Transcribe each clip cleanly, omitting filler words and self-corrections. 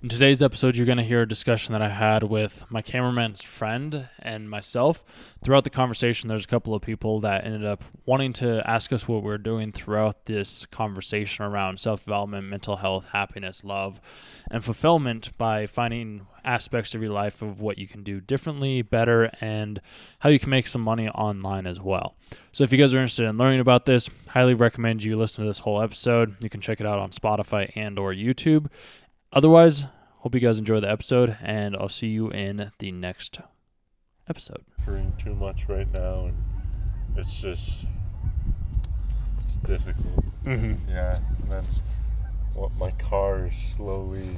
In today's episode, you're going to hear a discussion that I had with my cameraman's friend and myself. Throughout the conversation, there's a couple of people that ended up wanting to ask us what we're doing throughout this conversation around self-development, mental health, happiness, love, and fulfillment by finding aspects of your life of what you can do differently, better, and how you can make some money online as well. So if you guys are interested in learning about this, highly recommend you listen to this whole episode. You can check it out on Spotify and or YouTube. Otherwise, hope you guys enjoy the episode, and I'll see you in the next episode. Suffering too much right now, and it's difficult. Yeah, and then my car is slowly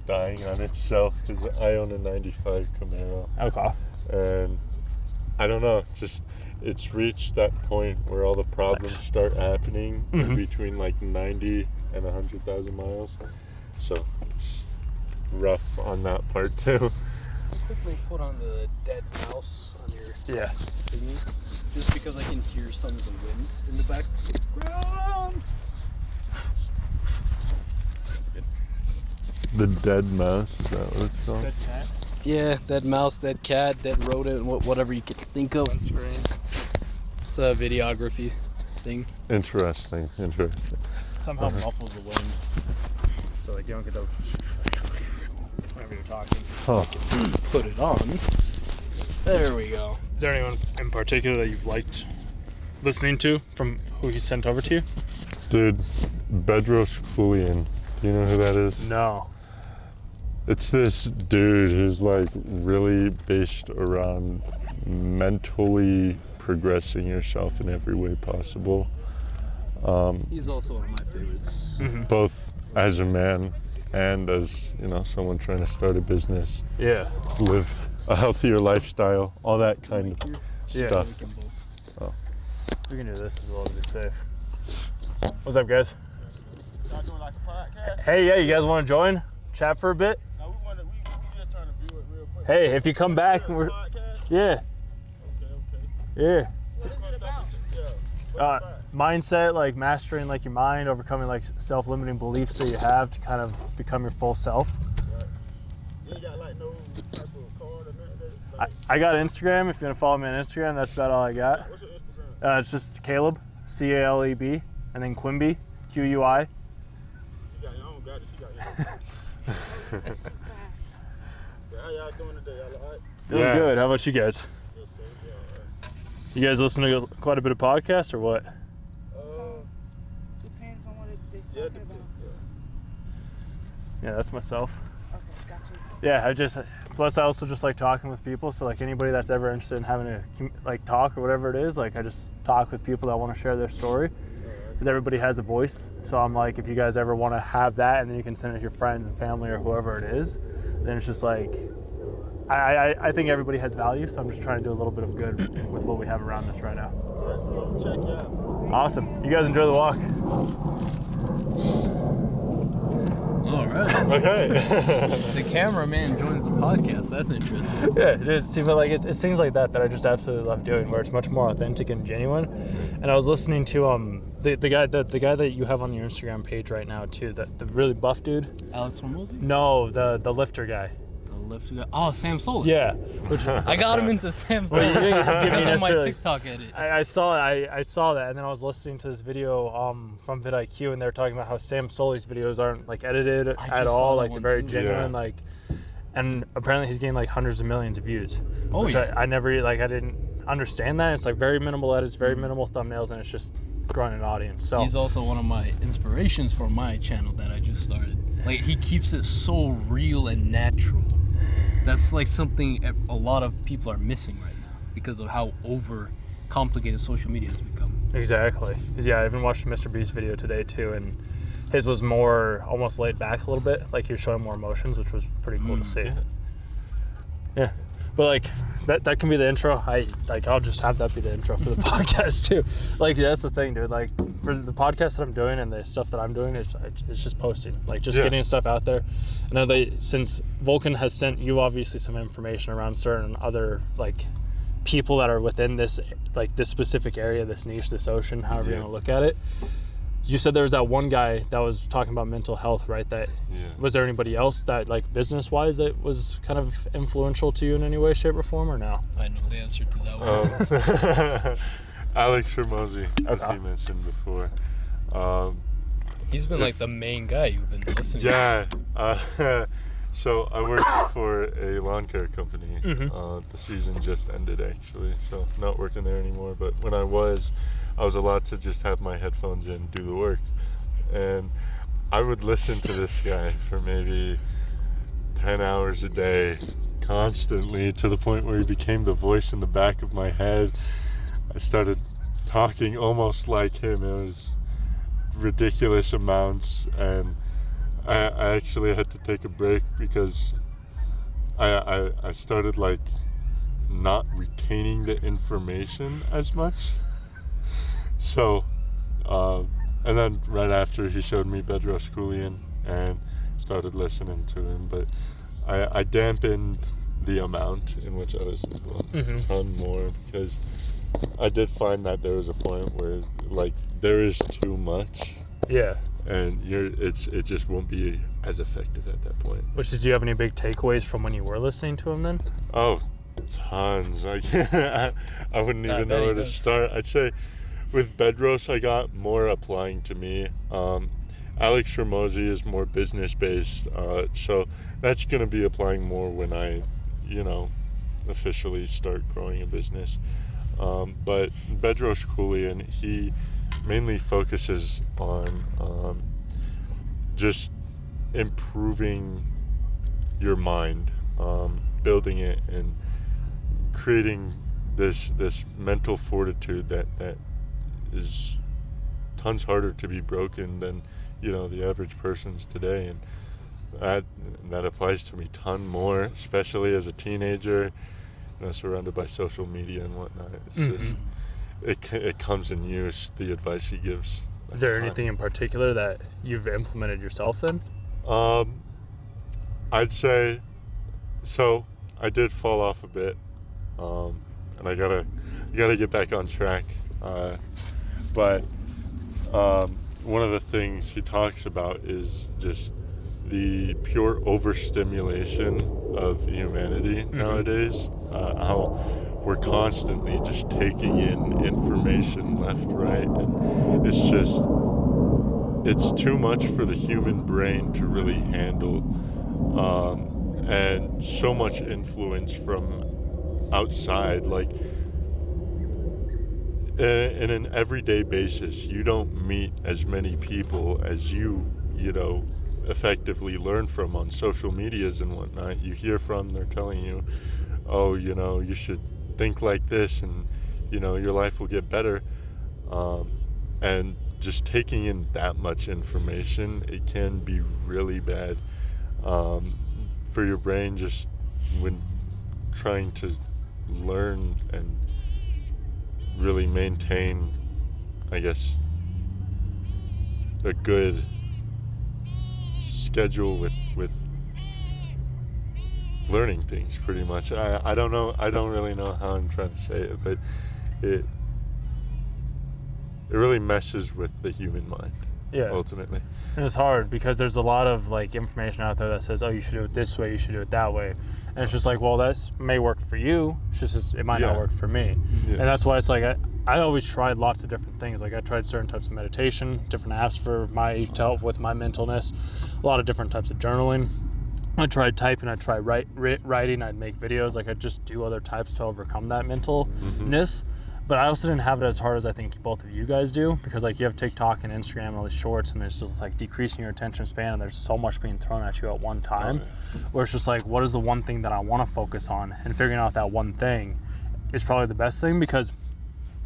dying on itself because I own a 95 Camaro. Okay. And I don't know, it's reached that point where all the problems start happening in between like 90 and 100,000 miles. So it's rough on that part too. Quickly put on the dead mouse on your thingy, just because I can hear some of the wind in the background. The dead mouse, is that what it's called? Dead cat. Yeah, dead mouse, dead cat, dead rodent, whatever you can think of. On screen. It's a videography thing. Interesting. Somehow muffles the wind, so like you don't get the whenever you're talking. Huh. Put it on. There we go. Is there anyone in particular that you've liked listening to from who he sent over to you? Dude, Bedros Keuilian. Do you know who that is? No. It's this dude who's like really based around mentally progressing yourself in every way possible. He's also one of my favorites. Both as a man and as, someone trying to start a business, Yeah. live a healthier lifestyle, all that kind of Yeah. stuff. We can do this as well to be safe. What's up, guys? Y'all doing like a podcast? Hey, yeah, you guys want to join? Chat for a bit? No, we just trying to view it real quick. Hey, if you come back, we're Podcast? yeah, yeah. What is it about? Mindset, like mastering like your mind, overcoming like self-limiting beliefs that you have to kind of become your full self. You ain't got like no type of card or nothing? I got Instagram. If you want to follow me on Instagram, that's about all I got. What's your Instagram? It's just Caleb, Caleb, and then Quimby, Qui. You got your own, got it. She got your own. How y'all doing today? Y'all alright? Doing Yeah. good. How about you guys? Yes, sir. Yeah, alright. You guys listen to quite a bit of podcasts or what? Depends on what they're Yeah, talking about. Yeah, that's myself. Okay, gotcha. Yeah, plus I also just like talking with people. So like anybody that's ever interested in having a like talk or whatever it is, like I just talk with people that want to share their story. Because everybody has a voice. So I'm like, if you guys ever want to have that, and then you can send it to your friends and family or whoever it is, then it's just like, I think everybody has value. So I'm just trying to do a little bit of good with what we have around us right now. Yes, we'll check you out. Awesome. You guys enjoy the walk. All right. Okay. The cameraman joins the podcast. That's interesting. Yeah, it seems like it's things like that I just absolutely love doing, where it's much more authentic and genuine. And I was listening to the guy that you have on your Instagram page right now too, the really buff dude. Alex Hormozy? No, the lifter guy. The lift guy. Oh, Sam Solar. Yeah, which I got him into Sam Well, you Solar didn't give me because of my necessarily- TikTok edit. I saw that, and then I was listening to this video from vidIQ, and they were talking about how Sam Soli's videos aren't like edited just at saw all, that like they're one very too. genuine, Yeah. like. And apparently he's getting like hundreds of millions of views. Oh, which yeah. I never I didn't understand that. It's like very minimal edits, very minimal thumbnails, and it's just growing an audience. So He's also one of my inspirations for my channel that I just started. Like, he keeps it so real and natural. That's like something a lot of people are missing right now because of how over complicated social media has become. exactly. Yeah, I even watched a Mr. Beast video today too, and his was more almost laid back a little bit. Like he was showing more emotions, which was pretty cool to see. Yeah. But like that can be the intro. I'll just have that be the intro for the podcast too. Like that's the thing, dude. Like for the podcast that I'm doing and the stuff that I'm doing, it's just posting, like just getting stuff out there. I know since Vulcan has sent you obviously some information around certain other like people that are within this like this specific area, this niche, this ocean, however you want to look at it. You said there was that one guy that was talking about mental health, right? That Yeah. was there anybody else that, like, business-wise, that was kind of influential to you in any way, shape, or form, or no? I know the answer to that one. Alex Hormozy, as Okay. he mentioned before. He's been like the main guy you've been listening to. Yeah. So I work for a lawn care company. Mhm. The season just ended, actually, so not working there anymore. But when I was allowed to just have my headphones in, do the work, and I would listen to this guy for maybe 10 hours a day, constantly, to the point where he became the voice in the back of my head. I started talking almost like him. It was ridiculous amounts, and I actually had to take a break because I started, like, not retaining the information as much. So, and then right after, he showed me Bedros Keuilian and started listening to him. But I dampened the amount in which I listened to him a ton more, because I did find that there was a point where, like, there is too much, Yeah. and it just won't be as effective at that point. Which, did you have any big takeaways from when you were listening to him then? Oh, tons. I wouldn't I even bet know he where to does. start. I'd say with Bedros, I got more applying to me. Alex Hormozy is more business based, so that's going to be applying more when I, officially start growing a business. But Bedros Keuilian, he mainly focuses on just improving your mind, building it, and creating this mental fortitude that is tons harder to be broken than the average person's today. And that applies to me ton more, especially as a teenager, surrounded by social media and whatnot. It's just it comes in use, the advice he gives. Is there anything in particular that you've implemented yourself then? I'd say so. I did fall off a bit, and I gotta get back on track. But one of the things he talks about is just the pure overstimulation of humanity nowadays. How we're constantly just taking in information left, right, and it's too much for the human brain to really handle, and so much influence from outside. Like, in an everyday basis, you don't meet as many people as you effectively learn from on social medias and whatnot. You hear from, they're telling you, oh, you should think like this, and your life will get better, and just taking in that much information, it can be really bad for your brain, just when trying to learn and really maintain, I guess, a good schedule with learning things, pretty much. I don't really know how I'm trying to say it, but it really messes with the human mind, ultimately. And it's hard because there's a lot of, like, information out there that says, oh, you should do it this way, you should do it that way. And it's just like, well, that may work for you, it's just it might not work for me. Yeah. And that's why it's like I always tried lots of different things. Like, I tried certain types of meditation, different apps to help with my mentalness, a lot of different types of journaling. I tried typing, I tried writing, I'd make videos, like, I'd just do other types to overcome that mentalness. But I also didn't have it as hard as I think both of you guys do, because, like, you have TikTok and Instagram and all these shorts, and it's just, like, decreasing your attention span, and there's so much being thrown at you at one time, where it's just like, what is the one thing that I want to focus on? And figuring out that one thing is probably the best thing, because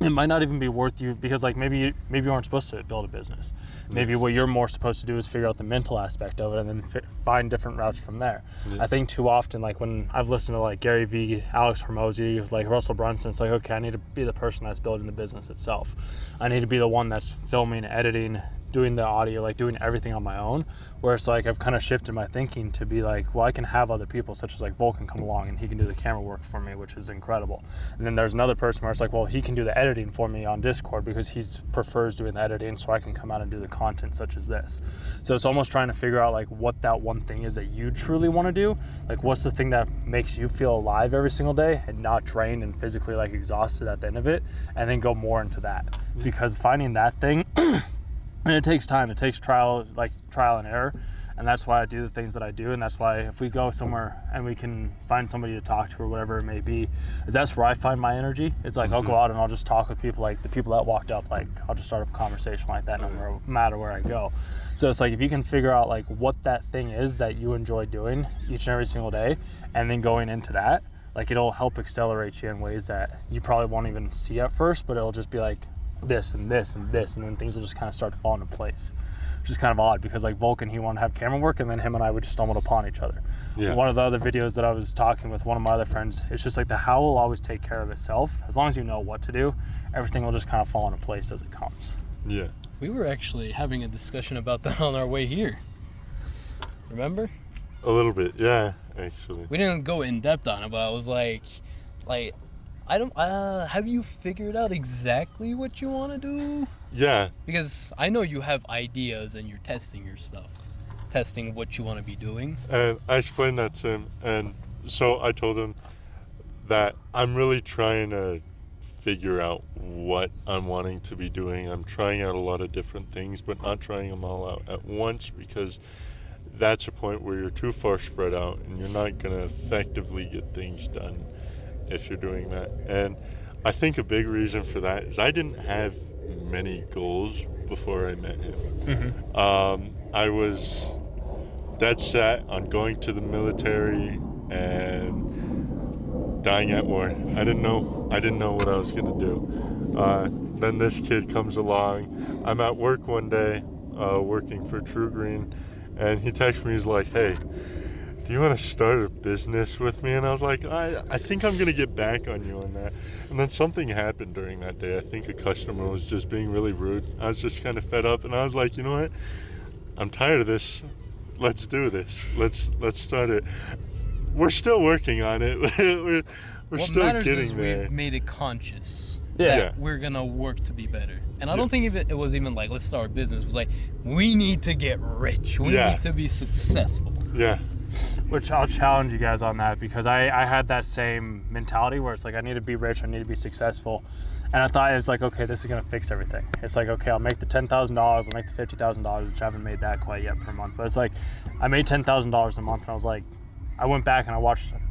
it might not even be worth you, because, like, maybe you aren't supposed to build a business. Maybe what you're more supposed to do is figure out the mental aspect of it, and then find different routes from there. I think too often, like, when I've listened to, like, Gary Vee, Alex Hormozy, like Russell Brunson, it's like, okay, I need to be the person that's building the business itself. I need to be the one that's filming, editing, doing the audio, like doing everything on my own, where it's like I've kind of shifted my thinking to be like, well, I can have other people such as like Vulcan come along and he can do the camera work for me, which is incredible. And then there's another person where it's like, well, he can do the editing for me on Discord because he prefers doing the editing, so I can come out and do the content such as this. So it's almost trying to figure out like what that one thing is that you truly want to do. Like what's the thing that makes you feel alive every single day and not drained and physically like exhausted at the end of it, and then go more into that. Because finding that thing and it takes time, it takes trial and error, and that's why I do the things that I do. And that's why if we go somewhere and we can find somebody to talk to or whatever it may be, is that's where I find my energy. It's like I'll go out and I'll just talk with people, like the people that walked up, like I'll just start a conversation like that no matter where I go. So it's like if you can figure out like what that thing is that you enjoy doing each and every single day, and then going into that, like it'll help accelerate you in ways that you probably won't even see at first, but it'll just be like this and this and this, and then things will just kind of start to fall into place, which is kind of odd because like Vulcan, he wanted to have camera work, and then him and I would just stumble upon each other. Yeah. One of the other videos that I was talking with one of my other friends, it's just like the how will always take care of itself. As long as you know what to do, everything will just kind of fall into place as it comes. Yeah. We were actually having a discussion about that on our way here. Remember? A little bit, yeah, actually. We didn't go in depth on it, but I was like, I don't, have you figured out exactly what you want to do? Yeah. Because I know you have ideas and you're testing your stuff, testing what you want to be doing. And I explained that to him, and so I told him that I'm really trying to figure out what I'm wanting to be doing. I'm trying out a lot of different things, but not trying them all out at once, because that's a point where you're too far spread out and you're not going to effectively get things done if you're doing that. And I think a big reason for that is I didn't have many goals before I met him. Mm-hmm. I was dead set on going to the military and dying at war. I didn't know what I was going to do. Then this kid comes along. I'm at work one day, working for True Green, and he texts me, he's like, hey, do you want to start a business with me? And I was like, I think I'm going to get back on you on that. And then something happened during that day. I think a customer was just being really rude. I was just kind of fed up, and I was like, you know what? I'm tired of this. Let's do this. Let's start it. We're still working on it. we're what still matters getting is there. we've made it conscious Yeah. that we're going to work to be better. And I don't think it was even like, let's start a business. It was like, we need to get rich. We need to be successful. Yeah. Which I'll challenge you guys on that, because I had that same mentality where it's like I need to be rich, I need to be successful, and I thought it's like, okay, this is gonna fix everything. It's like, okay, I'll make the $10,000, I'll make the $50,000, which I haven't made that quite yet per month, but it's like I made $10,000 a month, and I was like, I went back and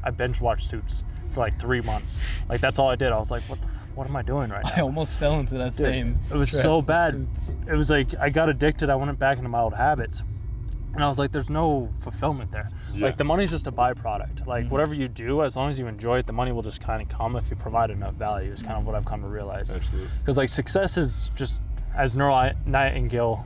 I binge watched Suits for like 3 months. Like that's all I did. I was like, what am I doing right now? I almost fell into that same. It was trap so with bad. Suits. It was like I got addicted. I went back into my old habits. And I was like, there's no fulfillment there. Yeah. Like the money's just a byproduct. Like whatever you do, as long as you enjoy it, the money will just kind of come if you provide enough value, is kind of what I've come to realize. Absolutely. Because like success is just, as Neil Nightingale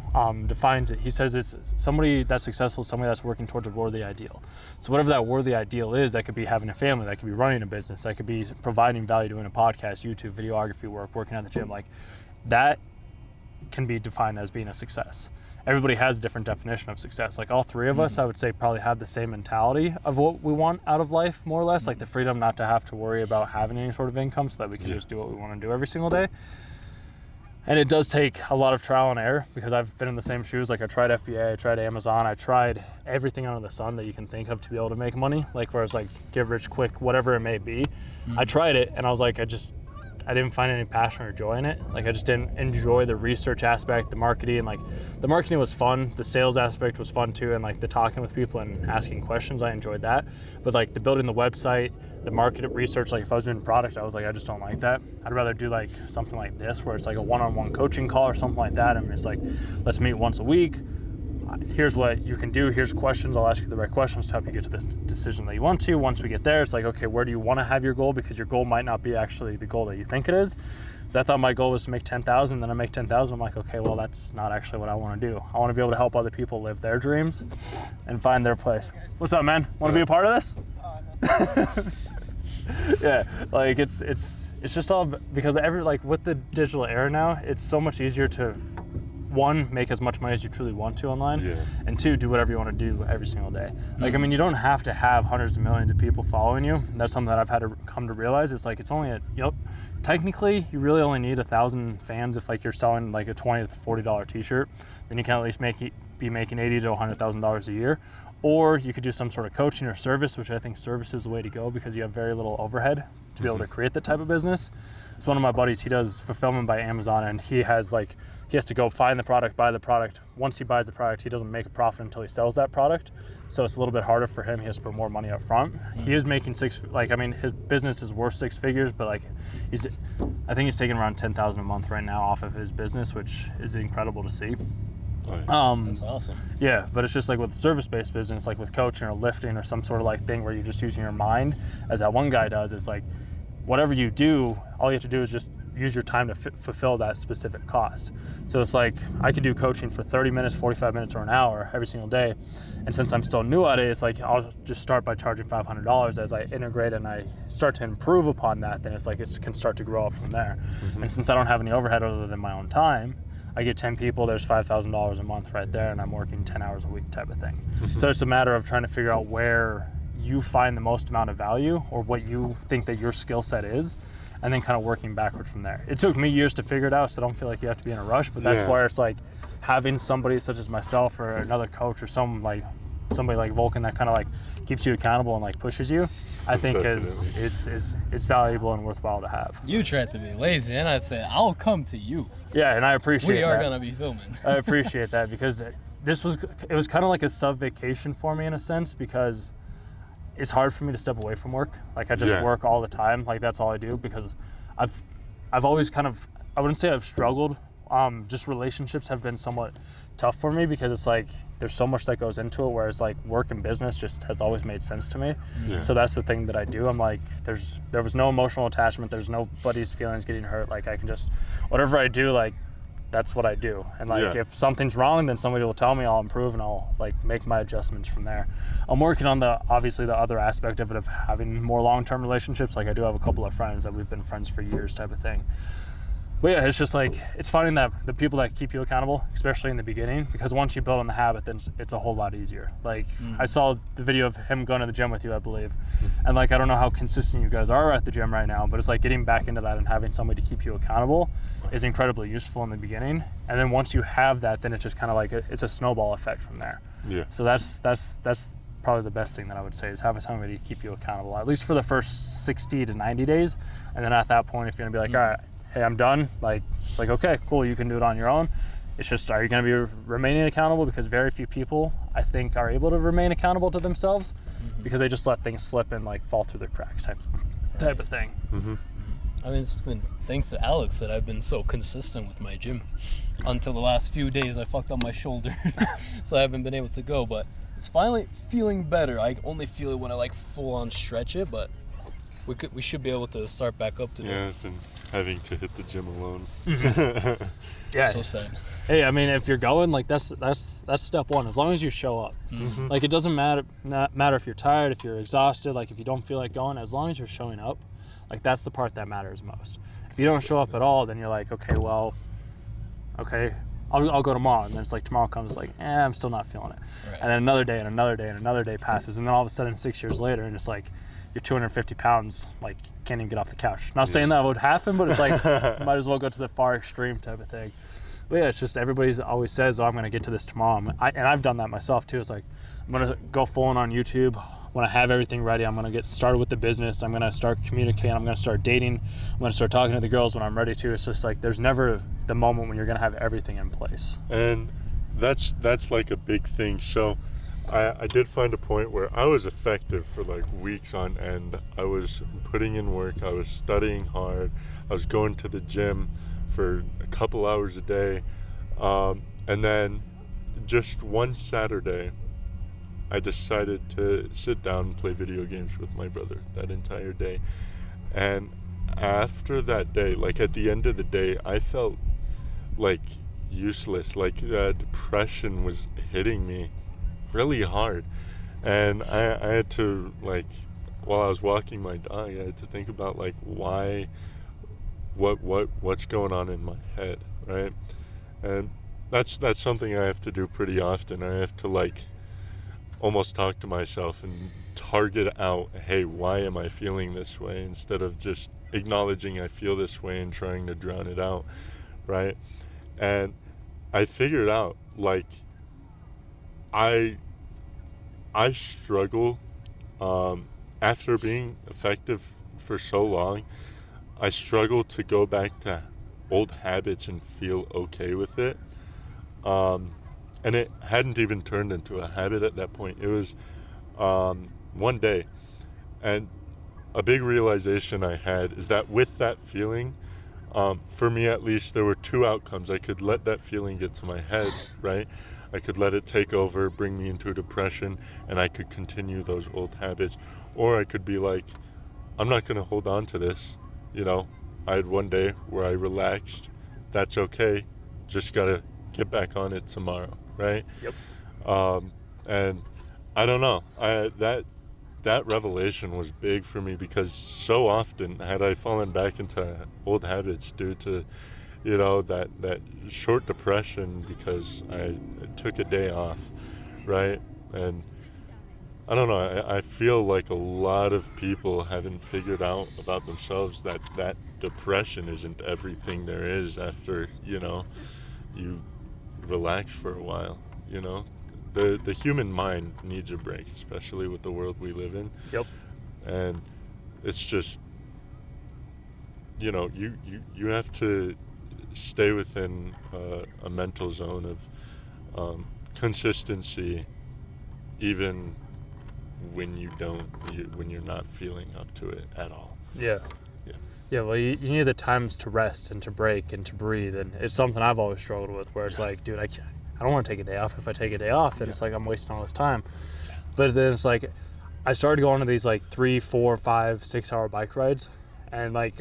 defines it, he says it's somebody that's successful is somebody that's working towards a worthy ideal. So whatever that worthy ideal is, that could be having a family, that could be running a business, that could be providing value, doing a podcast, YouTube, videography work, working at the gym. Like that can be defined as being a success. Everybody has a different definition of success. Like all three of us, I would say, probably have the same mentality of what we want out of life, more or less, like the freedom not to have to worry about having any sort of income, so that we can just do what we want to do every single day. And it does take a lot of trial and error, because I've been in the same shoes. Like I tried FBA, I tried Amazon, I tried everything under the sun that you can think of to be able to make money. Like whereas like get rich quick, whatever it may be. I tried it and I was like, I didn't find any passion or joy in it. Like I just didn't enjoy the research aspect, the marketing. Like the marketing was fun, the sales aspect was fun too, and like the talking with people and asking questions, I enjoyed that. But like the building the website, the market research, like if I was doing product, I was like, I just don't like that. I'd rather do like something like this where it's like a one-on-one coaching call or something like that. And it's like, let's meet once a week. Here's what you can do. Here's questions. I'll ask you the right questions to help you get to this decision that you want to. Once we get there, it's like, okay, where do you want to have your goal? Because your goal might not be actually the goal that you think it is. So I thought my goal was to make 10,000, then I make 10,000. I'm like, okay, well, that's not actually what I want to do. I want to be able to help other people live their dreams and find their place. What's up, man? Want to be a part of this? Yeah, like it's just all because with the digital era now, it's so much easier to one, make as much money as you truly want to online, Yeah. and two, do whatever you want to do every single day. Like, I mean, you don't have to have hundreds of millions of people following you. That's something that I've had to come to realize. It's like, it's only technically, you really only need 1,000 fans if like you're selling like a $20 to $40 t-shirt. Then you can at least be making $80,000 to $100,000 a year. Or you could do some sort of coaching or service, which I think service is the way to go because you have very little overhead to be able to create that type of business. So one of my buddies, he does fulfillment by Amazon, and he has to go find the product, buy the product. Once he buys the product, he doesn't make a profit until he sells that product. So it's a little bit harder for him. He has to put more money up front. He is making his business is worth 6 figures, but I think he's taking around $10,000 a month right now off of his business, which is incredible to see. That's awesome. Yeah, but it's just like with service-based business, like with coaching or lifting or some sort of like thing where you're just using your mind, as that one guy does. It's like whatever you do, all you have to do is just use your time to fulfill that specific cost. So it's like I could do coaching for 30 minutes, 45 minutes, or an hour every single day. And since I'm still new at it, it's like I'll just start by charging $500. As I integrate and I start to improve upon that, then it's like it can start to grow up from there. And since I don't have any overhead other than my own time, I get 10 people, there's $5,000 a month right there, and I'm working 10 hours a week type of thing. So it's a matter of trying to figure out where you find the most amount of value or what you think that your skill set is, and then kind of working backward from there. It took me years to figure it out, so don't feel like you have to be in a rush, but that's where it's like having somebody such as myself or another coach or somebody like Vulcan that kind of like keeps you accountable and like pushes you, I think it's valuable and worthwhile to have. You tried to be lazy, and I said, I'll come to you. Yeah, and I appreciate that. We are going to be filming. I appreciate that because it was kind of like a sub-vacation for me in a sense, because it's hard for me to step away from work. Like I just work all the time. Like that's all I do, because I've always kind of, I wouldn't say I've struggled. Just relationships have been somewhat tough for me because it's like there's so much that goes into it, whereas like work and business just has always made sense to me. So that's the thing that I do. I'm like, there was no emotional attachment. There's nobody's feelings getting hurt. Like I can just, whatever I do, like that's what I do. And like if something's wrong, then somebody will tell me, I'll improve and I'll like make my adjustments from there. I'm working on obviously the other aspect of it, of having more long-term relationships. Like I do have a couple of friends that we've been friends for years type of thing. But yeah, it's just like, it's finding that the people that keep you accountable, especially in the beginning, because once you build on the habit, then it's a whole lot easier. Like I saw the video of him going to the gym with you, I believe. And like, I don't know how consistent you guys are at the gym right now, but it's like getting back into that and having somebody to keep you accountable is incredibly useful in the beginning. And then once you have that, then it's just kind of like, it's a snowball effect from there. Yeah. So that's probably the best thing that I would say, is having somebody to keep you accountable, at least for the first 60 to 90 days. And then at that point, if you're gonna be like, all right, hey, I'm done. Like, it's like, okay, cool, you can do it on your own. It's just, are you going to be remaining accountable? Because very few people, I think, are able to remain accountable to themselves because they just let things slip and like fall through the cracks type of thing. I mean, it's been thanks to Alex that I've been so consistent with my gym. Until the last few days, I fucked up my shoulder, so I haven't been able to go. But it's finally feeling better. I only feel it when I like full on stretch it, but we should be able to start back up to that. Yeah, I've been having to hit the gym alone. Yeah. So sad. Hey, I mean, if you're going, like that's step one. As long as you show up, like it doesn't matter if you're tired, if you're exhausted, like if you don't feel like going. As long as you're showing up, like that's the part that matters most. If you don't show up at all, then you're like, okay, well, I'll go tomorrow. And then it's like tomorrow comes, like, I'm still not feeling it. Right. And then another day and another day and another day passes, and then all of a sudden 6 years later, and it's like you're 250 pounds, like can't even get off the couch. Not saying that would happen, but it's like might as well go to the far extreme type of thing. But yeah, it's just everybody's always says, I'm going to get to this tomorrow. And I've done that myself too. It's like, I'm going to go full on YouTube. When I have everything ready, I'm going to get started with the business. I'm going to start communicating. I'm going to start dating. I'm going to start talking to the girls when I'm ready to. It's just like, there's never the moment when you're going to have everything in place. And that's like a big thing. So I did find a point where I was effective for like weeks on end. I was putting in work. I was studying hard. I was going to the gym for a couple hours a day. And then just one Saturday, I decided to sit down and play video games with my brother that entire day. And after that day, like at the end of the day, I felt like useless. Like depression was hitting me really hard. And I had to, like, while I was walking my dog, I had to think about like what's going on in my head, right? And that's something I have to do pretty often. I have to like almost talk to myself and target out, hey, why am I feeling this way, instead of just acknowledging I feel this way and trying to drown it out, right? And I figured out, like, I struggle, after being effective for so long, I struggle to go back to old habits and feel okay with it. And it hadn't even turned into a habit at that point. It was one day. And a big realization I had is that with that feeling, for me at least, there were two outcomes. I could let that feeling get to my head, right? I could let it take over, bring me into a depression, and I could continue those old habits. Or I could be like, I'm not going to hold on to this. You know, I had one day where I relaxed. That's okay. Just got to get back on it tomorrow, right? Yep. And I don't know. That revelation was big for me, because so often had I fallen back into old habits due to, you know, that short depression because I took a day off, right? And I don't know, I feel like a lot of people haven't figured out about themselves that depression isn't everything there is after, you know, you relax for a while, you know? The human mind needs a break, especially with the world we live in. Yep. And it's just, you know, you have to stay within a mental zone of consistency, even when when you're not feeling up to it at all. Yeah. Yeah. Yeah, well, you need the times to rest and to break and to breathe, and it's something I've always struggled with, where it's like, dude, I don't want to take a day off. If I take a day off, then it's like I'm wasting all this time. But then it's like, I started going to these like 3, 4, 5, 6 hour bike rides, and like,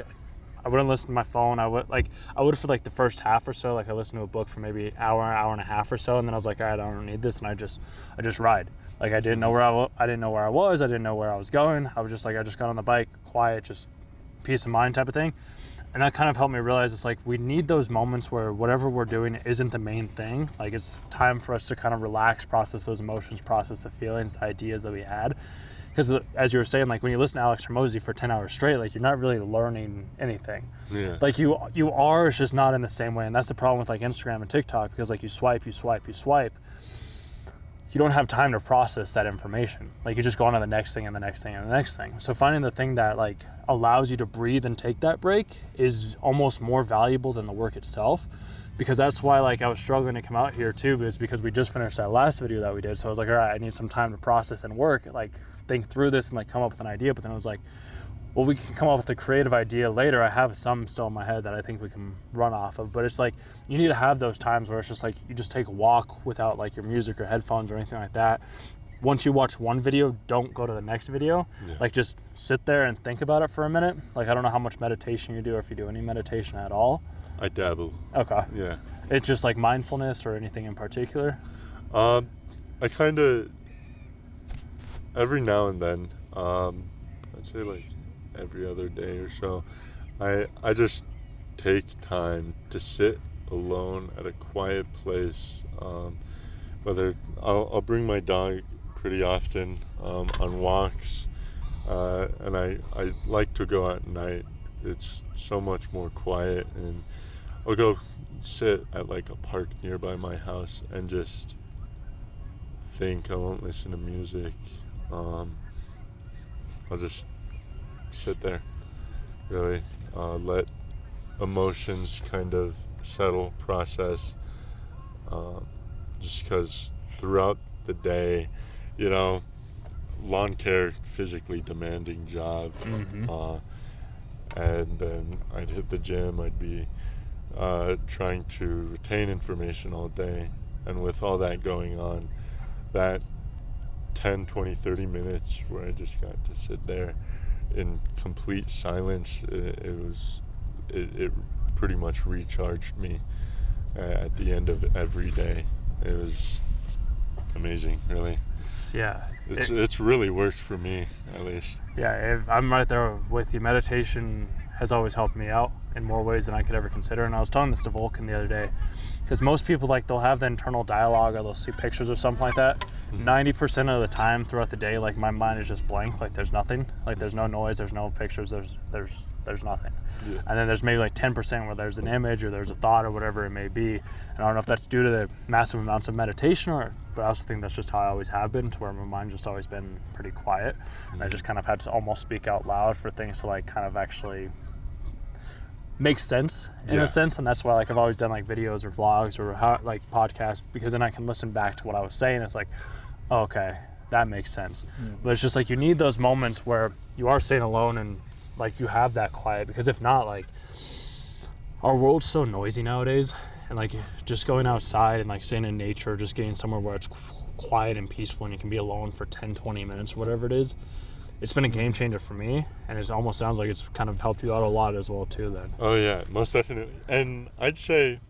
I wouldn't listen to my phone. I would for like the first half or so, like I listened to a book for maybe an hour and a half or so, and then I was like, all right, I don't need this, and I just ride. Like I didn't know where I was. I didn't know where I was going. I was just like, I just got on the bike, quiet, just peace of mind type of thing. And that kind of helped me realize it's like we need those moments where whatever we're doing isn't the main thing. Like it's time for us to kind of relax, process those emotions, process the feelings, the ideas that we had. Because as you were saying, like when you listen to Alex Hormozi for 10 hours straight, like you're not really learning anything. Yeah. Like you are, it's just not in the same way. And that's the problem with like Instagram and TikTok, because like you swipe. You don't have time to process that information. Like you just go on to the next thing and the next thing and the next thing. So finding the thing that like allows you to breathe and take that break is almost more valuable than the work itself. Because that's why like I was struggling to come out here too, is because we just finished that last video that we did. So I was like, all right, I need some time to process and work, like think through this and like come up with an idea. But then I was like, well, we can come up with a creative idea later. I have some still in my head that I think we can run off of, but it's like you need to have those times where it's just like you just take a walk without like your music or headphones or anything like that. Once you watch one video, don't go to the next video. Yeah. Like just sit there and think about it for a minute. Like I don't know how much meditation you do, or if you do any meditation at all. I dabble. Okay. Yeah. It's just like mindfulness or anything in particular? I kind of, every now and then, I'd say like every other day or so, I just take time to sit alone at a quiet place. Whether I'll bring my dog pretty often on walks, and I like to go at night. It's so much more quiet, and I'll go sit at like a park nearby my house and just think. I won't listen to music. I'll just sit there, really let emotions kind of settle, process, just because throughout the day, you know, lawn care, physically demanding job, and then I'd hit the gym. I'd be trying to retain information all day, and with all that going on, that 10, 20, 30 minutes where I just got to sit there in complete silence, it pretty much recharged me at the end of every day. It was amazing, really. It's really worked for me, at least. Yeah, I'm right there with you. Meditation has always helped me out. in more ways than I could ever consider. And I was telling this to Vulcan the other day, because most people, like, they'll have the internal dialogue or they'll see pictures or something like that. 90% of the time throughout the day, like, my mind is just blank. Like, there's nothing. Like, there's no noise, there's no pictures, there's nothing. Yeah. And then there's maybe like 10% where there's an image or there's a thought or whatever it may be. And I don't know if that's due to the massive amounts of meditation, but I also think that's just how I always have been, to where my mind's just always been pretty quiet. And I just kind of had to almost speak out loud for things to, like, kind of actually make sense in a sense. And that's why, like, I've always done like videos or vlogs or like podcasts, because then I can listen back to what I was saying. It's like, oh, okay, that makes sense. But it's just like, you need those moments where you are staying alone and, like, you have that quiet, because if not, like, our world's so noisy nowadays, and, like, just going outside and, like, staying in nature, just getting somewhere where it's quiet and peaceful and you can be alone for 10-20 minutes, whatever it is, it's been a game changer for me. And it almost sounds like it's kind of helped you out a lot as well too then. Oh yeah, most definitely. And I'd say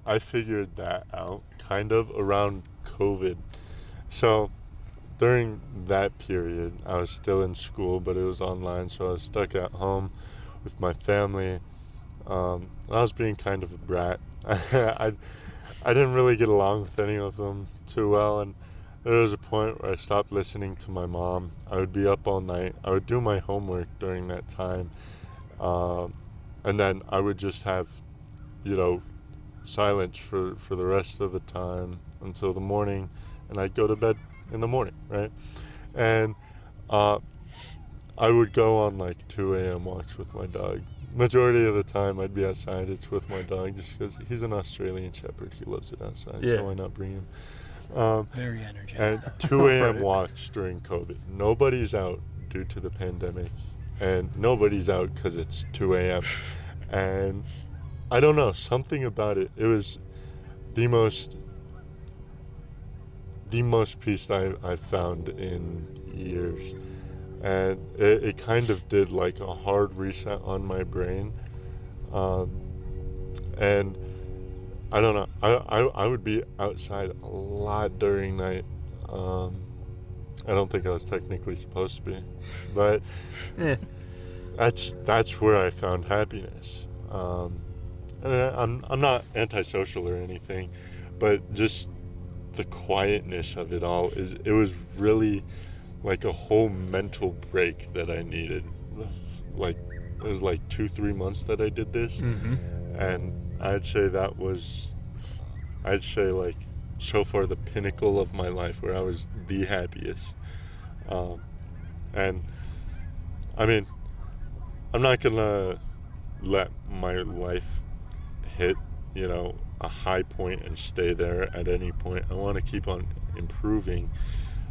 I figured that out kind of around COVID. So during that period, I was still in school, but it was online, so I was stuck at home with my family. I was being kind of a brat. I didn't really get along with any of them too well, and there was a point where I stopped listening to my mom. I would be up all night. I would do my homework during that time, and then I would just have, silence for the rest of the time until the morning, and I'd go to bed in the morning, right? And I would go on like 2 a.m. walks with my dog. Majority of the time I'd be outside, it's with my dog, just because he's an Australian Shepherd. He loves it outside, so why not bring him? Very energetic. And 2 a.m. walks during COVID. Nobody's out due to the pandemic, and nobody's out because it's 2 a.m. And I don't know, something about it. It was the most peace I've found in years. And it kind of did like a hard reset on my brain. And I don't know, I would be outside a lot during night. I don't think I was technically supposed to be, but that's where I found happiness. And I'm not antisocial or anything, but just the quietness of it all it was really like a whole mental break that I needed. Like, it was like 2-3 months that I did this, and I'd say like so far the pinnacle of my life, where I was the happiest. And I mean, I'm not gonna let my life hit, a high point and stay there at any point. I want to keep on improving,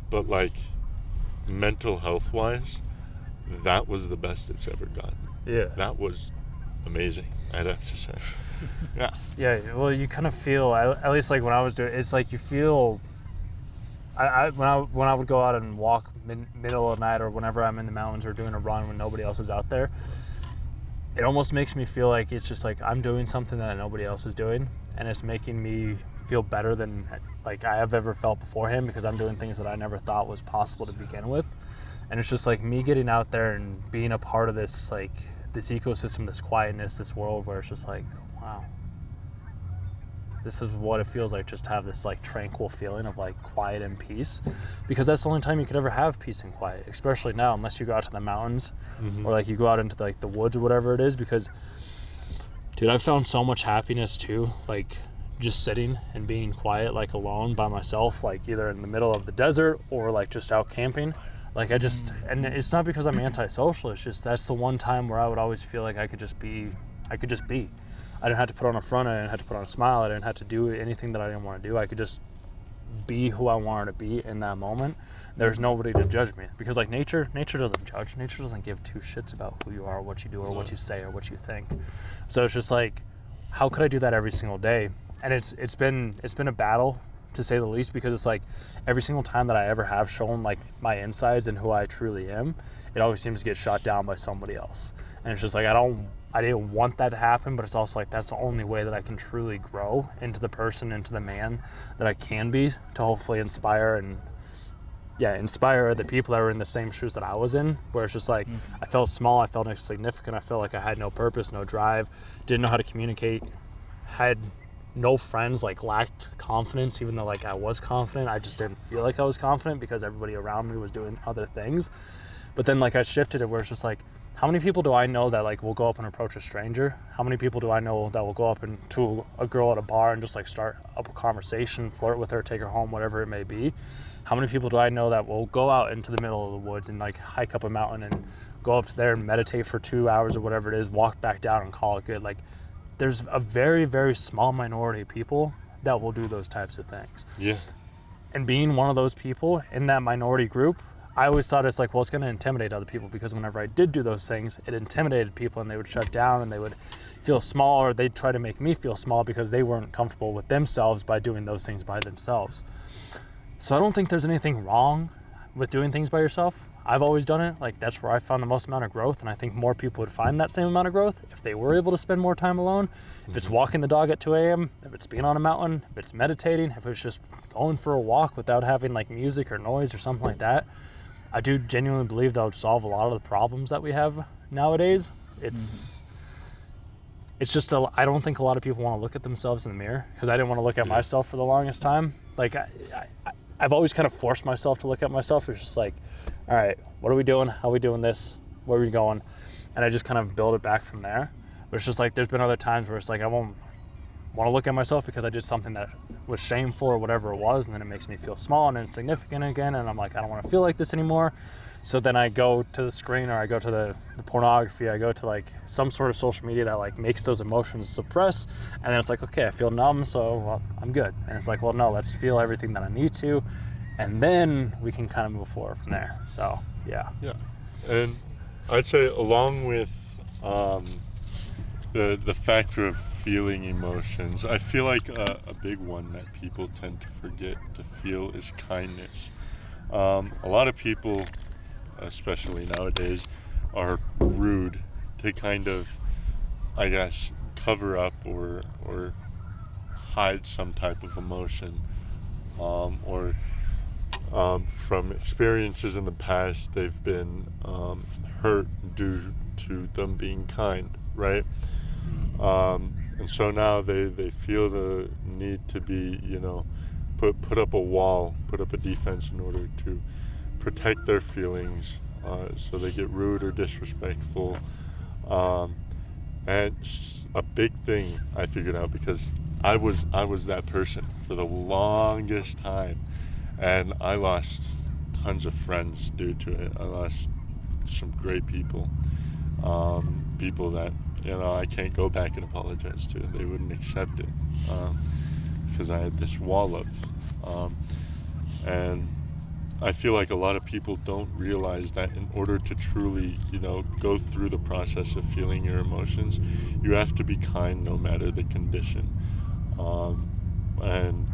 but like mental health wise, that was the best it's ever gotten. Yeah. That was amazing, I'd have to say. Yeah. Yeah, well, you kind of feel, at least like when I was doing, it's like you feel, when I would go out and walk middle of the night, or whenever I'm in the mountains or doing a run when nobody else is out there, it almost makes me feel like it's just like I'm doing something that nobody else is doing, and it's making me feel better than like I have ever felt beforehand, because I'm doing things that I never thought was possible to begin with. And it's just like me getting out there and being a part of this, like this ecosystem, this quietness, this world where it's just like, wow, this is what it feels like, just to have this like tranquil feeling of like quiet and peace, because that's the only time you could ever have peace and quiet, especially now, unless you go out to the mountains or like you go out into like the woods or whatever it is. Because dude, I've found so much happiness too, like just sitting and being quiet, like alone by myself, like either in the middle of the desert or like just out camping. Like and it's not because I'm antisocial, it's just that's the one time where I would always feel like I could just be. I didn't have to put on a front, I didn't have to put on a smile, I didn't have to do anything that I didn't want to do. I could just be who I wanted to be in that moment. There's nobody to judge me, because like nature doesn't judge. Nature doesn't give two shits about who you are, what you do, or what you say, or what you think. So it's just like, how could I do that every single day? And it's been a battle, to say the least, because it's like every single time that I ever have shown like my insides and who I truly am, it always seems to get shot down by somebody else. And it's just like I didn't want that to happen, but it's also like that's the only way that I can truly grow into the person, into the man that I can be, to hopefully inspire and inspire the people that were in the same shoes that I was in, where it's just like, I felt small, I felt insignificant, I felt like I had no purpose, no drive, didn't know how to communicate, had no friends, like lacked confidence, even though like I was confident. I just didn't feel like I was confident because everybody around me was doing other things. But then like I shifted it where it's just like, how many people do I know that like will go up and approach a stranger? How many people do I know that will go up and to a girl at a bar and just like start up a conversation, flirt with her, take her home, whatever it may be? How many people do I know that will go out into the middle of the woods and like hike up a mountain and go up there and meditate for 2 hours or whatever it is, walk back down and call it good? Like, there's a very, very small minority of people that will do those types of things. Yeah. And being one of those people in that minority group, I always thought it's like, well, it's going to intimidate other people, because whenever I did do those things, it intimidated people and they would shut down and they would feel small, or they'd try to make me feel small because they weren't comfortable with themselves by doing those things by themselves. So I don't think there's anything wrong with doing things by yourself. I've always done it. Like, that's where I found the most amount of growth, and I think more people would find that same amount of growth if they were able to spend more time alone. If it's walking the dog at 2 a.m., if it's being on a mountain, if it's meditating, if it's just going for a walk without having like music or noise or something like that. I do genuinely believe that would solve a lot of the problems that we have nowadays. It's just I don't think a lot of people want to look at themselves in the mirror, because I didn't want to look at myself for the longest time. Like I've always kind of forced myself to look at myself. It's just like, all right, what are we doing? How are we doing this? Where are we going? And I just kind of build it back from there. But it's just like, there's been other times where it's like, I won't want to look at myself because I did something that was shameful or whatever it was, and then it makes me feel small and insignificant again, and I'm like, I don't want to feel like this anymore. So then I go to the screen, or I go to the pornography, I go to like some sort of social media that like makes those emotions suppress, and then it's like, okay, I feel numb, so well, I'm good. And it's like, well, no, let's feel everything that I need to, and then we can kind of move forward from there. So yeah. And I'd say, along with the factor of feeling emotions, I feel like a big one that people tend to forget to feel is kindness. A lot of people, especially nowadays, are rude to kind of, I guess, cover up or hide some type of emotion, or from experiences in the past, they've been hurt due to them being kind, right? And so now they feel the need to be, put up a wall, put up a defense in order to protect their feelings, so they get rude or disrespectful. And it's a big thing I figured out, because I was that person for the longest time, and I lost tons of friends due to it. I lost some great people, people that I can't go back and apologize to. They wouldn't accept it, because I had this wall up. And I feel like a lot of people don't realize that in order to truly, go through the process of feeling your emotions, you have to be kind no matter the condition. And,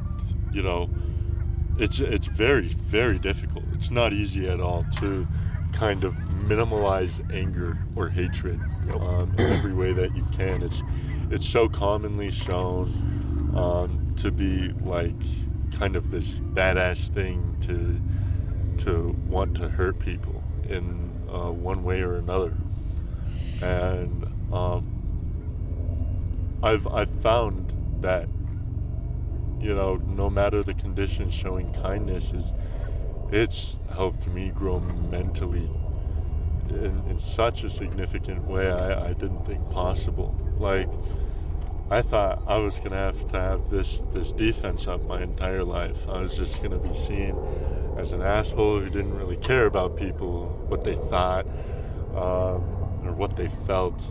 it's very, very difficult. It's not easy at all to kind of minimalize anger or hatred in every way that you can. It's so commonly shown to be like kind of this badass thing to want to hurt people in one way or another. And I've found that no matter the conditions, showing kindness it's helped me grow mentally in such a significant way I didn't think possible. Like, I thought I was gonna have to have this defense up my entire life. I was just gonna be seen as an asshole who didn't really care about people, what they thought, or what they felt.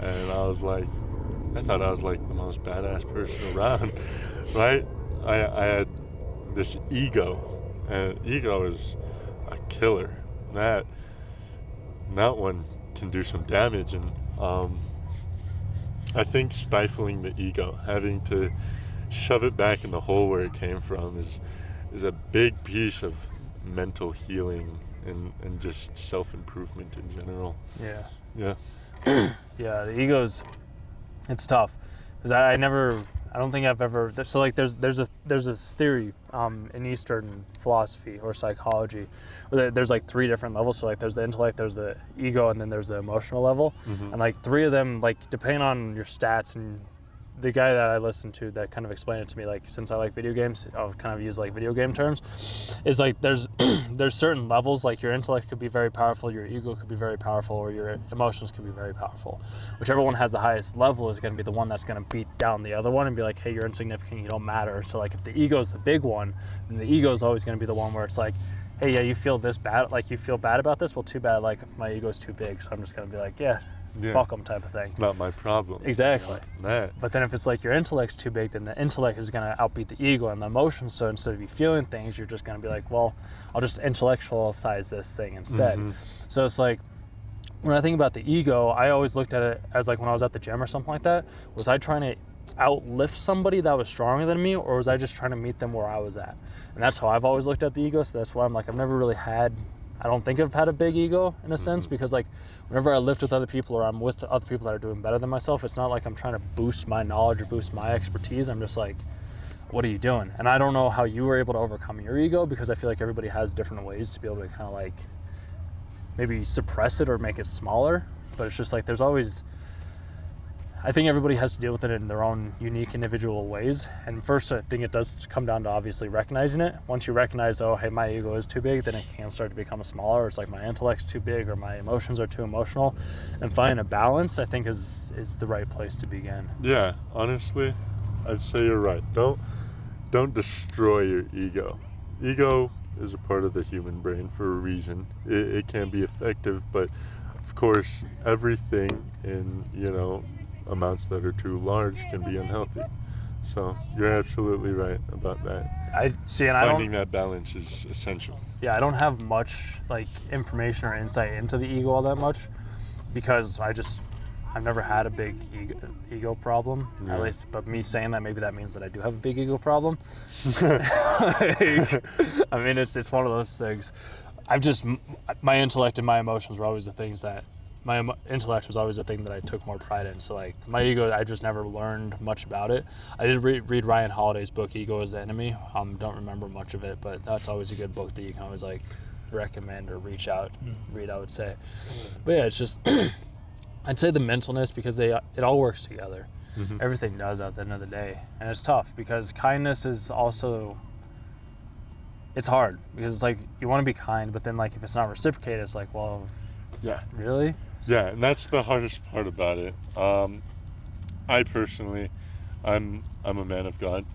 And I thought I was like the most badass person around, right? I had this ego, and ego is a killer. That one can do some damage, and I think stifling the ego, having to shove it back in the hole where it came from, is a big piece of mental healing and just self-improvement in general. Yeah. Yeah, the ego's, it's tough, because I I don't think I've ever. So like, there's this theory in Eastern philosophy or psychology, where there's like 3 different levels. So like, there's the intellect, there's the ego, and then there's the emotional level. And like 3 of them, like depending on your stats, and the guy that I listened to that kind of explained it to me, like since I like video games, I'll kind of use like video game terms, is like there's certain levels. Like your intellect could be very powerful, your ego could be very powerful, or your emotions could be very powerful. Whichever one has the highest level is going to be the one that's going to beat down the other one and be like, hey, you're insignificant, you don't matter. So like if the ego is the big one, then the ego is always going to be the one where it's like, hey, yeah, you feel this bad, like you feel bad about this, well, too bad, like if my ego is too big, so I'm just going to be like, yeah, fuck 'em type of thing. It's not my problem. Exactly. That. But then if it's like your intellect's too big, then the intellect is going to outbeat the ego and the emotions. So instead of you feeling things, you're just going to be like, well, I'll just intellectualize this thing instead. So it's like, when I think about the ego, I always looked at it as like when I was at the gym or something like that, was I trying to outlift somebody that was stronger than me, or was I just trying to meet them where I was at? And that's how I've always looked at the ego. So that's why I'm like, I've never really had, I don't think I've had a big ego in a sense, because like whenever I lift with other people or I'm with other people that are doing better than myself, it's not like I'm trying to boost my knowledge or boost my expertise. I'm just like, what are you doing? And I don't know how you were able to overcome your ego, because I feel like everybody has different ways to be able to kind of like maybe suppress it or make it smaller. But it's just like there's always, I think everybody has to deal with it in their own unique individual ways. And first, I think it does come down to obviously recognizing it. Once you recognize, oh, hey, my ego is too big, then it can start to become smaller. It's like my intellect's too big or my emotions are too emotional. And finding a balance, I think, is the right place to begin. Yeah, honestly, I'd say you're right. Don't destroy your ego. Ego is a part of the human brain for a reason. It can be effective, but of course, everything in, amounts that are too large can be unhealthy. So you're absolutely right about that. Finding that balance is essential. Yeah, I don't have much like information or insight into the ego all that much, because I've never had a big ego problem, at least. But me saying that, maybe that means that I do have a big ego problem. I mean, it's one of those things. My intellect and my emotions were always the things that, intellect was always the thing that I took more pride in. So like my ego, I just never learned much about it. I did read Ryan Holiday's book, Ego is the Enemy. Don't remember much of it, but that's always a good book that you can always like recommend or read, I would say. But yeah, it's just, I'd say the mentalness, because it all works together. Everything does at the end of the day. And it's tough because kindness is also, it's hard because it's like you want to be kind, but then like if it's not reciprocated, it's like, well, yeah, really? Yeah, and that's the hardest part about it. I personally, I'm a man of God,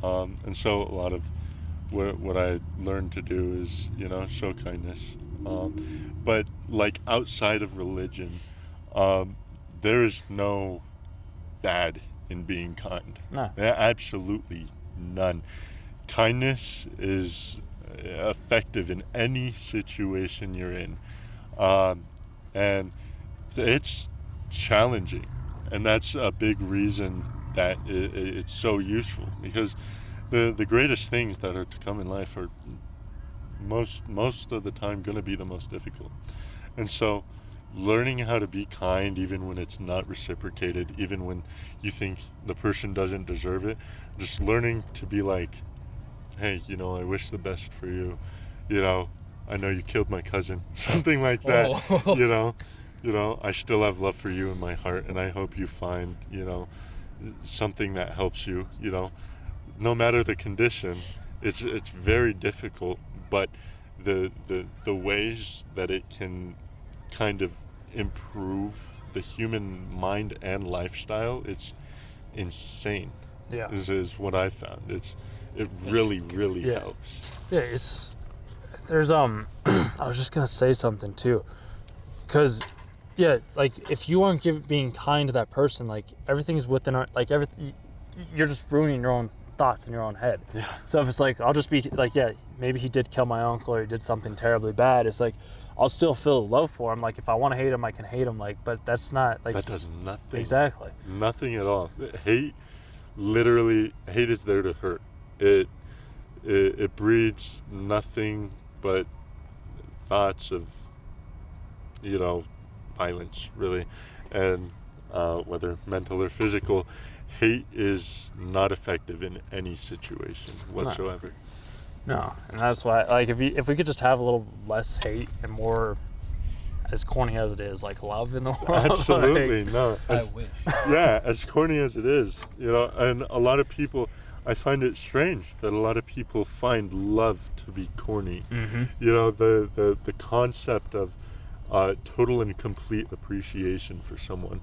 and so a lot of what I learned to do is, show kindness. But like outside of religion, there is no bad in being kind. No. Absolutely none. Kindness is effective in any situation you're in. And it's challenging, and that's a big reason that it's so useful, because the greatest things that are to come in life are most of the time going to be the most difficult. And so learning how to be kind even when it's not reciprocated, even when you think the person doesn't deserve it, just learning to be like, hey, I wish the best for you, I know you killed my cousin, something like that. I still have love for you in my heart, and I hope you find, something that helps you, no matter the condition. It's very difficult, but the ways that it can kind of improve the human mind and lifestyle, it's insane. Yeah. Is what I found. It really helps. Yeah, there's I was just gonna say something too, because yeah, like if you aren't being kind to that person, like everything's within our, like everything, you're just ruining your own thoughts in your own head. Yeah. So if it's like, I'll just be like, yeah, maybe he did kill my uncle or he did something terribly bad, it's like I'll still feel love for him. Like if I want to hate him, I can hate him, like, but that's not like, that does nothing. Exactly. Nothing at all. Hate is there to hurt. It breeds nothing but thoughts of violence, really, and whether mental or physical. hate is not effective in any situation whatsoever. No, and that's why, like, if we could just have a little less hate and more, as corny as it is, like, love in the world. Absolutely, like, no. I wish. Yeah, as corny as it is, and a lot of people, I find it strange that a lot of people find love to be corny. Mm-hmm. The concept of total and complete appreciation for someone,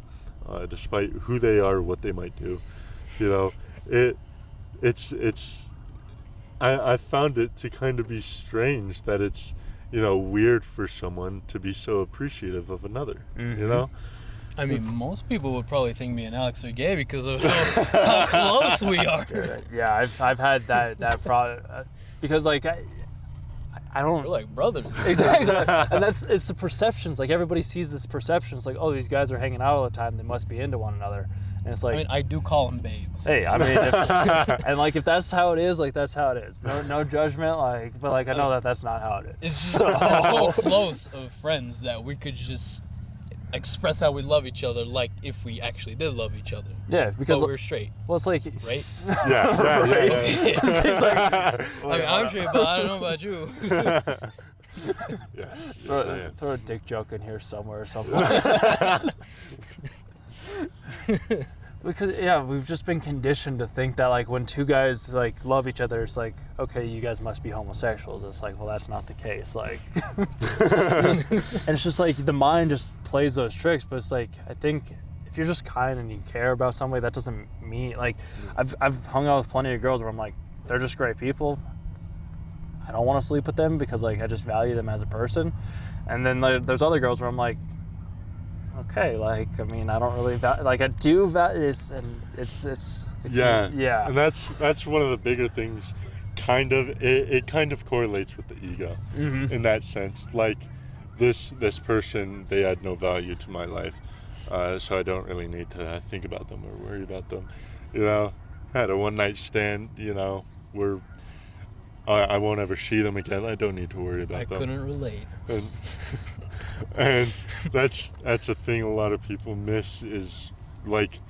despite who they are, what they might do, I found it to kind of be strange that it's weird for someone to be so appreciative of another. Mhm. I mean, most people would probably think me and Alex are gay because of how close we are. Yeah, I've had that problem because like I don't We're like brothers. exactly, and it's the perceptions. Like everybody sees this perception. It's like, oh, these guys are hanging out all the time. They must be into one another. And it's like, I mean, I do call them babes. hey, I mean, and like if that's how it is, like that's how it is. No judgment. Like, but like I know that that's not how it is. It's so close of friends that we could just express how we love each other, like if we actually did love each other. Yeah, because But we're straight, well, it's like right? Yeah. It's like, I mean, I'm straight, but I don't know about you. Yeah. throw a dick joke in here somewhere or something. Because we've just been conditioned to think that like when two guys like love each other, it's like, okay, you guys must be homosexuals. It's like, well, that's not the case. Like, and it's just like the mind just plays those tricks. But it's like, I think if you're just kind and you care about somebody, that doesn't mean like I've hung out with plenty of girls where I'm like, they're just great people. I don't want to sleep with them because like I just value them as a person. And then there's other girls where I'm like, okay, like I mean, I don't really like I do value this, and it's Yeah. And that's one of the bigger things. It kind of correlates with the ego in that sense. Like this person, they add no value to my life, so I don't really need to think about them or worry about them. I had a one night stand. I won't ever see them again. I don't need to worry about them. I couldn't relate. And that's a thing a lot of people miss is like,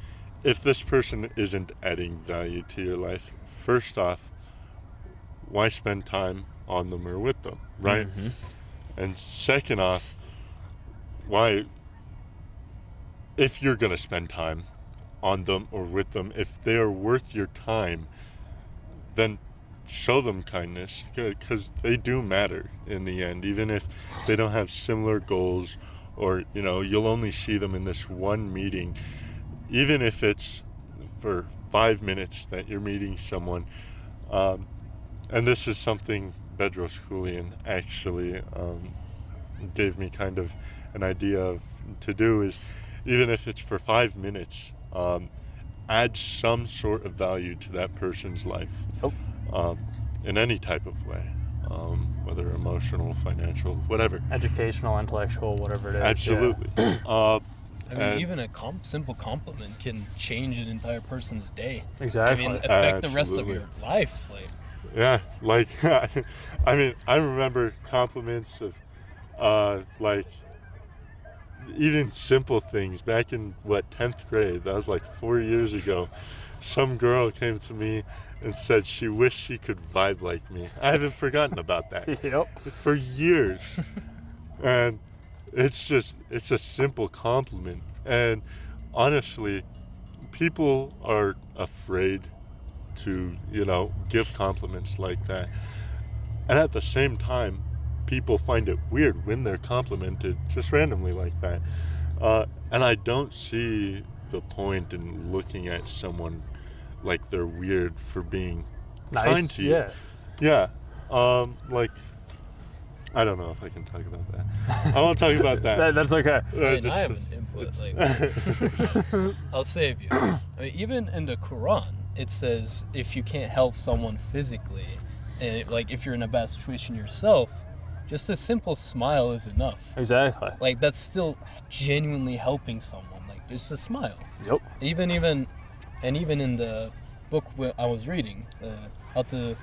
if this person isn't adding value to your life, first off, why spend time on them or with them, right? Mm-hmm. And second off, why, if you're gonna spend time on them or with them, if they are worth your time, then show them kindness, because they do matter in the end, even if they don't have similar goals, or you'll only see them in this one meeting, even if it's for 5 minutes that you're meeting someone. And this is something Bedros Keuilian actually gave me kind of an idea of to do, is even if it's for 5 minutes, add some sort of value to that person's life. In any type of way, whether emotional, financial, whatever. Educational, intellectual, whatever it is. Absolutely. I mean, even a simple compliment can change an entire person's day. Exactly. I mean, affect the rest of Absolutely. your life. Like, Yeah, like, I mean, I remember compliments of, like, even simple things back in, 10th grade. That was like 4 years ago. Some girl came to me and said she wished she could vibe like me. I haven't forgotten about that. Yep. For years. And it's a simple compliment. And honestly, people are afraid to, give compliments like that. And at the same time, people find it weird when they're complimented just randomly like that. And I don't see the point in looking at someone like they're weird for being kind to you. Yeah. Yeah. Like, I don't know if I can talk about that. I won't talk about that. That's okay. and I have an input. Like, I'll save you. I mean, even in the Quran, it says if you can't help someone physically, and like if you're in a bad situation yourself, just a simple smile is enough. Exactly. Like that's still genuinely helping someone. Like just a smile. Yep. Even in the book I was reading, how to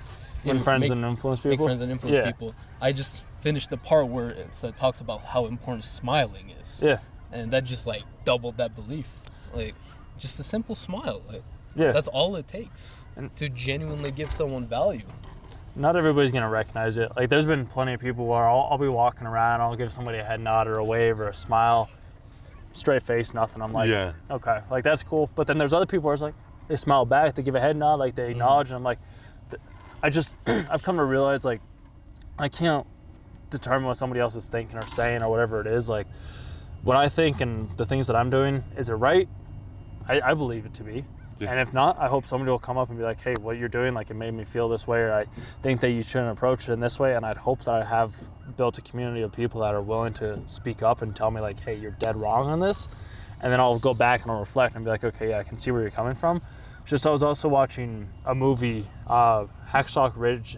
Win friends make- and influence make people. friends and influence Yeah. people. I just finished the part where it talks about how important smiling is. Yeah. And that just like doubled that belief. Like just a simple smile. Like Yeah. That's all it takes to genuinely give someone value. Not everybody's gonna recognize it. Like, there's been plenty of people where I'll be walking around, I'll give somebody a head nod or a wave or a smile, straight face, nothing. I'm like, Yeah. okay, like that's cool. But then there's other people where it's like they smile back, they give a head nod, like they acknowledge, and I'm like, I've come to realize, like, I can't determine what somebody else is thinking or saying or whatever it is. Like, what I think and the things that I'm doing, is it right? I believe it to be. Yeah. And if not, I hope somebody will come up and be like, hey, what you're doing, like, it made me feel this way, or I think that you shouldn't approach it in this way. And I'd hope that I have built a community of people that are willing to speak up and tell me, like, hey, you're dead wrong on this. And then I'll go back and I'll reflect and be like, okay, yeah, I can see where you're coming from. Just, I was also watching a movie, Hacksaw Ridge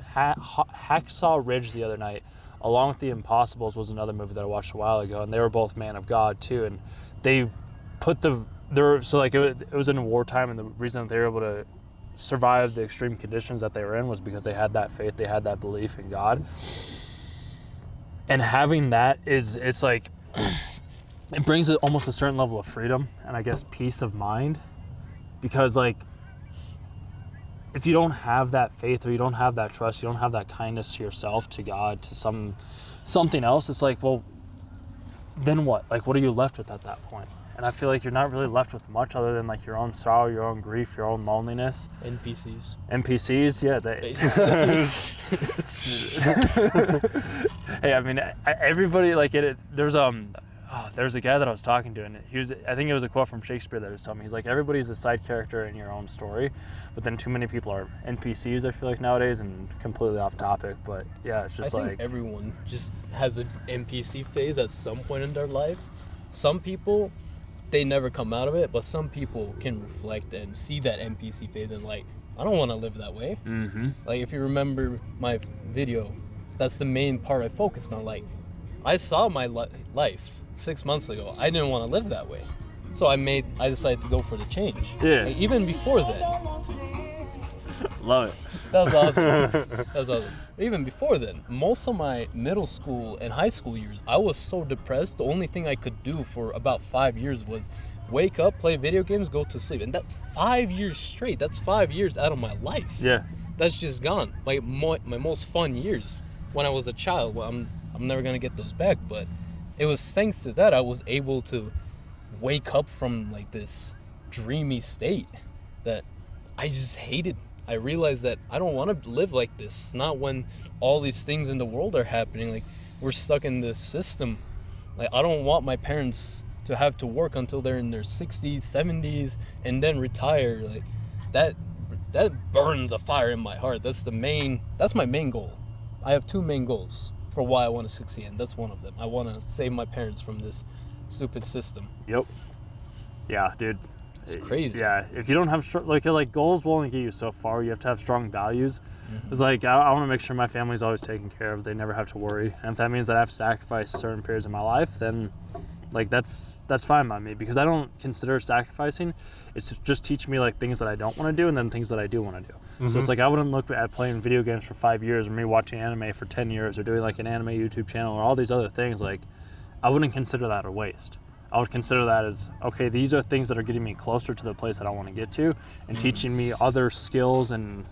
the other night. Along with The Impossibles was another movie that I watched a while ago, and they were both man of God too. And they put it was in wartime, and the reason that they were able to survive the extreme conditions that they were in was because they had that faith, they had that belief in God. And having that it's like, it brings almost a certain level of freedom and I guess peace of mind, because like, if you don't have that faith or you don't have that trust, you don't have that kindness to yourself, to God, to something else, it's like, well, then what? Like, what are you left with at that point? And I feel like you're not really left with much other than like your own sorrow, your own grief, your own loneliness. NPCs, yeah. Hey, I mean, everybody, like, there's a guy that I was talking to, and I think it was a quote from Shakespeare that was telling me, he's like, everybody's a side character in your own story, but then too many people are NPCs, I feel like, nowadays, and completely off topic, but yeah, it's just I think everyone just has an NPC phase at some point in their life. Some people, they never come out of it, but some people can reflect and see that NPC phase and like, I don't want to live that way. Mm-hmm. Like, if you remember my video, that's the main part I focused on. Like, I saw my life 6 months ago. I didn't want to live that way, so I decided to go for the change. Yeah. Like, even before then. Love it. That was awesome. That was awesome. But even before then, most of my middle school and high school years, I was so depressed. The only thing I could do for about 5 years was wake up, play video games, go to sleep. And that 5 years straight, that's 5 years out of my life. Yeah. That's just gone. Like, my most fun years when I was a child. Well, I'm never going to get those back, but it was thanks to that I was able to wake up from like this dreamy state that I just hated. I realized that I don't want to live like this. Not when all these things in the world are happening. Like, we're stuck in this system. Like, I don't want my parents to have to work until they're in their 60s, 70s, and then retire. Like, that burns a fire in my heart. That's my main goal. I have two main goals for why I want to succeed, and that's one of them. I want to save my parents from this stupid system. Yep. Yeah, dude. It's crazy. Yeah, if you don't have like goals will only get you so far. You have to have strong values. It's like, I want to make sure my family's always taken care of. They never have to worry. And if that means that I have to sacrifice certain periods of my life, then like that's fine by me, because I don't consider sacrificing. It's just teaching me like things that I don't want to do and then things that I do want to do. So it's like, I wouldn't look at playing video games for 5 years or me watching anime for 10 years or doing like an anime YouTube channel or all these other things. Like, I wouldn't consider that a waste. I would consider that as, okay, these are things that are getting me closer to the place that I want to get to and teaching me other skills and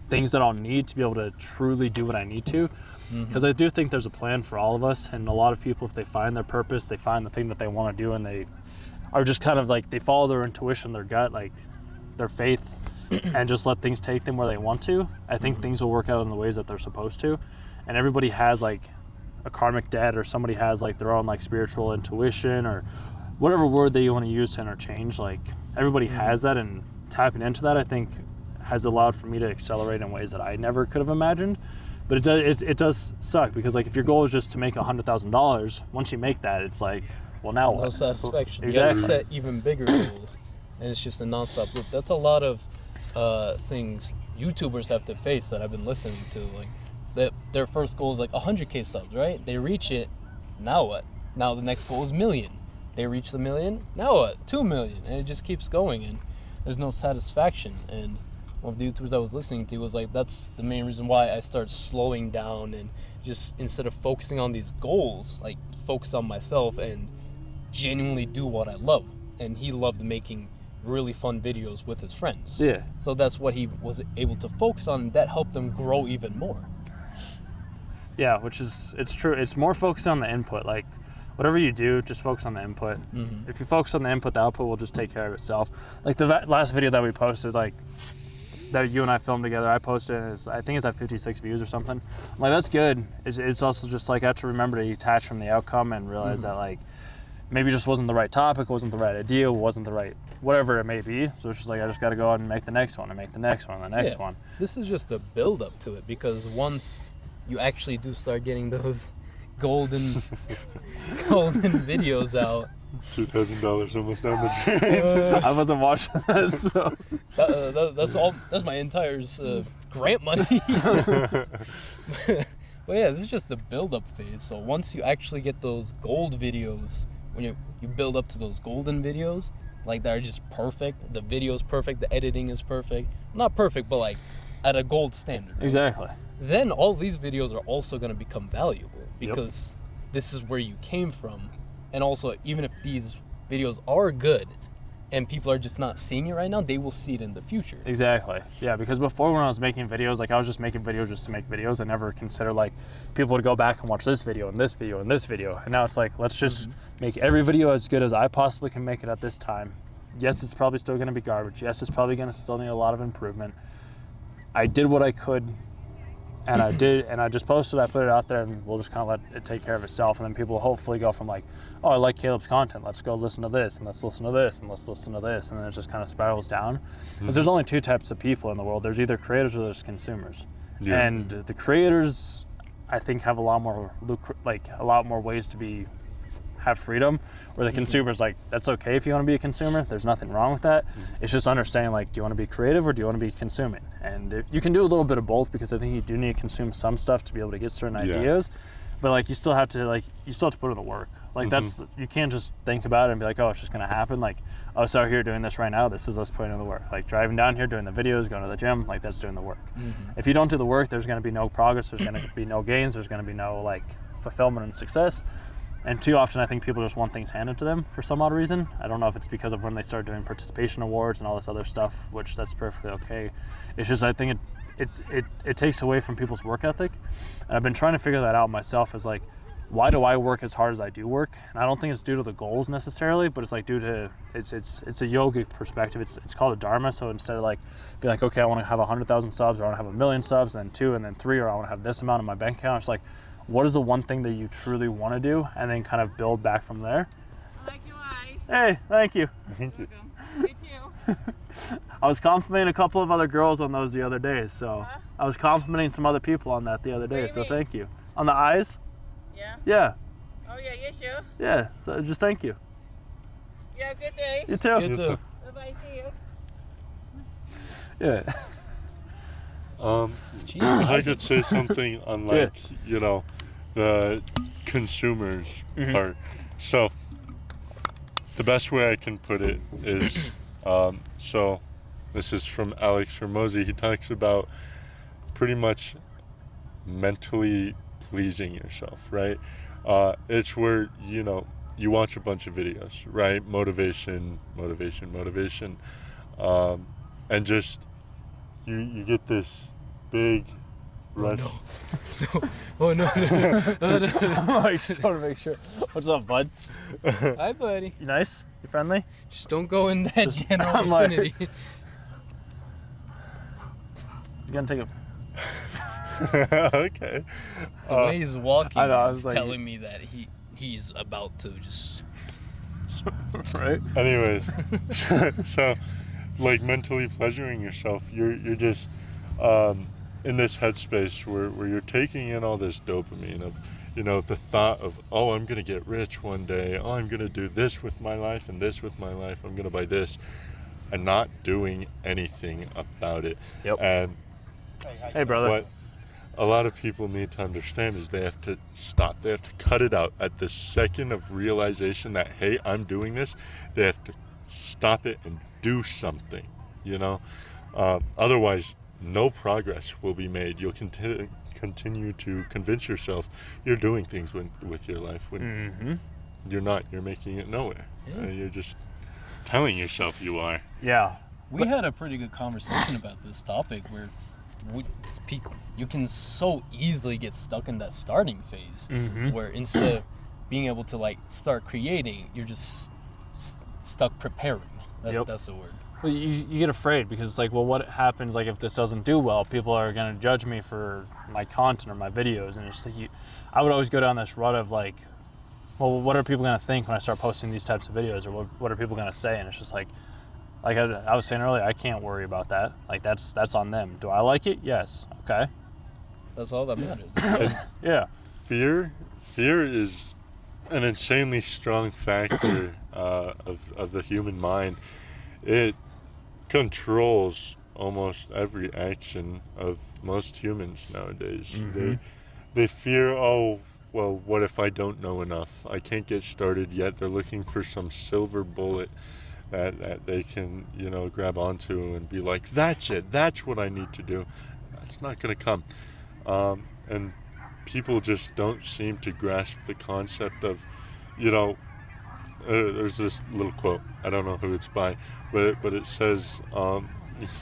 things that I'll need to be able to truly do what I need to. Because I do think there's a plan for all of us, and a lot of people, if they find their purpose, they find the thing that they want to do, and they are just kind of like, they follow their intuition, their gut, like their faith, and just let things take them where they want to. I think things will work out in the ways that they're supposed to. And everybody has like a karmic debt, or somebody has like their own like spiritual intuition, or whatever word that you want to use to interchange. Like, everybody has that, and tapping into that, I think, has allowed for me to accelerate in ways that I never could have imagined. But it does suck, because like, if your goal is just to make $100,000, once you make that, it's like, well, now what? No satisfaction. Exactly. You gotta set even bigger goals, and it's just a nonstop loop. That's a lot of things YouTubers have to face that I've been listening to. Like, their first goal is like 100K subs, right? They reach it, now what? Now the next goal is 1 million. They reach the 1 million, now what? 2 million, and it just keeps going, and there's no satisfaction. And one of the YouTubers I was listening to was like, that's the main reason why I start slowing down, and just, instead of focusing on these goals, like, focus on myself and genuinely do what I love. And he loved making really fun videos with his friends. Yeah. So that's what he was able to focus on. That helped him grow even more. Yeah, it's true. It's more focused on the input. Like, whatever you do, just focus on the input. Mm-hmm. If you focus on the input, the output will just take care of itself. Like the last video that we posted, like that you and I filmed together, I posted, and I think it's at 56 views or something. I'm like, that's good. It's also just like I have to remember to detach from the outcome and realize that like maybe it just wasn't the right topic, wasn't the right idea, wasn't the right whatever it may be. So it's just like I just got to go out and make the next one and make the next one and the next one. This is just a build up to it, because once you actually do start getting those golden videos out, $2,000 almost down the drain. I wasn't watching that, so that's my entire grant money. But yeah, this is just the build-up phase. So once you actually get those gold videos, when you build up to those golden videos, like that are just perfect, the video's perfect, the editing is perfect. Not perfect, but like at a gold standard. Right? exactly. Then all these videos are also going to become valuable, because this is where you came from. And also, even if these videos are good and people are just not seeing it right now, they will see it in the future. Exactly. Yeah, because before when I was making videos, like I was just making videos just to make videos. I never considered like people would go back and watch this video and this video and this video. And now it's like, let's just make every video as good as I possibly can make it at this time. Yes, it's probably still going to be garbage. Yes, it's probably going to still need a lot of improvement. I did what I could, and I just posted, I put it out there, and we'll just kind of let it take care of itself. And then people will hopefully go from like, oh, I like Caleb's content, let's go listen to this, and let's listen to this, and let's listen to this, and then it just kind of spirals down. Because there's only two types of people in the world. There's either creators or there's consumers. Yeah. And the creators, I think, have a lot more ways to have freedom, where the consumer's like, that's okay if you want to be a consumer, there's nothing wrong with that. It's just understanding, like, do you want to be creative or do you want to be consuming? And you can do a little bit of both, because I think you do need to consume some stuff to be able to get certain ideas, but like you still have to put in the work. Like that's, you can't just think about it and be like, oh, it's just gonna happen. Like, oh, so here doing this right now, this is us putting in the work. Like driving down here, doing the videos, going to the gym, like that's doing the work. If you don't do the work, there's gonna be no progress, there's gonna be no gains, there's gonna be no like fulfillment and success. And too often, I think people just want things handed to them for some odd reason. I don't know if it's because of when they start doing participation awards and all this other stuff, which that's perfectly okay. It's just, I think it takes away from people's work ethic. And I've been trying to figure that out myself, is like, why do I work as hard as I do work? And I don't think it's due to the goals necessarily, but it's like due to, it's a yogic perspective. It's called a dharma. So instead of like, be like, okay, I want to have 100,000 subs, or I want to have 1 million subs, and then 2, and then 3, or I want to have this amount in my bank account. It's like, what is the one thing that you truly want to do, and then kind of build back from there. I like your eyes. Hey, thank you. Thank you. Me too. I was complimenting a couple of other girls on those the other day, so Huh? I was complimenting some other people on that the other day, What do so you mean? thank you. On the eyes? Yeah. Yeah, Oh yeah, you sure? yeah, so just thank you. You have a good day. You too. You too. Bye bye. See you. Yeah. If I could say something on like, you know, the consumers part. So the best way I can put it is, so this is from Alex Hermosi. He talks about pretty much mentally pleasing yourself, right? It's where, you know, you watch a bunch of videos, right? Motivation, and just you get this big rush. Oh no. I'm like, just want to make sure. What's up, bud? Hi, buddy. You nice? You friendly? Just don't go in that general I'm like- vicinity. You gonna take a... Okay. The way he's walking I know, I is was like- telling me that he's about to just. right? Anyways, so like mentally pleasuring yourself, you're just in this headspace where you're taking in all this dopamine of, you know, the thought of, oh, I'm gonna get rich one day, oh, I'm gonna do this with my life and this with my life, I'm gonna buy this, and not doing anything about it. Yep. And Hey, brother. what a lot of people need to understand is they have to stop. They have to cut it out at the second of realization that, hey, I'm doing this. They have to stop it and do something, you know? Otherwise, no progress will be made. You'll continue to convince yourself you're doing things with your life when you're not. You're making it nowhere. Yeah. You're just telling yourself you are. Yeah. We had a pretty good conversation about this topic where you can so easily get stuck in that starting phase where instead of being able to like start creating, you're just stuck preparing. That's the word. Well, you get afraid because it's like, well, what happens like if this doesn't do well? People are going to judge me for my content or my videos, and it's like I would always go down this rut of like, well, what are people going to think when I start posting these types of videos, or what are people going to say? And it's just like I was saying earlier, I can't worry about that. Like that's on them. Do I like it? Yes. Okay. That's all that matters. Yeah. Fear is an insanely strong factor of the human mind. It controls almost every action of most humans nowadays. They fear, oh, well, what if I don't know enough? I can't get started yet. They're looking for some silver bullet that they can, grab onto and be like, that's it. That's what I need to do. That's not going to come. And people just don't seem to grasp the concept of, there's this little quote. I don't know who it's by, but it says,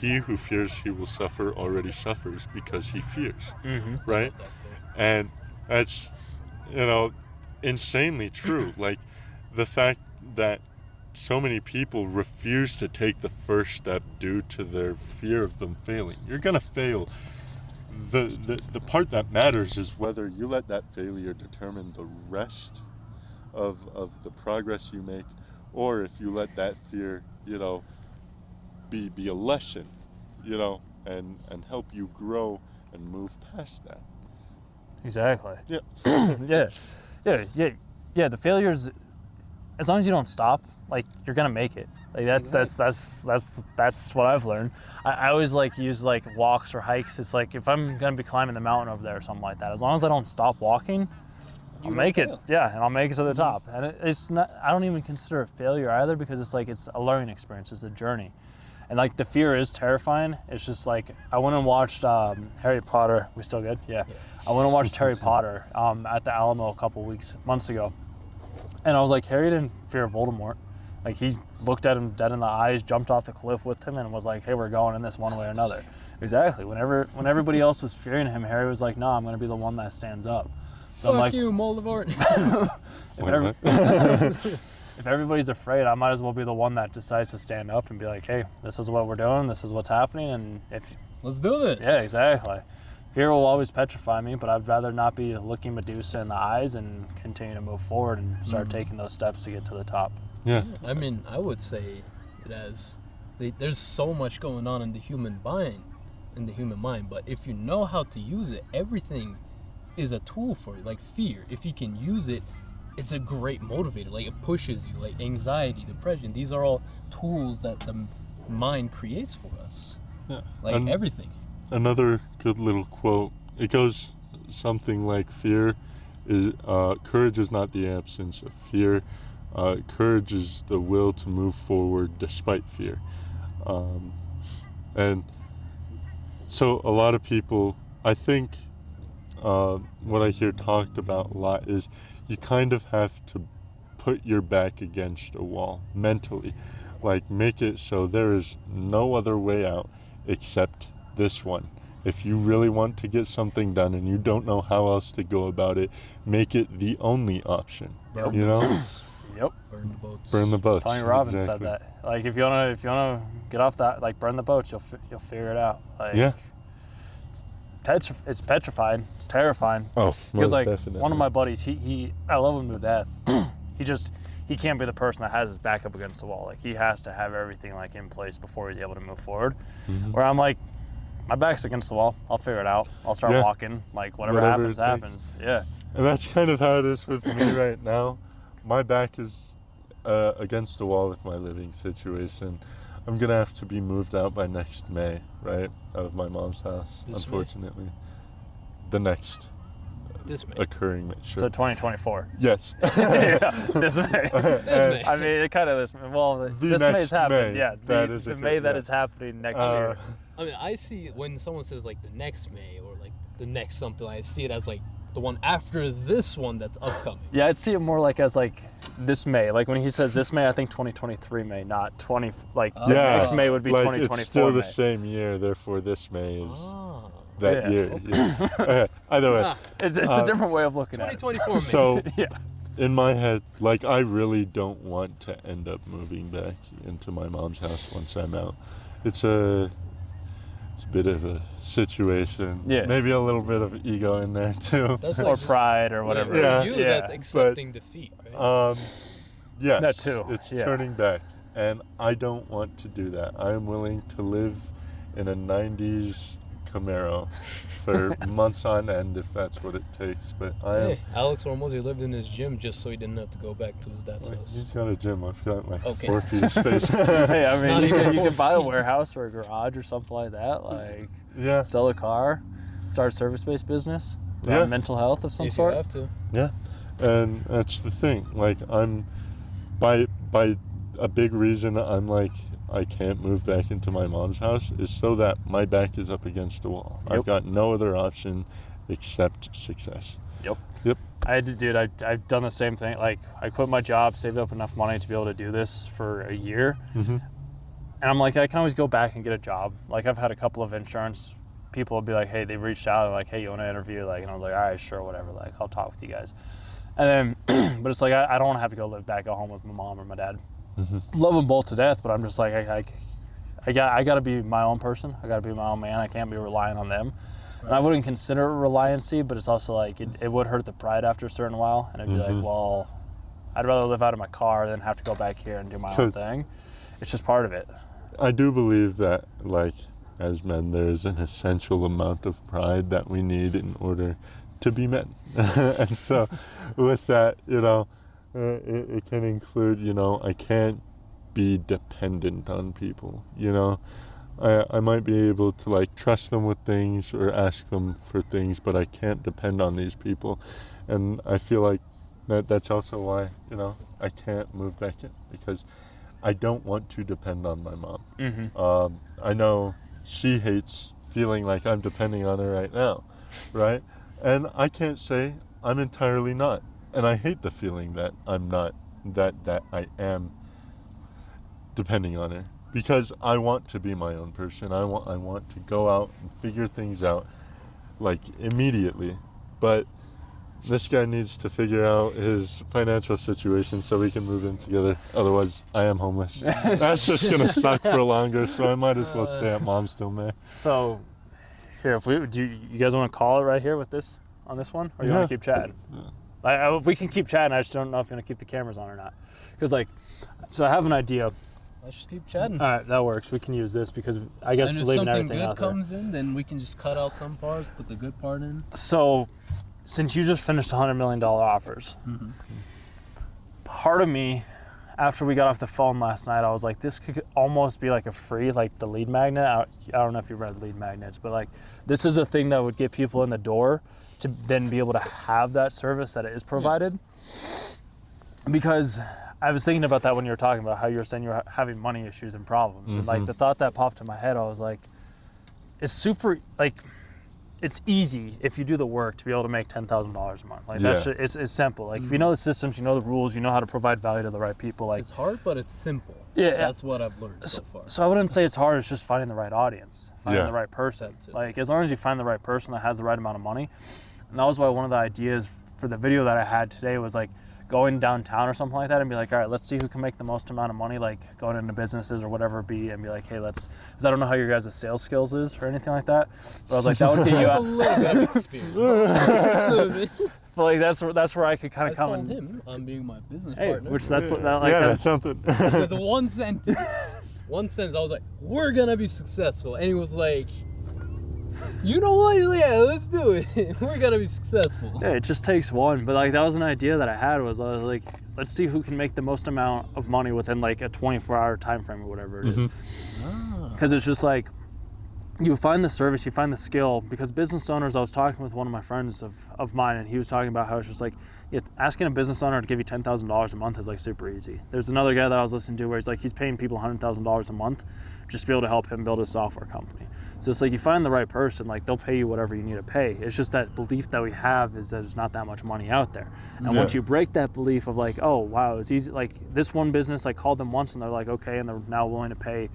he who fears he will suffer already suffers because he fears, right? And that's, insanely true. Like the fact that so many people refuse to take the first step due to their fear of them failing. You're gonna fail. The part that matters is whether you let that failure determine the rest of the progress you make, or if you let that fear, be a lesson, and help you grow and move past that. Exactly. Yeah. Yeah. The failures, as long as you don't stop, like you're gonna make it. Like that's what I've learned. I always like use like walks or hikes. It's like if I'm gonna be climbing the mountain over there or something like that, as long as I don't stop walking, I'll make it. Yeah, and I'll make it to the top. And it's not. I don't even consider it failure either, because it's like it's a learning experience. It's a journey. And like the fear is terrifying. It's just like I went and watched Harry Potter. We still good? Yeah. I went and watched Harry Potter at the Alamo a couple months ago, and I was like, Harry didn't fear Voldemort. Like he looked at him dead in the eyes, jumped off the cliff with him, and was like, "Hey, we're going in this one way or another." Exactly. When everybody else was fearing him, Harry was like, "No, I'm going to be the one that stands up." So Fuck I'm like, you, Voldemort. if everybody's afraid, I might as well be the one that decides to stand up and be like, "Hey, this is what we're doing. This is what's happening." And Let's do this. Yeah, exactly. Fear will always petrify me, but I'd rather not be looking Medusa in the eyes and continue to move forward and start taking those steps to get to the top. Yeah. I mean, I would say it as there's so much going on in the human mind, but if you know how to use it, everything is a tool for you. Like fear, if you can use it, it's a great motivator. Like it pushes you. Like anxiety, depression, these are all tools that the mind creates for us. Yeah. Like everything. Another good little quote. It goes something like, courage is not the absence of fear. Courage is the will to move forward despite fear. And so a lot of people, I think, what I hear talked about a lot is you kind of have to put your back against a wall mentally. Like make it so there is no other way out except this one. If you really want to get something done and you don't know how else to go about it, make it the only option. Yep. Yep. Burn the boats. Tony Robbins exactly. said that. Like if you wanna get off that, like burn the boats, you'll figure it out. Like, Yeah. It's petrified. It's terrifying. Oh, Because like definitely. one of my buddies, I love him to death. he can't be the person that has his back up against the wall. Like he has to have everything like in place before he's able to move forward. Mm-hmm. Where I'm like, my back's against the wall. I'll figure it out. I'll start walking. Like whatever happens, it takes. happens. Yeah. And that's kind of how it is with me right now. My back is against the wall with my living situation. I'm going to have to be moved out by next May, right? Out of my mom's house, This unfortunately. The next This May. occurring May. Sure. So 2024. Yes. Yeah, this May. May. I mean, it kind of this. Well, this next May's happening. May. Yeah, That is the occur- May that yeah. is happening next year. I mean, I see when someone says like the next May or like the next something, I see it as like the one after this one that's upcoming. Yeah, I'd see it more like as like this May. Like when he says this May, I think 2023 May, not 20. Like Yeah, next May would be like 2024 it's still May. the same year, therefore this May is Ah. that Yeah. year. Yeah. Okay, either way, It's a different way of looking at it. 2024 maybe. so Yeah. in my head, like I really don't want to end up moving back into my mom's house once I'm out. It's a bit of a situation. Yeah. Maybe a little bit of ego in there too. That's Or like pride or whatever. Yeah. for you, Yeah, that's accepting defeat, right? Yes, That too, it's yeah. turning back, and I don't want to do that. I am willing to live in a 90s Camaro for months on end if that's what it takes. But I am. Hey, Alex Hormozy lived in his gym just so he didn't have to go back to his dad's Like, house. he's got a gym. I've got like Okay. 4 feet of space. Hey, I Not mean, you even can buy a 4 feet. warehouse or a garage or something like that. Like Yeah, sell a car, start a service-based business, Yeah. around mental health of some If sort. you have to. yeah, and that's the thing. Like I'm, by a big reason I'm like I can't move back into my mom's house is so that my back is up against the wall. Yep. I've got no other option except success. Yep. I've done the same thing. Like I quit my job, saved up enough money to be able to do this for a year, Mhm. and I'm like, I can always go back and get a job. Like I've had a couple of insurance people will be like, hey, they reached out and like, hey, you want to interview? Like, and I was like, all right, sure, whatever. Like, I'll talk with you guys. And then, but it's like I don't want to have to go live back at home with my mom or my dad. Love them both to death, but I'm just like I got to be my own person. I got to be my own man. I can't be relying on them. And I wouldn't consider it reliancy, but it's also like it would hurt the pride after a certain while. And I'd be like, well, I'd rather live out of my car than have to go back here and do my own thing. It's just part of it. I do believe that, like, as men, there is an essential amount of pride that we need in order to be men. And so, with that, you know, it can include, you know, I can't be dependent on people, you know. I might be able to, like, trust them with things or ask them for things, but I can't depend on these people. And I feel like that's also why, you know, I can't move back in, because I don't want to depend on my mom. Mm-hmm. I know she hates feeling like I'm depending on her right now, right? And I can't say I'm entirely not. And I hate the feeling that I'm not, that I am depending on her, because I want to be my own person. I want to go out and figure things out, like, immediately. But this guy needs to figure out his financial situation so we can move in together. Otherwise, I am homeless. That's just gonna suck for longer. So I might as well stay at mom's till May. So, here, if we do, you guys want to call it right here with this on this one, or you want to keep chatting? If we can keep chatting, I just don't know if you want to keep the cameras on or not. Because like, so I have an idea. Let's just keep chatting. All right, that works. We can use this because I guess And if leaving something everything good out there. comes in, then we can just cut out some parts, put the good part in. So, since you just finished $100 million offers, part of me, after we got off the phone last night, I was like, this could almost be like a free, like the lead magnet. I don't know if you've read lead magnets, but like this is a thing that would get people in the door to then be able to have that service that is provided. Because I was thinking about that when you were talking about how you were saying you were having money issues and problems. And like the thought that popped in my head, I was like, it's super, like, it's easy if you do the work to be able to make $10,000 a month. Like that's Yeah. it's simple. Like if you know the systems, you know the rules, you know how to provide value to the right people. Like It's hard, but it's simple. Yeah. That's what I've learned so far. so I wouldn't say it's hard. It's just finding the right audience, finding Yeah. the right person. That's it. Like as long as you find the right person that has the right amount of money, and that was why one of the ideas for the video that I had today was like going downtown or something like that and be like, all right, let's see who can make the most amount of money, like going into businesses or whatever it be, and be like, hey, let's, because I don't know how your guys' sales skills is or anything like that, but I was like, that would get you A out. little bit of experience. A little bit. But like that's where I could kind I of come sold and him on being my business hey, partner. which that's like Yeah, that's that's something. With one sentence, I was like, we're gonna be successful. And he was like, you know what? Yeah, let's do it. We're gonna be successful. yeah, it just takes one. But like that was an idea that I was like, let's see who can make the most amount of money within like a 24-hour time frame or whatever it is. Because it's just like you find the service, you find the skill. Because business owners, I was talking with one of my friends of mine, and he was talking about how it's just like asking a business owner to give you $10,000 a month is like super easy. There's another guy that I was listening to where he's like he's paying people $100,000 a month just be able to help him build a software company. So it's like you find the right person, like they'll pay you whatever you need to pay. It's just that belief that we have is that there's not that much money out there. And once you break that belief of like, oh wow, it's easy. Like this one business, I called them once and they're like, okay, and they're now willing to pay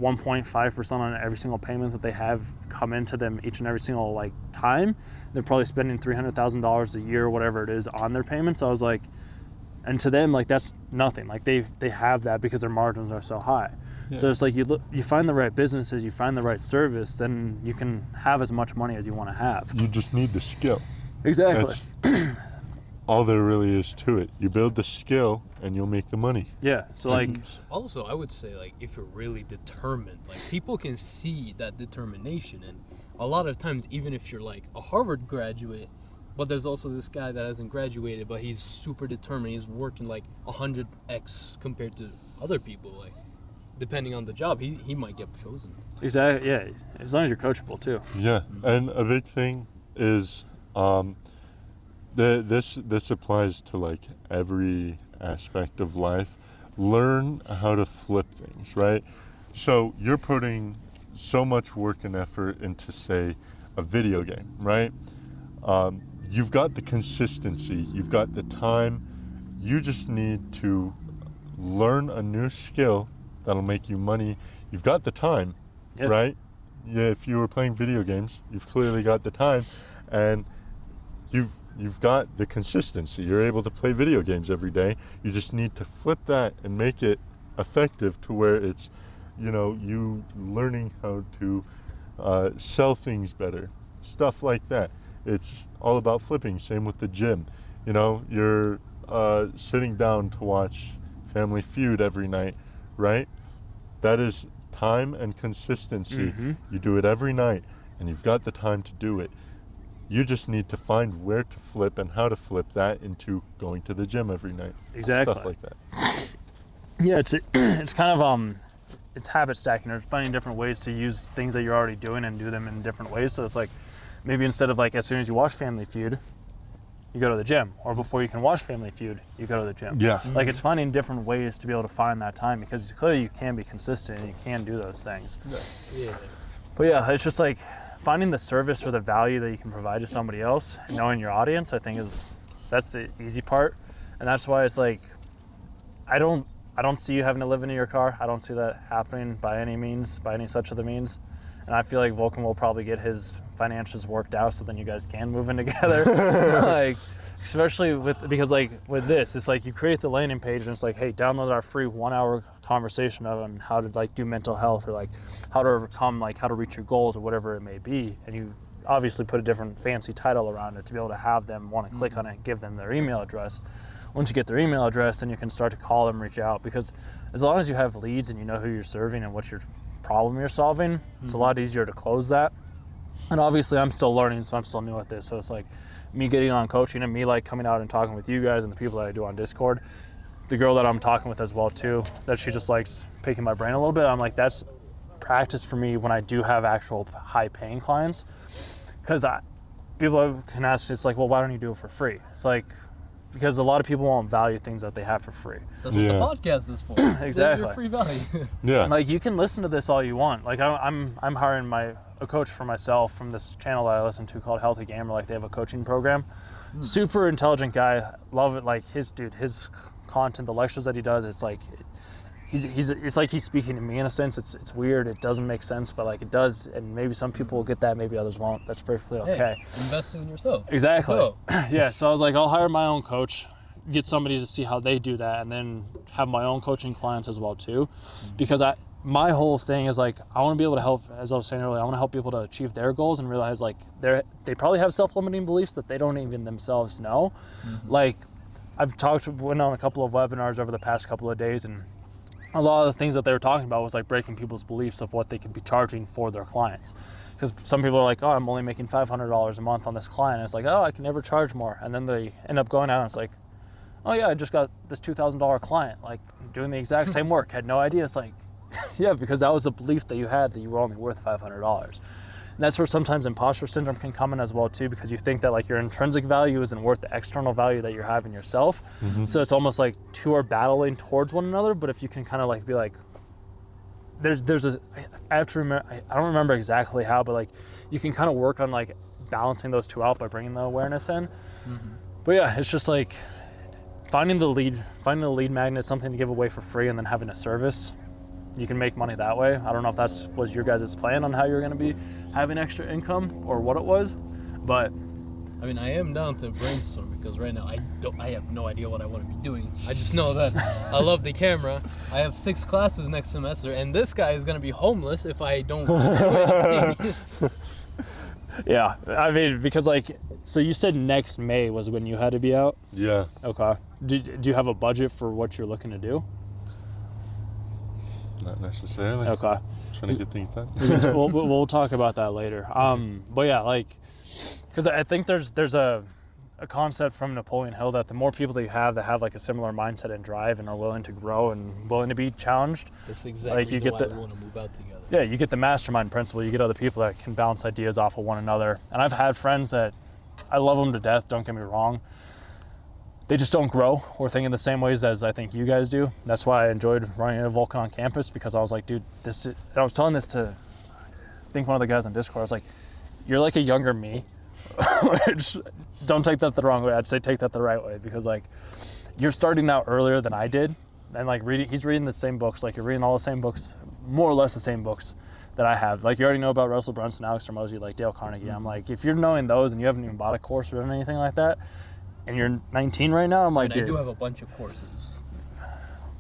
1.5% on every single payment that they have come into them each and every single like time. They're probably spending $300,000 a year, whatever it is, on their payments. So I was like, and to them, like that's nothing. Like they have that because their margins are so high. Yeah. So it's like you find the right businesses, you find the right service, then you can have as much money as you want to have. You just need the skill. Exactly. That's all there really is to it. You build the skill and you'll make the money. Yeah. So like also I would say like if you're really determined, like people can see that determination, and a lot of times even if you're like a Harvard graduate, but there's also this guy that hasn't graduated but he's super determined, he's working like 100x compared to other people, like depending on the job, he might get chosen. Exactly. Yeah, as long as you're coachable too. Yeah, and a big thing is this applies to like every aspect of life. Learn how to flip things, right? So you're putting so much work and effort into, say, a video game, right? You've got the consistency, you've got the time. You just need to learn a new skill that'll make you money. You've got the time, right? Yeah, if you were playing video games, you've clearly got the time, and you've got the consistency. You're able to play video games every day. You just need to flip that and make it effective to where it's, you learning how to sell things better, stuff like that. It's all about flipping. Same with the gym. You're sitting down to watch Family Feud every night, right? That is time and consistency. Mm-hmm. You do it every night, and you've got the time to do it. You just need to find where to flip and how to flip that into going to the gym every night. Exactly. Stuff like that. Yeah, it's kind of it's habit stacking, or finding different ways to use things that you're already doing and do them in different ways. So it's like maybe instead of like as soon as you watch Family Feud, you go to the gym, or before you can watch Family Feud, you go to the gym. Yeah. Mm-hmm. Like it's finding different ways to be able to find that time, because clearly you can be consistent and you can do those things. Yeah. But yeah, it's just like finding the service or the value that you can provide to somebody else, and knowing your audience, I think that's the easy part. And that's why it's like, I don't see you having to live in your car. I don't see that happening by any means, by any such of the means. And I feel like Vulcan will probably get his financials worked out so then you guys can move in together. Like, especially because like with this, it's like you create the landing page and it's like, hey, download our free 1 hour conversation on how to like do mental health, or like how to overcome, like how to reach your goals, or whatever it may be. And you obviously put a different fancy title around it to be able to have them want to click on it and give them their email address. Once you get their email address, then you can start to call them, reach out, because as long as you have leads and you know who you're serving and what your problem you're solving, it's a lot easier to close that. And obviously I'm still learning, so I'm still new at this. So it's like me getting on coaching and me like coming out and talking with you guys and the people that I do on Discord. The girl that I'm talking with as well too, that she just likes picking my brain a little bit. I'm like, that's practice for me when I do have actual high paying clients. Because people can ask, it's like, well, why don't you do it for free? It's like, because a lot of people won't value things that they have for free. That's what the podcast is for. Exactly. Your free value. Yeah. Like you can listen to this all you want. Like I'm hiring a coach for myself from this channel that I listen to called Healthy Gamer. Like they have a coaching program. Super intelligent guy. Love it. Like his content, the lectures that he does, it's like it's like he's speaking to me in a sense. It's weird. It doesn't make sense, but like it does. And maybe some people will get that, maybe others won't. That's perfectly okay. Hey, investing in yourself. Exactly. Yeah. So I was like, I'll hire my own coach, get somebody to see how they do that, and then have my own coaching clients as well too, because my whole thing is like, I want to be able to help, as I was saying earlier, I want to help people to achieve their goals and realize like they probably have self-limiting beliefs that they don't even themselves know. Like I've went on a couple of webinars over the past couple of days, and a lot of the things that they were talking about was like breaking people's beliefs of what they could be charging for their clients. Because some people are like, oh, I'm only making $500 a month on this client. And it's like, oh, I can never charge more. And then they end up going out and it's like, oh yeah, I just got this $2,000 client, like doing the exact same work. Had no idea. It's like, yeah, because that was a belief that you had that you were only worth $500. And that's where sometimes imposter syndrome can come in as well too, because you think that like your intrinsic value isn't worth the external value that you're having yourself. So it's almost like two are battling towards one another. But if you can kind of like be like, I have to remember, I don't remember exactly how, but like you can kind of work on like balancing those two out by bringing the awareness in. But yeah, it's just like finding the lead magnet, something to give away for free, and then having a service. You can make money that way. I don't know if that's was your guys' plan on how you're going to be having extra income or what it was, but I mean, I am down to brainstorm because right now I have no idea what I want to be doing. I just know that I love the camera. I have 6 classes next semester, and this guy is gonna be homeless if I don't do anything. yeah, I mean, because like, so you said next May was when you had to be out? Yeah. Okay. Do you have a budget for what you're looking to do? Not necessarily. Okay. Trying to get things done. we'll talk about that later. But yeah, like, because I think there's a concept from Napoleon Hill that the more people that you have that have like a similar mindset and drive and are willing to grow and willing to be challenged, That's the exact reason get why we want to move out together. yeah, you get the mastermind principle. You get other people that can bounce ideas off of one another. And I've had friends that I love them to death. Don't get me wrong. They just don't grow or think in the same ways as I think you guys do. That's why I enjoyed running a Vulcan on campus, because I was like, dude, and I was telling this to, I think one of the guys on Discord. I was like, you're like a younger me. Which, don't take that the wrong way. I'd say take that the right way, because like you're starting out earlier than I did, and like he's reading the same books. Like you're reading all the same books, more or less the same books that I have. Like you already know about Russell Brunson, Alex Hormozi, like Dale Carnegie. I'm like, if you're knowing those and you haven't even bought a course or anything like that, and you're 19 right now, I'm like, dude. I do have a bunch of courses.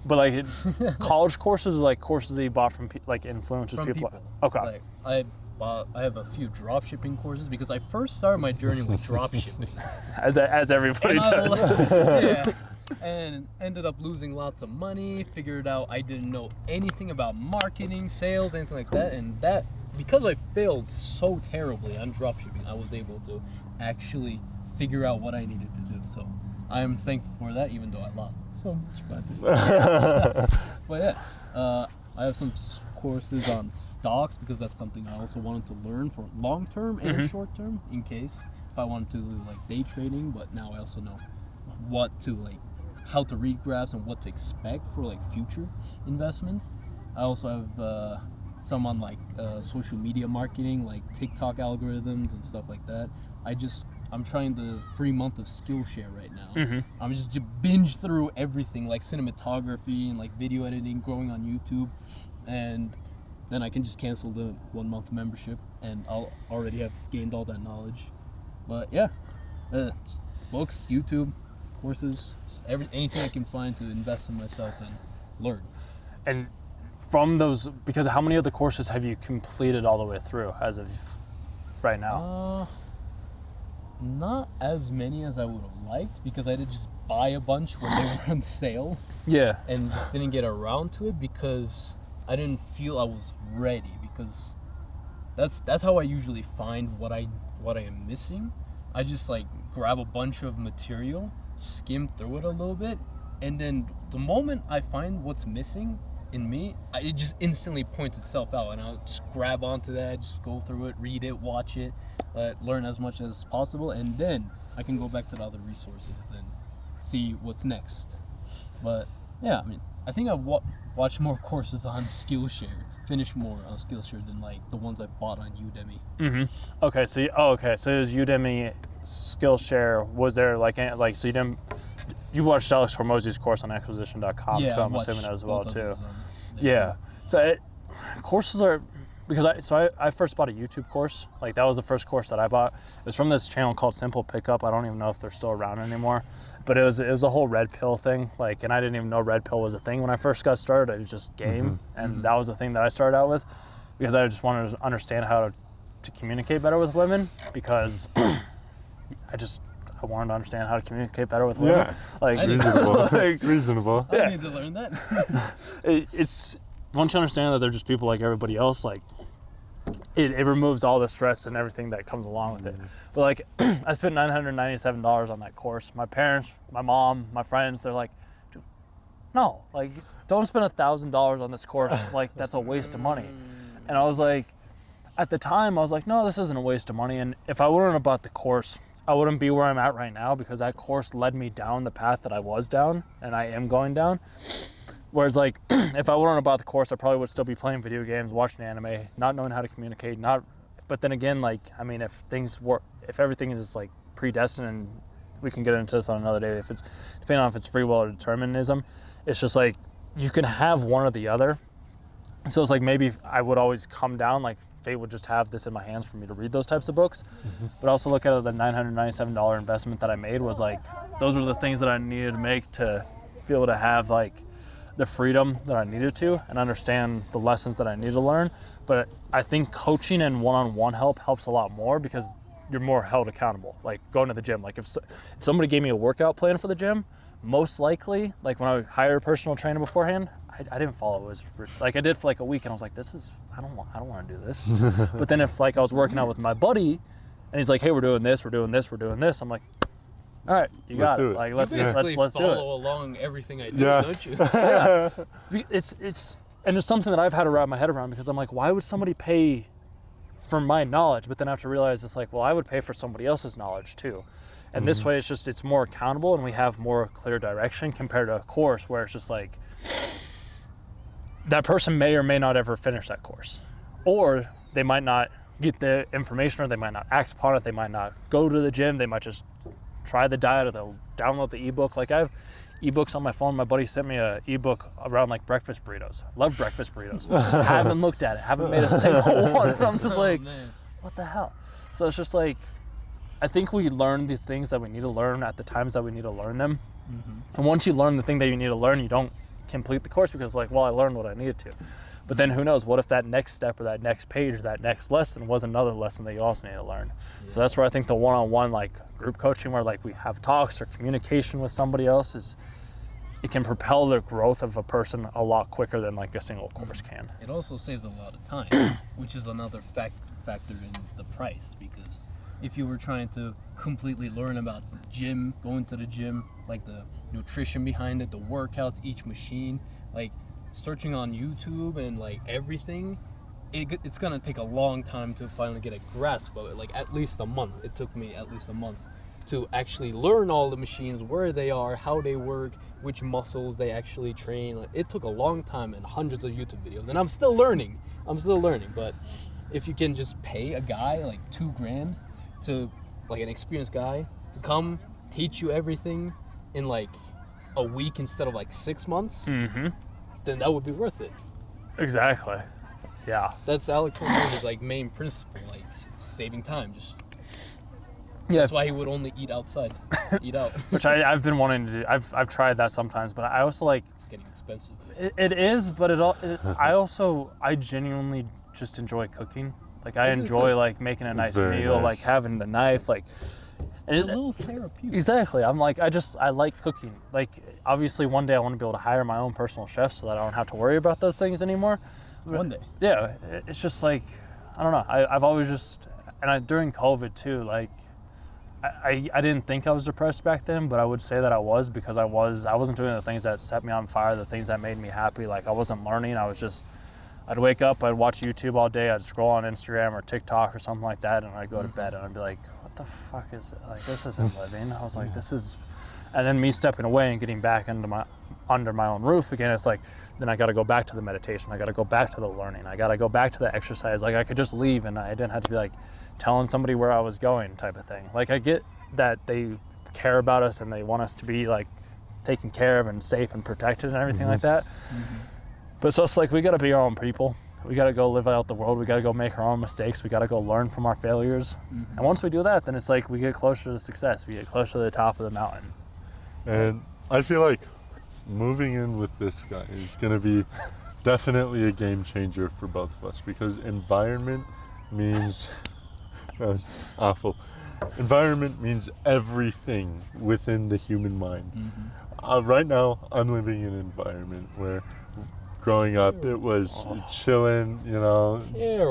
But like college courses, are like courses that you bought from like influencers, From people. Okay. Like, I have a few drop shipping courses because I first started my journey with drop shipping. As everybody And does. yeah. And ended up losing lots of money, figured out I didn't know anything about marketing, sales, anything like that. And that, because I failed so terribly on drop shipping, I was able to actually figure out what I needed to do. So I am thankful for that, even though I lost so much money. But yeah, I have some courses on stocks because that's something I also wanted to learn for long term and short term, in case if I wanted to do like day trading. But now I also know what to like, how to read graphs and what to expect for like future investments. I also have some on like social media marketing, like TikTok algorithms and stuff like that. I'm trying the free month of Skillshare right now. I'm just binge through everything, like cinematography and like video editing, growing on YouTube, and then I can just cancel the 1 month membership and I'll already have gained all that knowledge. But yeah, books, YouTube, courses, anything I can find to invest in myself and learn. And from those, because how many of the courses have you completed all the way through as of right now? Not as many as I would have liked, because I did just buy a bunch when they were on sale Yeah. and just didn't get around to it because I didn't feel I was ready, because that's how I usually find what I am missing. I just like grab a bunch of material, skim through it a little bit, and then the moment I find what's missing in me, it just instantly points itself out, and I'll just grab onto that, just go through it, read it, watch it, learn as much as possible, and then I can go back to the other resources and see what's next. But yeah, I mean, I think I've watched more courses on Skillshare, finished more on Skillshare than like the ones I bought on Udemy. Okay, so so it was Udemy, Skillshare. Was there like so you watched Alex Hormozi's course on acquisition.com Yeah, too, I'm assuming as well too. Yeah. So courses are, because I first bought a YouTube course. Like that was the first course that I bought. It was from this channel called Simple Pickup. I don't even know if they're still around anymore. But it was a whole red pill thing. Like, and I didn't even know red pill was a thing when I first got started. It was just game, and that was the thing that I started out with, because I just wanted to understand how to communicate better with women, because I wanted to understand how to communicate better with women. Yeah. Like Reasonable. like, Reasonable. I need to learn that. it's once you understand that they're just people like everybody else, like it removes all the stress and everything that comes along with it. But like I spent $997 on that course. My parents, my mom, my friends, they're like, dude, no, like don't spend $1,000 on this course. Like that's a waste of money. And I was like, at the time I was like, no, this isn't a waste of money. And if I wouldn't have bought the course, I wouldn't be where I'm at right now, because that course led me down the path that I was down and I am going down. Whereas like if I wouldn't have bought the course, I probably would still be playing video games, watching anime, not knowing how to communicate, not. But then again, like I mean, if everything is like predestined, and we can get into this on another day. If it's depending on if it's free will or determinism, it's just like you can have one or the other. So it's like maybe I would always come down, like fate would just have this in my hands for me to read those types of books. But also look at the $997 investment that I made was like, those were the things that I needed to make to be able to have like the freedom that I needed to and understand the lessons that I need to learn. But I think coaching and one-on-one help helps a lot more because you're more held accountable. Like going to the gym, like if somebody gave me a workout plan for the gym, most likely, like when I hired a personal trainer beforehand, I didn't follow. It was like I did for like a week, and I was like, I don't want to do this. But then if like I was working out with my buddy, and he's like, hey, we're doing this, I'm like, all right, you got it. Like let's do it. Follow along everything I do, don't you? Yeah. It's and it's something that I've had to wrap my head around because I'm like, why would somebody pay for my knowledge? But then I have to realize it's like, well, I would pay for somebody else's knowledge too. And this way it's more accountable and we have more clear direction compared to a course where it's just like that person may or may not ever finish that course, or they might not get the information, or they might not act upon it, they might not go to the gym, they might just try the diet, or they'll download the ebook. Like I have ebooks on my phone. My buddy sent me a ebook around like breakfast burritos. Love breakfast burritos. Haven't looked at it, haven't made a single one, and I'm just like, what the hell? So it's just like, I think we learn these things that we need to learn at the times that we need to learn them. And once you learn the thing that you need to learn, you don't complete the course because like, well, I learned what I needed to. But then who knows, what if that next step or that next page or that next lesson was another lesson that you also need to learn. So that's where I think the one-on-one like group coaching where like we have talks or communication with somebody else it can propel the growth of a person a lot quicker than like a single course can. It also saves a lot of time, which is another factor in the price, because if you were trying to completely learn about going to the gym, like the nutrition behind it, the workouts, each machine, like searching on YouTube and like everything, it's gonna take a long time to finally get a grasp of it. Like at least a month. It took me at least a month to actually learn all the machines, where they are, how they work, which muscles they actually train. It took a long time and hundreds of YouTube videos, and I'm still learning. But if you can just pay a guy like $2,000 to, like an experienced guy, to come teach you everything in like a week instead of like 6 months, then that would be worth it. Exactly. Yeah. That's Alex Hormone's like main principle, like saving time. That's why he would only eat outside, eat out. Which I've been wanting to do. I've tried that sometimes, but I also like. It's getting expensive. It is, but I genuinely just enjoy cooking. Like I enjoy like making a nice meal, like having the knife, like. It's a little therapeutic. Exactly. I'm like, I like cooking. Like, obviously, one day I want to be able to hire my own personal chef so that I don't have to worry about those things anymore. One day. Yeah, it's just like, I don't know. I've always just, during COVID too, like, I didn't think I was depressed back then, but I would say that I was, because I wasn't doing the things that set me on fire, the things that made me happy. Like, I wasn't learning. I'd wake up, I'd watch YouTube all day, I'd scroll on Instagram or TikTok or something like that, and I'd go to bed and I'd be like, what the fuck is it? Like, this isn't living. I was like, this is, and then me stepping away and getting back under my own roof again, it's like, then I got to go back to the meditation. I got to go back to the learning. I got to go back to the exercise. Like, I could just leave and I didn't have to be like telling somebody where I was going type of thing. Like, I get that they care about us and they want us to be like taken care of and safe and protected and everything like that. But so it's like, we got to be our own people. We got to go live out the world. We got to go make our own mistakes. We got to go learn from our failures. And once we do that, then it's like we get closer to success. We get closer to the top of the mountain. And I feel like moving in with this guy is going to be definitely a game changer for both of us, because environment means, that was awful. Environment means everything within the human mind. Right now, I'm living in an environment where growing up, it was chilling, you know,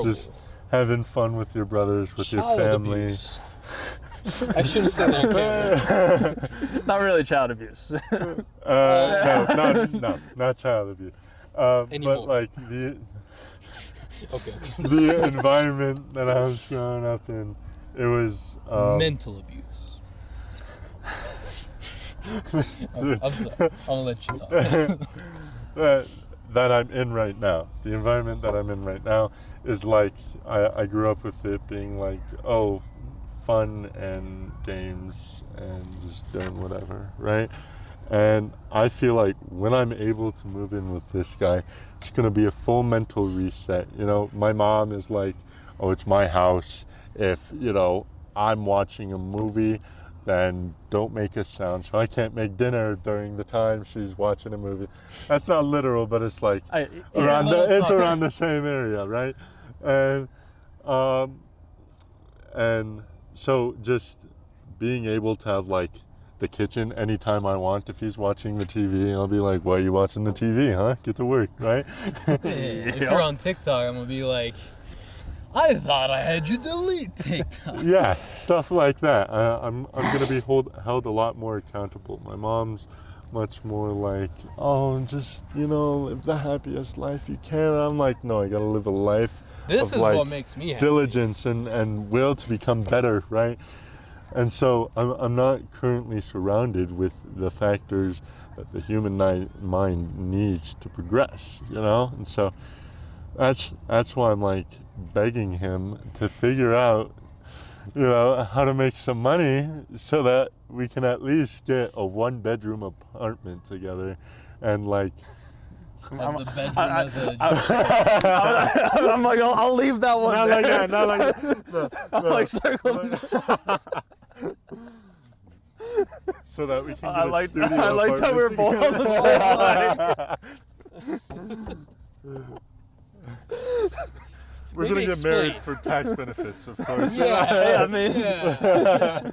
just having fun with your brothers, with your family. Abuse. I shouldn't say that on camera. Not really child abuse. No, not child abuse. But like the environment that I was growing up in, it was mental abuse. I'm sorry. I'll let you talk. that I'm in right now. The environment that I'm in right now is like I grew up with it being like, oh, fun and games and just doing whatever, right? And I feel like when I'm able to move in with this guy, it's going to be a full mental reset. You know, my mom is like, oh, it's my house. If, you know, I'm watching a movie, then don't make a sound. So I can't make dinner during the time she's watching a movie. That's not literal, but it's like it's around the same area, right? And so just being able to have like the kitchen anytime I want. If he's watching the TV, I'll be like, why are you watching the TV, huh? Get to work, right? If you're on TikTok, I'm gonna be like, I thought I had you delete TikTok. Yeah, stuff like that. I'm gonna be held a lot more accountable. My mom's much more like, oh, just, you know, live the happiest life you can. I'm like, no, I gotta live a life This of is like what makes me happy. diligence and will to become better, right? And so I'm not currently surrounded with the factors that the human mind needs to progress, you know? And so that's why I'm like begging him to figure out, you know, how to make some money so that we can at least get a 1-bedroom apartment together and like Have the bedroom as a I'm like, I'll leave that one. not there. like that, not like that. I'm like circling. So that we can get I a like studio I liked how we were both on the same line. We're Maybe gonna get married explain. for tax benefits, of course. Yeah, I mean, yeah.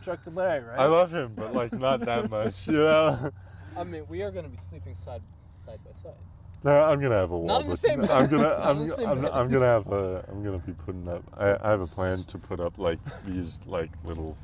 Chuck and Larry, right? I love him, but like not that much, you know. I mean, we are gonna be sleeping side by side. No, I'm gonna have a wall. Not in the between- same bed. I'm gonna, Not in the same bed. I'm gonna have a, I'm gonna be putting up. I have a plan to put up like these like little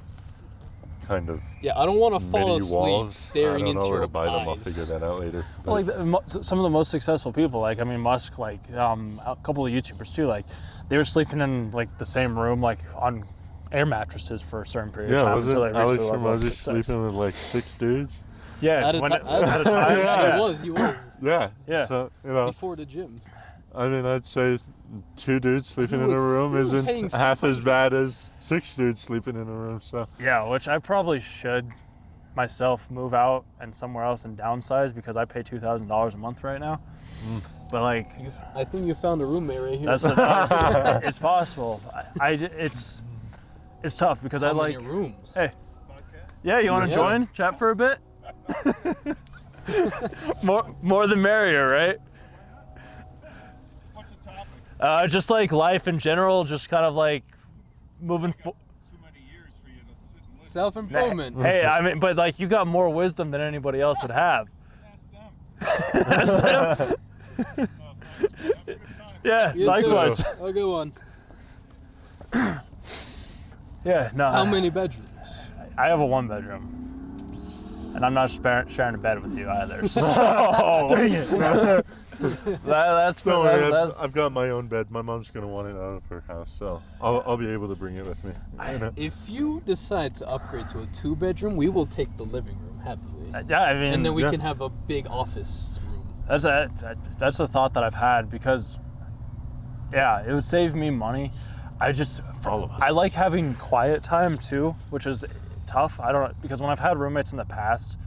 kind of Yeah, I don't want to fall mini asleep walls. staring I don't into know where your to buy them. I'll eyes. figure that out later. Well, like some of the most successful people, like I mean Musk, like a couple of YouTubers too, like they were sleeping in like the same room, like on air mattresses for a certain period of Yeah, time wasn't until they reached Alex the level of Ramosi success. sleeping with like 6 dudes? Yeah, At a when ti- at a time. Yeah. He was Yeah. Yeah. So you know, before the gym. I mean, I'd say 2 dudes sleeping He in a was room still paying isn't half as bad as 6 dudes sleeping in a room. So Yeah, which I probably should myself move out and somewhere else and downsize because I pay $2,000 a month right now. But like, I think you found a roommate right here. that's it's possible. It's tough because How I like. many rooms? Hey, yeah, you want to Yeah. join? Chat for a bit. more the merrier, right? What's the topic? Just like life in general, just kind of like moving. Too many years for you to sit and listen. Self-improvement. Hey, I mean, but like you got more wisdom than anybody else would have. Ask them. That's them. No, thanks, man. Have a good time. Yeah, You likewise. too. A good one. Yeah, no. How many bedrooms? I have a 1-bedroom, and I'm not sharing a bed with you either. So dang it! that's Don't worry, that's I've got my own bed. My mom's gonna want it out of her house, so I'll be able to bring it with me. You know? If you decide to upgrade to a 2-bedroom, we will take the living room happily, yeah. I mean, and then we yeah. can have a big office room. that's a thought that I've had because, yeah, it would save me money. All of us. I like having quiet time too, which is tough. I don't because when I've had roommates in the past,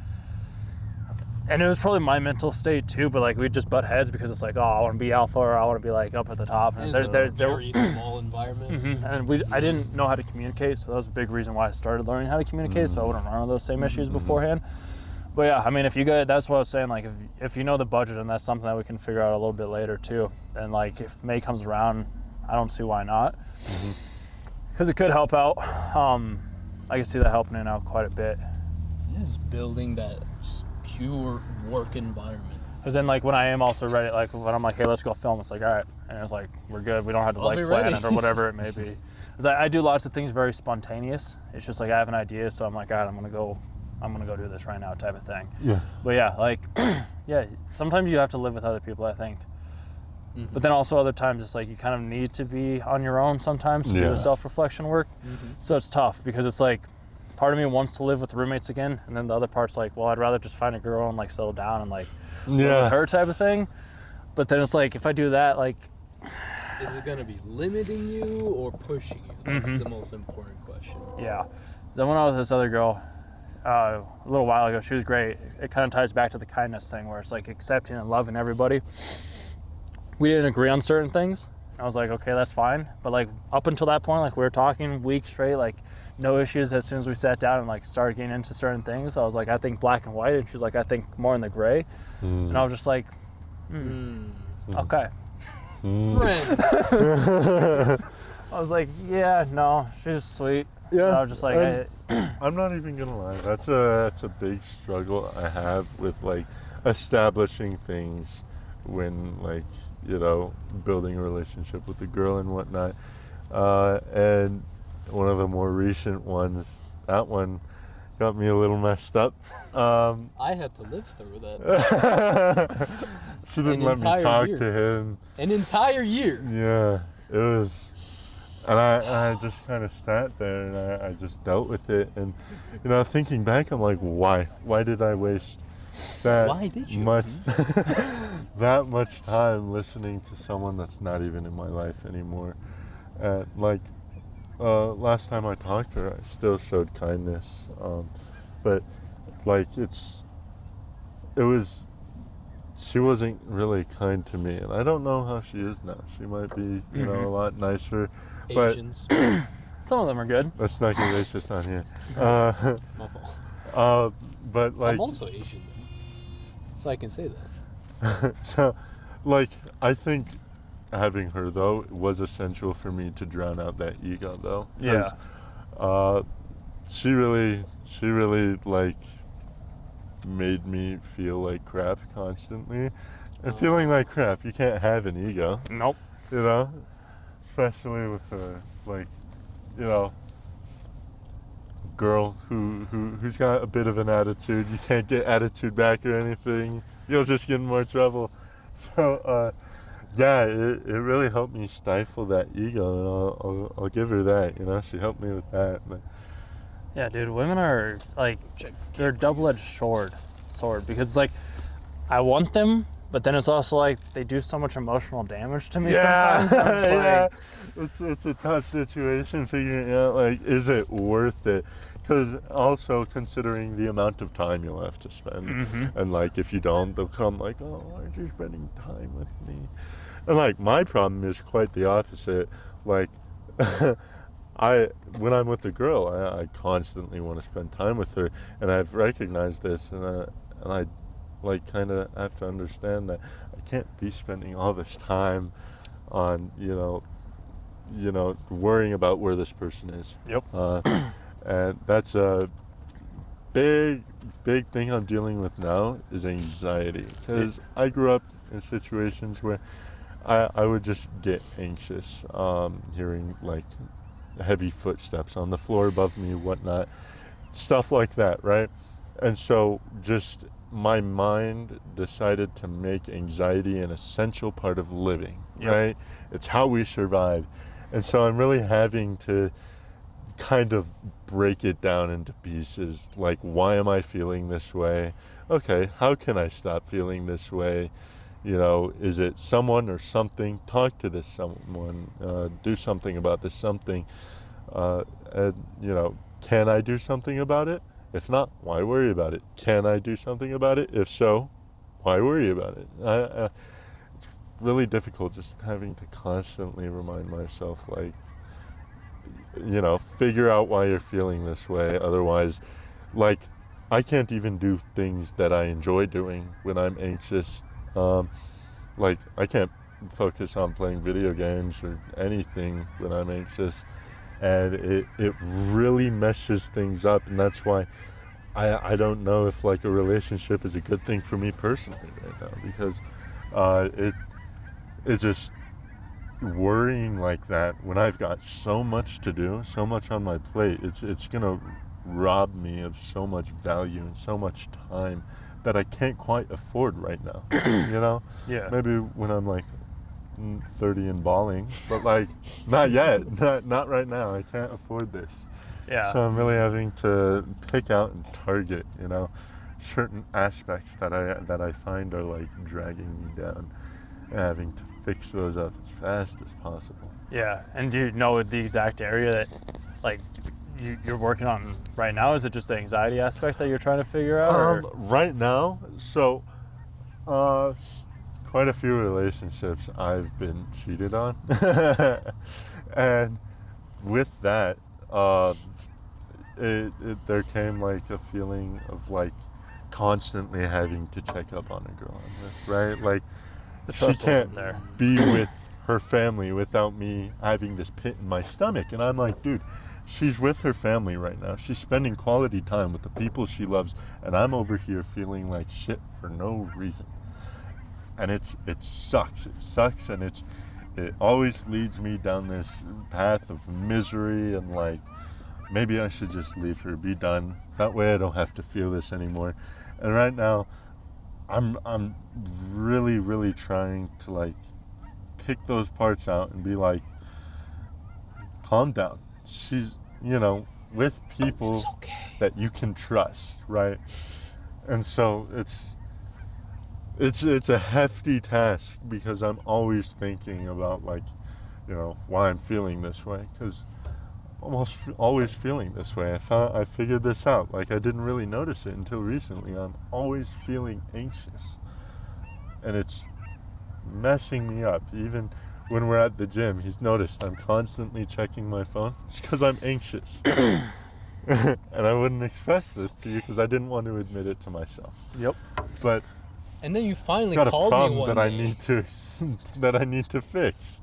and it was probably my mental state too, but like we'd just butt heads because it's like, oh, I want to be alpha or I want to be like up at the top, and It's a very small environment. and I didn't know how to communicate, so that was a big reason why I started learning how to communicate, so I wouldn't run into those same issues beforehand. But yeah, I mean, if you guys, that's what I was saying. Like, if you know the budget, and that's something that we can figure out a little bit later too. And like, if May comes around, I don't see why not, because it could help out. I can see that helping it out quite a bit. Yeah, just building that just pure work environment. Because then, like, when I am also ready, like, when I'm like, hey, let's go film, it's like, all right. And it's like, we're good. We don't have to, I'll like, be plan ready. it or whatever it may be. Because I do lots of things very spontaneous. It's just like I have an idea, so I'm like, all right, I'm going to go do this right now type of thing. Yeah. But yeah, like, yeah, sometimes you have to live with other people, I think. But then also other times it's like you kind of need to be on your own sometimes to do Yeah. the self-reflection work. So it's tough because it's like, part of me wants to live with roommates again, and then the other part's like, well, I'd rather just find a girl and like settle down and like live Yeah. with her type of thing. But then it's like, if I do that, like, Is it gonna be limiting you or pushing you? That's the most important question. yeah. Then when I was with this other girl a little while ago, she was great. It kind of ties back to the kindness thing, where it's like accepting and loving everybody. We didn't agree on certain things. I was like, okay, that's fine. But like up until that point, like we were talking weeks straight, like no issues. As soon as we sat down and like started getting into certain things, I was like, I think black and white, and she was like, I think more in the gray. And I was just like, okay. Friend. I was like, yeah, no, she's sweet. Yeah, And I was just like, I'm not even gonna lie. That's a big struggle I have with like establishing things when like, you know, building a relationship with a girl and whatnot. And one of the more recent ones, that one got me a little messed up. I had to live through that. She didn't An let me entire talk year. to him. An entire year. Yeah, it was, and I just kind of sat there and I just dealt with it. And you know, thinking back, I'm like, why did I waste that Why did you? much that much time listening to someone that's not even in my life anymore? Like last time I talked to her, I still showed kindness, but like she wasn't really kind to me, and I don't know how she is now. She might be, you know, a lot nicer. But Asians. some of them are good. let's not get racist on here. My fault. But like, I'm also Asian, though, so I can say that. so, like, I think having her though was essential for me to drown out that ego, though. 'Cause, she really like made me feel like crap constantly, and feeling like crap, you can't have an ego, Nope. you know, especially with a like, you know, girl who's got a bit of an attitude. You can't get attitude back or anything. You'll just get in more trouble. So yeah, it really helped me stifle that ego, and I'll give her that. You know, she helped me with that. But Yeah, dude, women are like, they're a double-edged sword because like I want them, but then it's also like they do so much emotional damage to me sometimes. I'm just yeah, like, it's a tough situation figuring out like, is it worth it? Because also considering the amount of time you'll have to spend, and like if you don't, they'll come like, oh, aren't you spending time with me? And like my problem is quite the opposite. Like when I'm with a girl, I constantly want to spend time with her, and I've recognized this, and I like kind of have to understand that I can't be spending all this time on you know worrying about where this person is. Yep. And that's a big thing I'm dealing with now is anxiety, because I grew up in situations where I would just get anxious hearing like heavy footsteps on the floor above me, whatnot, stuff like that, right? And so just my mind decided to make anxiety an essential part of living, right? It's how we survive. And so I'm really having to kind of break it down into pieces. Like, why am I feeling this way? Okay, how can I stop feeling this way? You know, is it someone or something? Talk to this someone. Do something about this something. And, you know, can I do something about it? If not, why worry about it? Can I do something about it? If so, why worry about it? It's really difficult just having to constantly remind myself, like, you know, figure out why you're feeling this way. Otherwise, like, I can't even do things that I enjoy doing when I'm anxious. Like, I can't focus on playing video games or anything when I'm anxious, and it really messes things up. And that's why I don't know if like a relationship is a good thing for me personally right now, because it just worrying like that when I've got so much to do, so much on my plate, it's gonna rob me of so much value and so much time that I can't quite afford right now. You know? yeah. Maybe when I'm like 30 and balling, but like not yet, not right now. I can't afford this. Yeah. So I'm really having to pick out and target, certain aspects that I find are like dragging me down, and having to fix those up as fast as possible. Yeah. And do you know the exact area that, like, you're working on right now? Is it just the anxiety aspect that you're trying to figure out? Or? Right now, so quite a few relationships I've been cheated on, and with that, there came like a feeling of like constantly having to check up on a girl I'm with, right? Like The she trust can't wasn't there. be with her family without me having this pit in my stomach, and I'm like, dude, she's with her family right now. She's spending quality time with the people she loves, and I'm over here feeling like shit for no reason. And it sucks. It sucks, and it always leads me down this path of misery and like, maybe I should just leave her, be done. That way I don't have to feel this anymore. And right now, I'm really, really trying to like pick those parts out and be like, calm down. She's, with people It's okay. that you can trust, right? And so it's a hefty task because I'm always thinking about like, why I'm feeling this way, because almost always feeling this way. I figured this out. Like I didn't really notice it until recently. I'm always feeling anxious, and it's messing me up. Even when we're at the gym, he's noticed I'm constantly checking my phone. It's because I'm anxious. And I wouldn't express this to you because I didn't want to admit it to myself. Yep. But And then you finally I've got a called me problem one that day. I need to fix.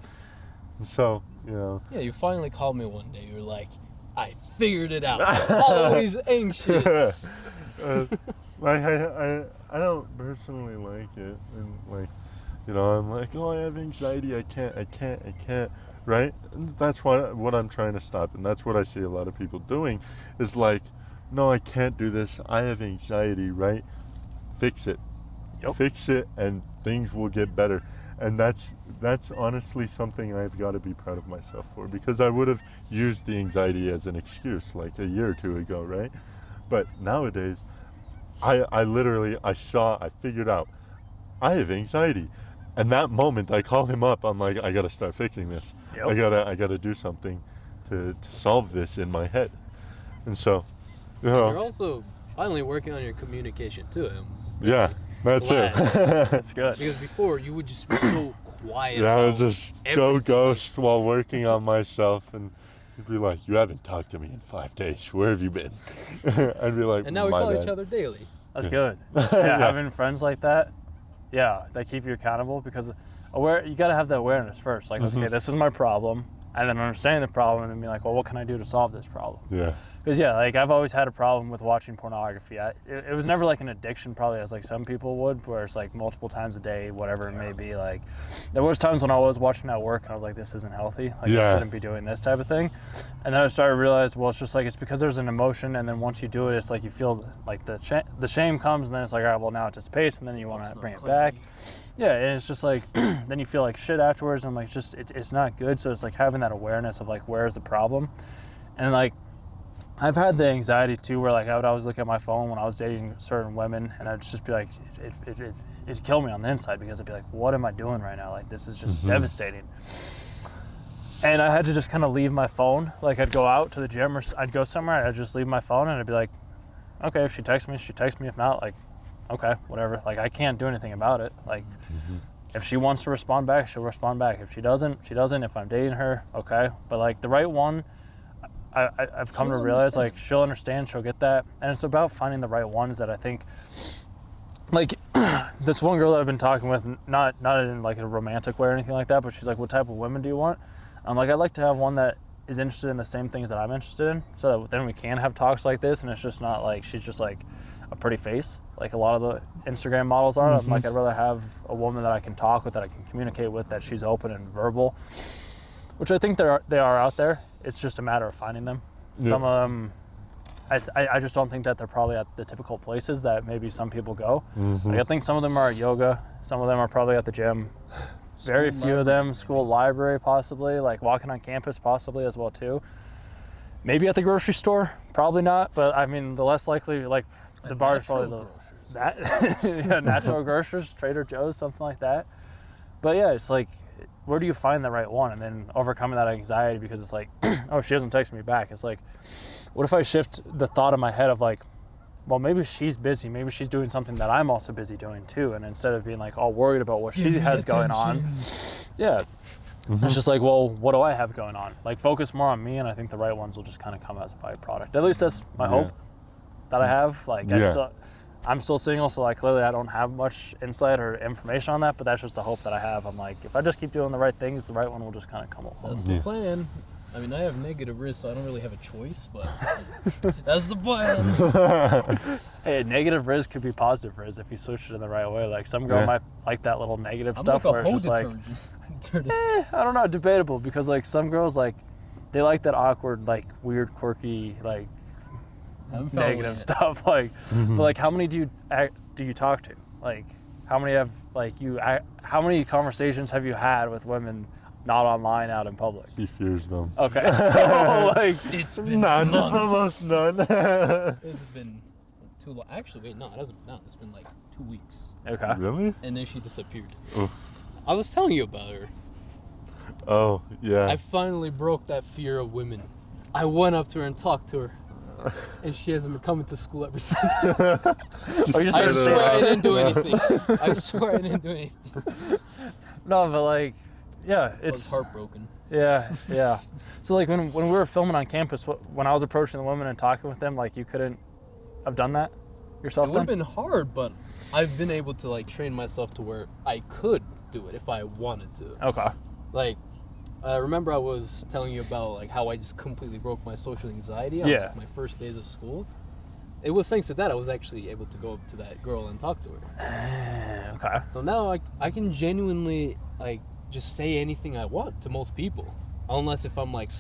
So, Yeah, you finally called me one day. You're like, I figured it out. I'm always anxious. Like I don't personally like it, and like, I'm like, oh, I have anxiety. I can't. Right? And that's what I'm trying to stop, and that's what I see a lot of people doing, is like, no, I can't do this. I have anxiety. Right? Fix it. Yep. Fix it, and things will get better. And that's honestly something I've got to be proud of myself for, because I would have used the anxiety as an excuse like a year or two ago, right? But nowadays, I figured out I have anxiety. And that moment I call him up, I'm like, I got to start fixing this. Yep. I got to do something to solve this in my head. And so, You're also finally working on your communication too. yeah, that's glad. it. That's good. Because before you would just be so quiet. Yeah, I would about just go everything. ghost while working on myself, and you'd be like, you haven't talked to me in 5 days. Where have you been? I'd be like, And now we my call bad. each other daily. That's good. Yeah, having friends like that, they keep you accountable, because you got to have the awareness first. Like, okay, this is my problem, and then understanding the problem, and then be like, well, what can I do to solve this problem? Yeah. Because like I've always had a problem with watching pornography. It was never like an addiction, probably as like some people would, where it's like multiple times a day, whatever it may be. Like there was times when I was watching at work and I was like, this isn't healthy. Like I shouldn't be doing this type of thing. And then I started to realize, well, it's just like, it's because there's an emotion, and then once you do it, it's like you feel like the shame comes, and then it's like, all right, well, now it's a pace, and then you want to bring it back. Yeah, and it's just like, then you feel like shit afterwards, and I'm like, it's not good. So it's like having that awareness of like, where's the problem? And like, I've had the anxiety too, where like I would always look at my phone when I was dating certain women, and I'd just be like, it'd kill me on the inside, because I'd be like, what am I doing right now? Like, this is just devastating. And I had to just kind of leave my phone. Like, I'd go out to the gym, or I'd go somewhere, and I'd just leave my phone, and I'd be like, okay, if she texts me, she texts me. If not, like, okay, whatever. Like, I can't do anything about it. Like, if she wants to respond back, she'll respond back. If she doesn't, she doesn't. If I'm dating her, okay. But like the right one, I've come to realize, like, she'll understand, she'll get that. And it's about finding the right ones that I think, like, this one girl that I've been talking with, not in like a romantic way or anything like that, but she's like, what type of women do you want? I'm like, I'd like to have one that is interested in the same things that I'm interested in, so that then we can have talks like this, and it's just not like she's just like a pretty face like a lot of the Instagram models are. I'm like, I'd rather have a woman that I can talk with, that I can communicate with, that she's open and verbal, which I think they are out there. It's just a matter of finding them. Yeah. Some of them, I just don't think that they're probably at the typical places that maybe some people go. Like, I think some of them are at yoga, some of them are probably at the gym. Very few of them, school library possibly, like walking on campus possibly as well too. Maybe at the grocery store, probably not. But I mean, the less likely, like the bar is probably that yeah, natural grocers, Trader Joe's, something like that. But yeah, it's like, where do you find the right one? And then overcoming that anxiety because it's like, oh, she doesn't text me back. It's like, what if I shift the thought in my head of like, well, maybe she's busy. Maybe she's doing something that I'm also busy doing too. And instead of being like all worried about what she has going on, yeah, it's just like, well, what do I have going on? Like, focus more on me, and I think the right ones will just kind of come as a byproduct. At least that's my hope that I have. Like, I'm still single, so like clearly I don't have much insight or information on that, but that's just the hope that I have. I'm like, if I just keep doing the right things, the right one will just kind of come along. That's the plan. I mean, I have negative risk, so I don't really have a choice, but that's the plan. Hey, negative riz could be positive riz if you switch it in the right way. Like, some girl might like that little negative stuff like where it's just like, detergent. I don't know, debatable, because like some girls, like, they like that awkward, like, weird, quirky, like, negative stuff. Like, but like, how many do you talk to? Like, how many have, like, how many conversations have you had with women not online, out in public? He fears them. Okay, so like, It's been None. months. Almost none. It's been too long. Actually, wait, no, it hasn't been. No, it's been like 2 weeks. okay. Really? And then she disappeared. Oof. I was telling you about her. Oh, yeah. I finally broke that fear of women. I went up to her and talked to her. And she hasn't been coming to school ever since. I swear I didn't do anything. I swear I didn't do anything. No, but like, yeah, I was it's heartbroken. yeah. So like when we were filming on campus, when I was approaching the women and talking with them, like, you couldn't have done that yourself. It would have been hard, but I've been able to like train myself to where I could do it if I wanted to. Okay. Like, remember I was telling you about like how I just completely broke my social anxiety on like, my first days of school? It was thanks to that I was actually able to go up to that girl and talk to her. Okay. So now I can genuinely like just say anything I want to most people, unless if I'm like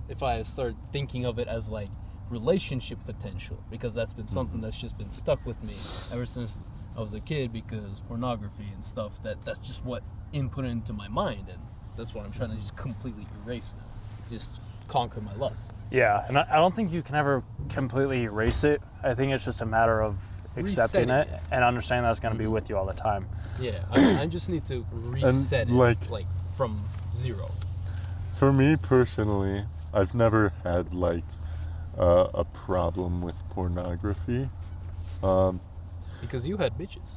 if I start thinking of it as like relationship potential, because that's been something that's just been stuck with me ever since I was a kid, because pornography and stuff that's just what input into my mind, and that's what I'm trying to just completely erase now. Just conquer my lust. Yeah, and I don't think you can ever completely erase it. I think it's just a matter of accepting it and understanding that it's going to be with you all the time. Yeah, I just need to reset it like from zero. For me personally, I've never had like a problem with pornography. Because you had bitches.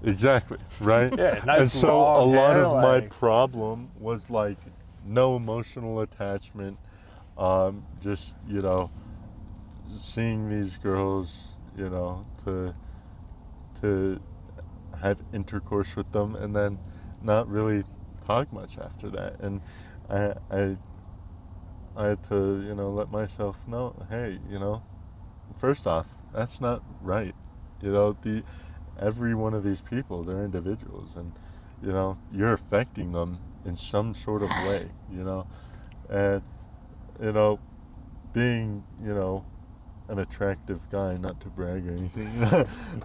Exactly, right? Yeah, nice and so a long lot hair, of my like- problem was like no emotional attachment. Just, you know, seeing these girls, you know, to have intercourse with them and then not really talk much after that. And I had to, you know, let myself know, hey, you know, first off, that's not right. You know, every one of these people, they're individuals, and, you know, you're affecting them in some sort of way, you know. And, you know, being, you know, an attractive guy, not to brag or anything,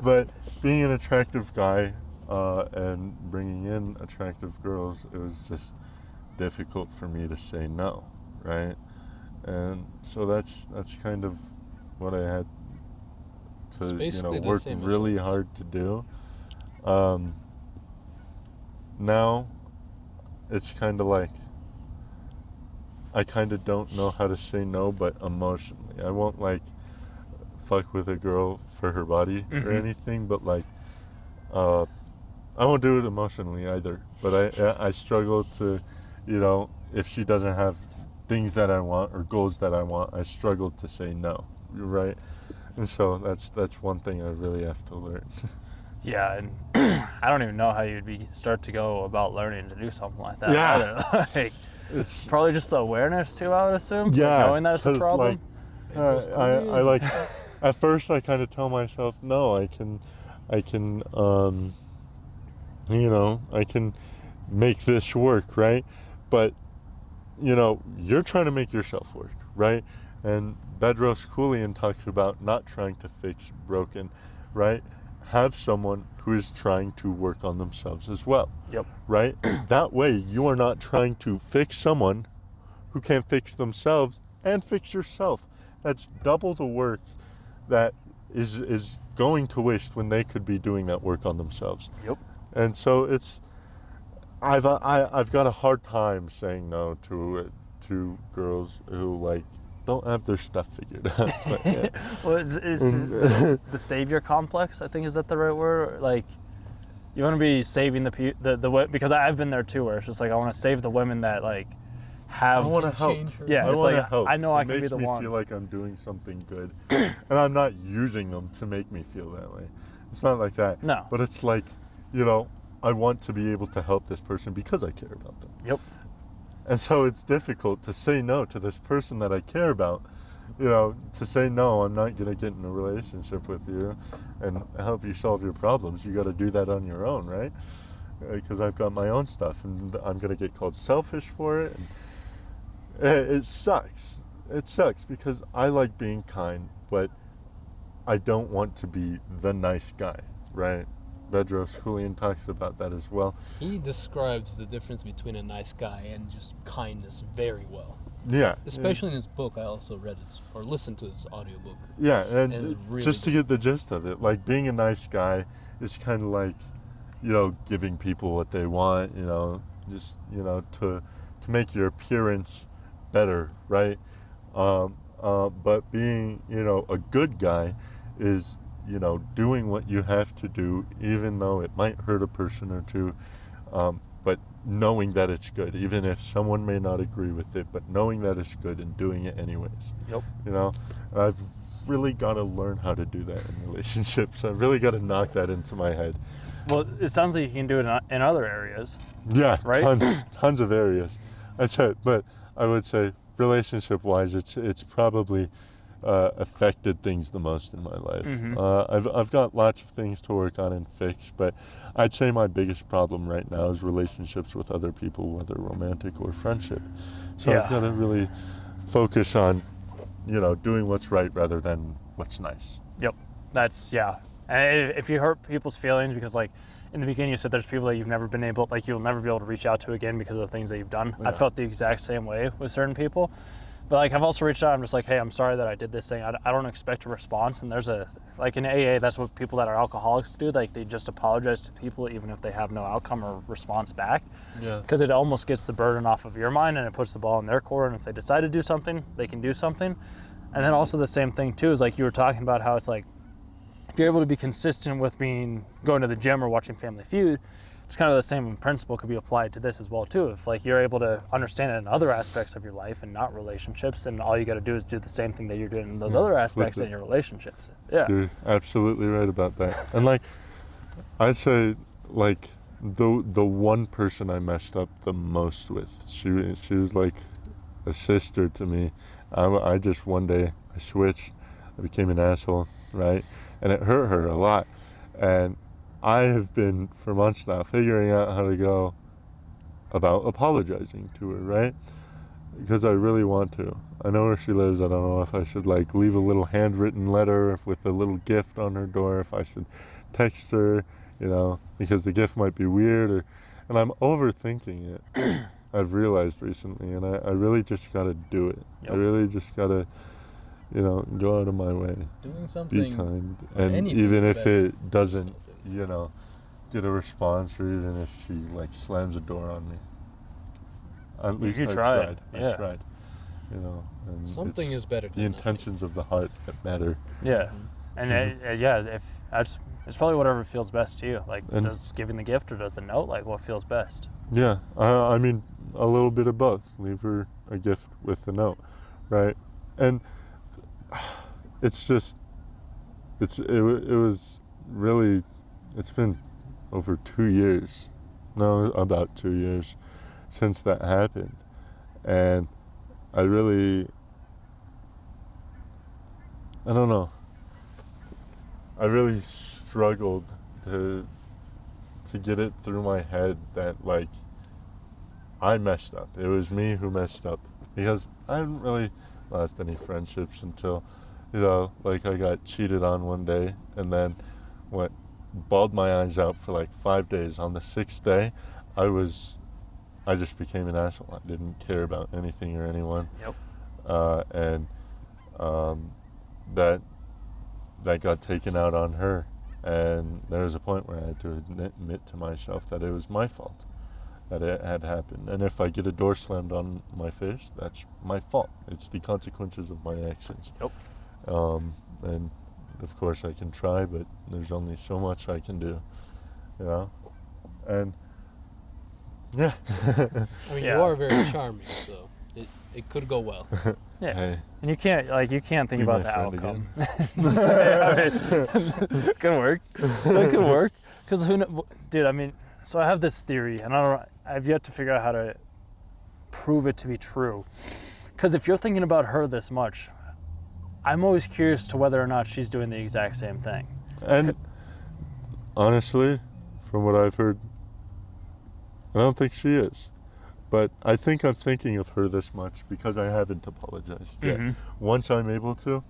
but being an attractive guy and bringing in attractive girls, it was just difficult for me to say no, right? And so that's kind of what I had to, you know, work really hard to do. Now it's kind of like I kind of don't know how to say no, but emotionally. I won't like fuck with a girl for her body or anything, but like I won't do it emotionally either. But I struggle to, you know, if she doesn't have things that I want or goals that I want, I struggle to say no, right? And so that's one thing I really have to learn. Yeah, and I don't even know how you'd start to go about learning to do something like that. Yeah. Either. Like, it's probably just awareness too, I would assume. Yeah, knowing that it's a problem. Like, I like at first I kind of tell myself, no, I can you know, I can make this work, right? But, you know, you're trying to make yourself work, right? And Bedros Keuilian talks about not trying to fix broken, right? Have someone who is trying to work on themselves as well. Yep. Right? That way you are not trying to fix someone who can't fix themselves and fix yourself. That's double the work that is going to waste when they could be doing that work on themselves. Yep. And so I've got a hard time saying no to girls who like don't have their stuff figured out. But, yeah. Well, is the savior complex, I think, is that the right word? Like, you want to be saving the because I've been there too, where it's just like I want to save the women that like have. I want to help. Change her. Yeah, I it's want to like help. I know I It can be makes the me one. feel like I'm doing something good, and I'm not using them to make me feel that way. It's not like that. No. But it's like, I want to be able to help this person because I care about them. Yep. And so it's difficult to say no to this person that I care about. To say no, I'm not going to get in a relationship with you and help you solve your problems. You got to do that on your own, right? Because I've got my own stuff, and I'm going to get called selfish for it. And it sucks. It sucks because I like being kind, but I don't want to be the nice guy, right? Bedros Julian talks about that as well. He describes the difference between a nice guy and just kindness very well. Yeah. Especially in his book. I also read his or listened to his audiobook. Yeah, and And it's really just to good. get the gist of it, like being a nice guy is kind of like, giving people what they want, just, to make your appearance better, right? But being, a good guy is, doing what you have to do, even though it might hurt a person or two, but knowing that it's good, even if someone may not agree with it, but knowing that it's good and doing it anyways. Yep. I've really got to learn how to do that in relationships. I've really got to knock that into my head. Well, it sounds like you can do it in other areas. Yeah, Right? tons of areas. That's it. But I would say relationship-wise, it's probably affected things the most in my life. Mm-hmm. I've got lots of things to work on and fix, but I'd say my biggest problem right now is relationships with other people, whether romantic or friendship. So Yeah. I've got to really focus on, doing what's right rather than what's nice. Yep. That's, yeah. And if you hurt people's feelings, because like in the beginning you said there's people that you'll never be able to reach out to again because of the things that you've done. Yeah. I felt the exact same way with certain people. But like I've also reached out, I'm just like, hey, I'm sorry that I did this thing. I don't expect a response. And there's like in AA, that's what people that are alcoholics do. Like they just apologize to people even if they have no outcome or response back. Yeah. Because it almost gets the burden off of your mind and it puts the ball in their court. And if they decide to do something, they can do something. And then also the same thing too is like you were talking about how it's like, if you're able to be consistent with going to the gym or watching Family Feud, it's kind of the same principle could be applied to this as well too. If like you're able to understand it in other aspects of your life and not relationships, and all you got to do is do the same thing that you're doing in those other aspects in your relationships. Yeah. You're absolutely right about that. And like, I'd say like the one person I messed up the most with, she was like a sister to me. I just one day I switched, I became an asshole, right? And it hurt her a lot. And I have been for months now figuring out how to go about apologizing to her, right? Because I really want to. I know where she lives. I don't know if I should like leave a little handwritten letter with a little gift on her door, if I should text her, because the gift might be weird, and I'm overthinking it. I've realized recently, and I really just got to do it. Yep. I really just got to, go out of my way, Doing something. be kind, and anything even is if better. it doesn't, get a response, or even if she like slams a door on me. At least You I tried, tried. yeah. I tried. And Something it's is better the than nothing. intentions of the heart that matter. Yeah. And if that's, it's probably whatever feels best to you. Like, And- does giving the gift or does the note, like what feels best? Yeah, I mean a little bit of both. Leave her a gift with a note, right? And it's just, it was really, it's been over 2 years, no, about 2 years since that happened, and I don't know. I really struggled to get it through my head that like I messed up. It was me who messed up, because I hadn't really lost any friendships until, like I got cheated on one day and then bawled my eyes out for like 5 days. On the 6th day, I just became an asshole. I didn't care about anything or anyone. Yep. and that got taken out on her. And there was a point where I had to admit to myself that it was my fault that it had happened. And if I get a door slammed on my face, that's my fault. It's the consequences of my actions. Yep. And of course I can try, but there's only so much I can do, you know? And yeah. I mean, Yeah. you are very charming, so it could go well. Yeah. Hey, And you can't think Be about my the friend outcome. Could work. That could work. Because dude, I mean, so I have this theory, and I've yet to figure out how to prove it to be true. Because if you're thinking about her this much, I'm always curious to whether or not she's doing the exact same thing. and honestly, from what I've heard, I don't think she is. But I think I'm thinking of her this much because I haven't apologized yet. Mhm. Once I'm able to,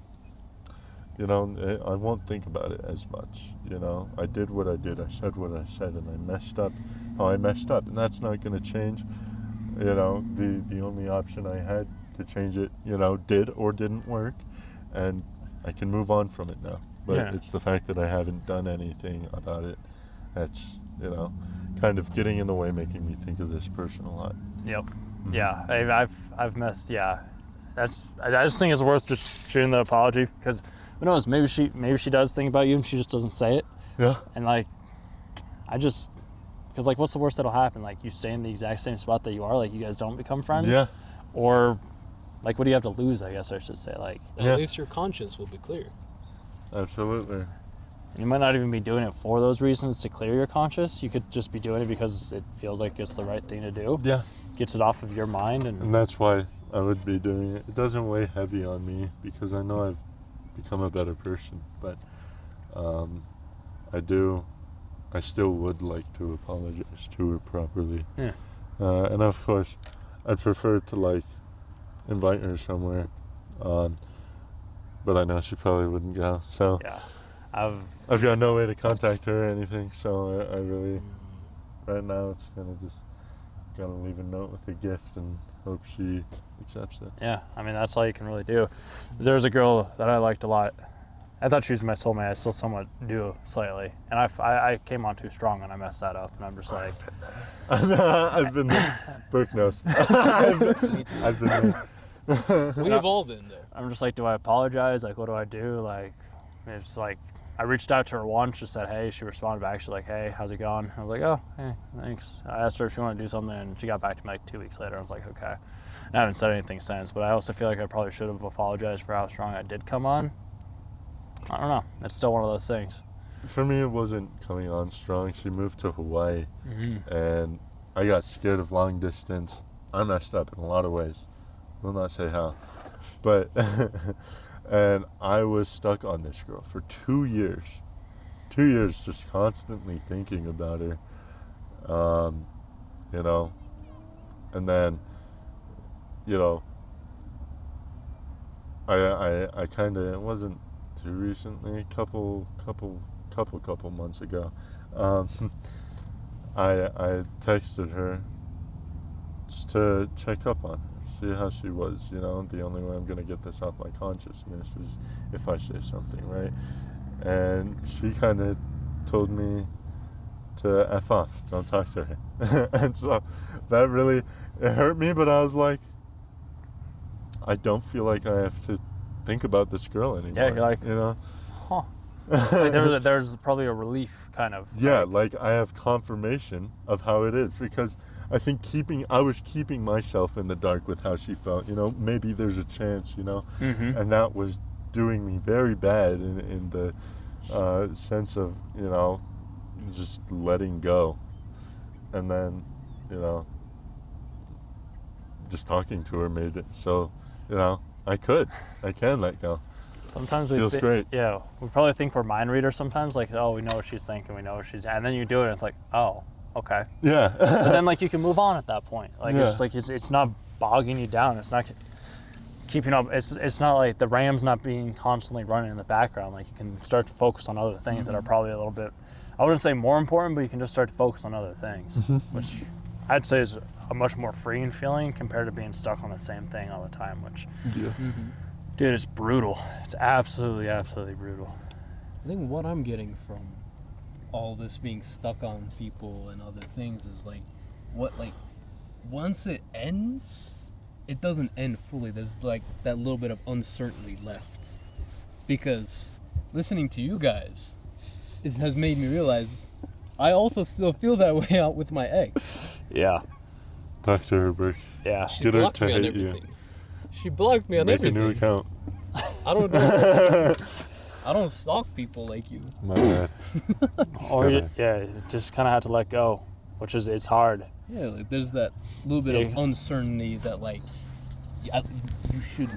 you know, I won't think about it as much. You know, I did what I did, I said what I said, and I messed up how I messed up, and that's not going to change. You know, the only option I had to change it, you know, did or didn't work, and I can move on from it now. But Yeah. it's the fact that I haven't done anything about it that's, you know, kind of getting in the way, making me think of this person a lot. Yep. Yeah. I've messed. Yeah. I just think it's worth just shooting the apology because who knows? Maybe she does think about you and she just doesn't say it. Yeah. And like, because like, what's the worst that'll happen? Like, you stay in the exact same spot that you are. Like, you guys don't become friends. Yeah. Or, like, what do you have to lose? I guess I should say. Like, Yeah. At least your conscience will be clear. Absolutely. you might not even be doing it for those reasons to clear your conscience. You could just be doing it because it feels like it's the right thing to do. Yeah. Gets it off of your mind and And that's why I would be doing it. It doesn't weigh heavy on me because I know I've become a better person. But I still would like to apologize to her properly. Yeah. And of course, I'd prefer to like invite her somewhere. But I know she probably wouldn't go. So yeah. I've got no way to contact her or anything. So I really, right now, it's kind of just gotta leave a note with a gift and hope she accepts it. Yeah, I mean, that's all you can really do. There's a girl that I liked a lot. I thought she was my soulmate. I still somewhat do slightly. And I came on too strong and I messed that up. And I'm just like, I've been there. Brooke knows. I've been there. We've all been there. I'm just like, do I apologize? Like, what do I do? Like, it's like, I reached out to her once, just said, hey. She responded back. She's like, hey, how's it going? I was like, oh, hey, thanks. I asked her if she wanted to do something, and she got back to me like 2 weeks later. I was like, okay. And I haven't said anything since, but I also feel like I probably should have apologized for how strong I did come on. I don't know. It's still one of those things. For me, it wasn't coming on strong. She moved to Hawaii, Mm-hmm. and I got scared of long distance. I messed up in a lot of ways. Will not say how. But, and I was stuck on this girl for 2 years. 2 years just constantly thinking about her. You know, and then, you know, I kind of, it wasn't too recently, couple months ago, I texted her just to check up on her, see how she was. You know, the only way I'm gonna get this off my consciousness is if I say something, right? And she kind of told me to F off, don't talk to her. And so that really, it hurt me, but I was like, I don't feel like I have to think about this girl anymore. Yeah, you're like, you know? huh. Like there's probably a relief, kind of. Yeah, like I have confirmation of how it is, because I think I was keeping myself in the dark with how she felt. You know, maybe there's a chance, you know? Mm-hmm. And that was doing me very bad in the sense of, you know, just letting go. And then, you know, just talking to her made it so, you know, I can let go. Sometimes we Feels great. Yeah, we probably think we're mind readers sometimes. Like, oh, we know what she's thinking, we know what she's, and then you do it, and it's like, oh, okay. Yeah. But then like you can move on at that point. Like Yeah. it's just like it's not bogging you down. It's not keeping up. It's not like the Rams not being constantly running in the background. Like you can start to focus on other things that are probably a little bit, I wouldn't say more important, but you can just start to focus on other things, which I'd say is a much more freeing feeling compared to being stuck on the same thing all the time, which, Yeah. dude, it's brutal. It's absolutely, absolutely brutal. I think what I'm getting from all this being stuck on people and other things is like, once it ends, it doesn't end fully. There's like that little bit of uncertainty left. Because listening to you guys has made me realize I also still feel that way out with my ex. Yeah. Talk to her, Brick. Yeah. She Get her blocked to me on hate you. everything. She blocked me on Make a everything. new account. I don't know. I don't stalk people like you. My bad. Or, Shut up. yeah, you just kind of have to let go, which is, it's hard. Yeah, like there's that little bit of Yeah. uncertainty that like you should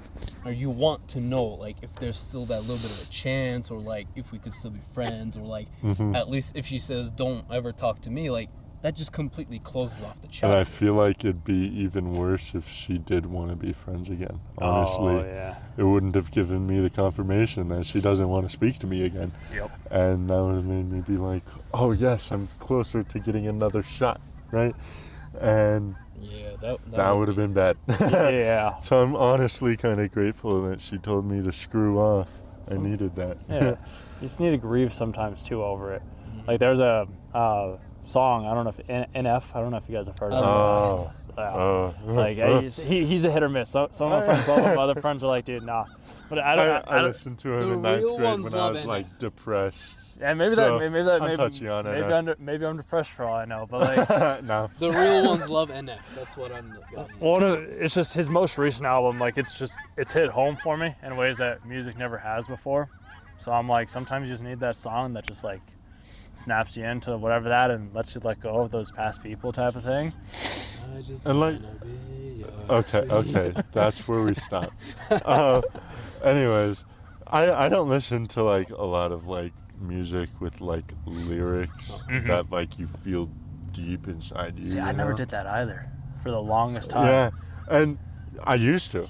or you want to know like if there's still that little bit of a chance or like if we could still be friends or like Mhm. at least if she says don't ever talk to me, like that just completely closes off the And I chat. feel like it'd be even worse if she did want to be friends again. Honestly, Oh, yeah. it wouldn't have given me the confirmation that she doesn't want to speak to me again. Yep. And that would have made me be like, oh, yes, I'm closer to getting another shot, right? And Yeah, that would have been bad. Yeah. So I'm honestly kind of grateful that she told me to screw off. I needed that. Yeah. You just need to grieve sometimes, too, over it. Like, there's a song, I don't know if, NF, I don't know if you guys have heard of it. Oh. Yeah. Oh. Like he's a hit or miss. Some of my friends, some of my other friends are like, dude, nah. But I don't. I listened to him The in ninth real grade ones when I love was NF. like depressed. Yeah, maybe So, that I'm touchy on maybe NF. maybe I'm depressed for all I know. But like No. The real ones love NF. That's what I'm. it's just his most recent album. Like it's hit home for me in ways that music never has before. So I'm like, sometimes you just need that song that just like snaps you into whatever that and lets you let go of those past people type of thing. I just And like- wanna be your Okay, that's where we stop. Anyways, I don't listen to like a lot of like music with like lyrics that like you feel deep inside you. See, you I never know? did that either for the longest time. Yeah, and I used to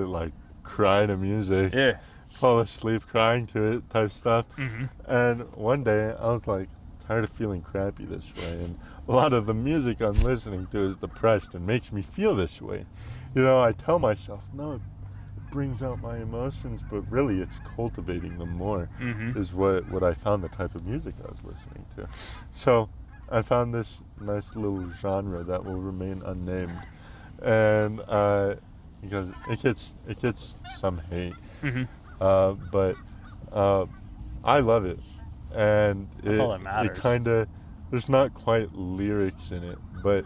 like cry to music, Yeah. fall asleep crying to it type stuff. Mhm. And one day I was like tired of feeling crappy this way, and a lot of the music I'm listening to is depressed and makes me feel this way. You know, I tell myself, no, it brings out my emotions, but really it's cultivating them more. Mhm. Is what I found the type of music I was listening to. So I found this nice little genre that will remain unnamed, and because it gets some hate, Mhm. but I love it, and That's all that matters. it kind of there's not quite lyrics in it, but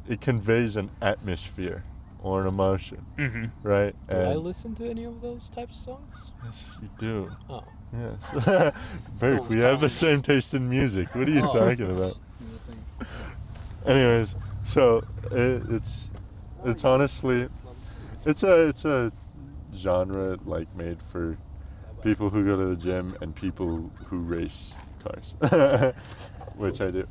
it conveys an atmosphere or an emotion, Mhm. right? Do I And listen to any of those types of songs? yes, you do. Oh. Yes. Burke, Sounds we have the kind. same taste in music. What are you Oh. talking about? Anyways, so it's honestly it's a genre like made for people who go to the gym and people who race cars, which I do.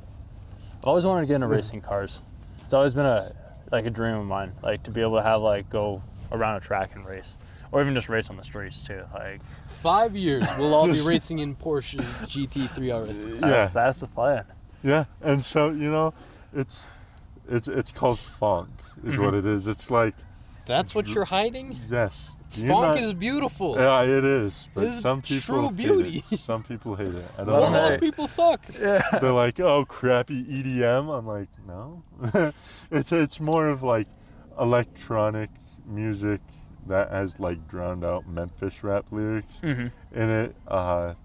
I always wanted to get into racing cars. It's always been a dream of mine, like to be able to have like go around a track and race, or even just race on the streets too. Like 5 years, we'll all be Just- racing in Porsche GT3 RS. that's the plan. Yeah, and so you know, it's called funk, is what it is. It's like That's what you're hiding? yes, do you Funk not- is beautiful. Yeah, it is, but This is some people true hate beauty. it. Some people hate it. I don't Well, Well, know. most people suck. They're like, oh, crappy EDM. I'm like, no. it's more of like electronic music that has like drowned out Memphis rap lyrics Mhm. in it.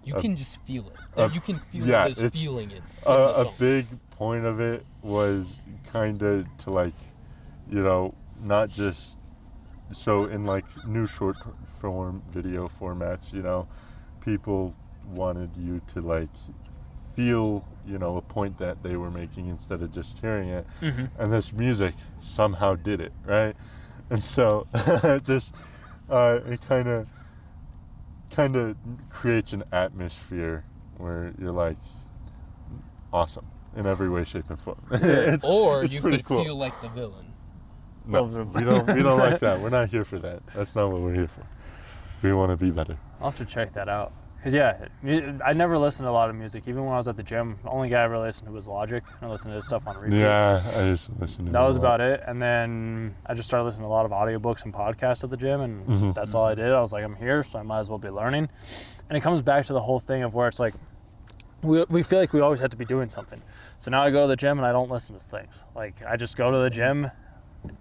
You can just feel it. a- You can feel yeah, there's it's- feeling it. in the a song. big point of it was kind of to like, you know, not just so in like new short form video formats, you know, people wanted you to like feel, you know, a point that they were making instead of just hearing it. Mhm. And this music somehow did it, right? And so just it kind of creates an atmosphere where you're like awesome in every way, shape, and form. it's, Or it's you pretty could cool. feel like the villain. No, we don't like that. We're not here for that. That's not what we're here for. We want to be better. I'll have to check that out. yeah, I never listened to a lot of music. Even when I was at the gym, the only guy I ever listened to was Logic. I listened to his stuff on repeat. Yeah, I used to listen to That was about it. And then I just started listening to a lot of audiobooks and podcasts at the gym, and that's all I did. I was like, I'm here, so I might as well be learning. And it comes back to the whole thing of where it's like, we feel like we always have to be doing something. So now I go to the gym and I don't listen to things. Like, I just go to the gym,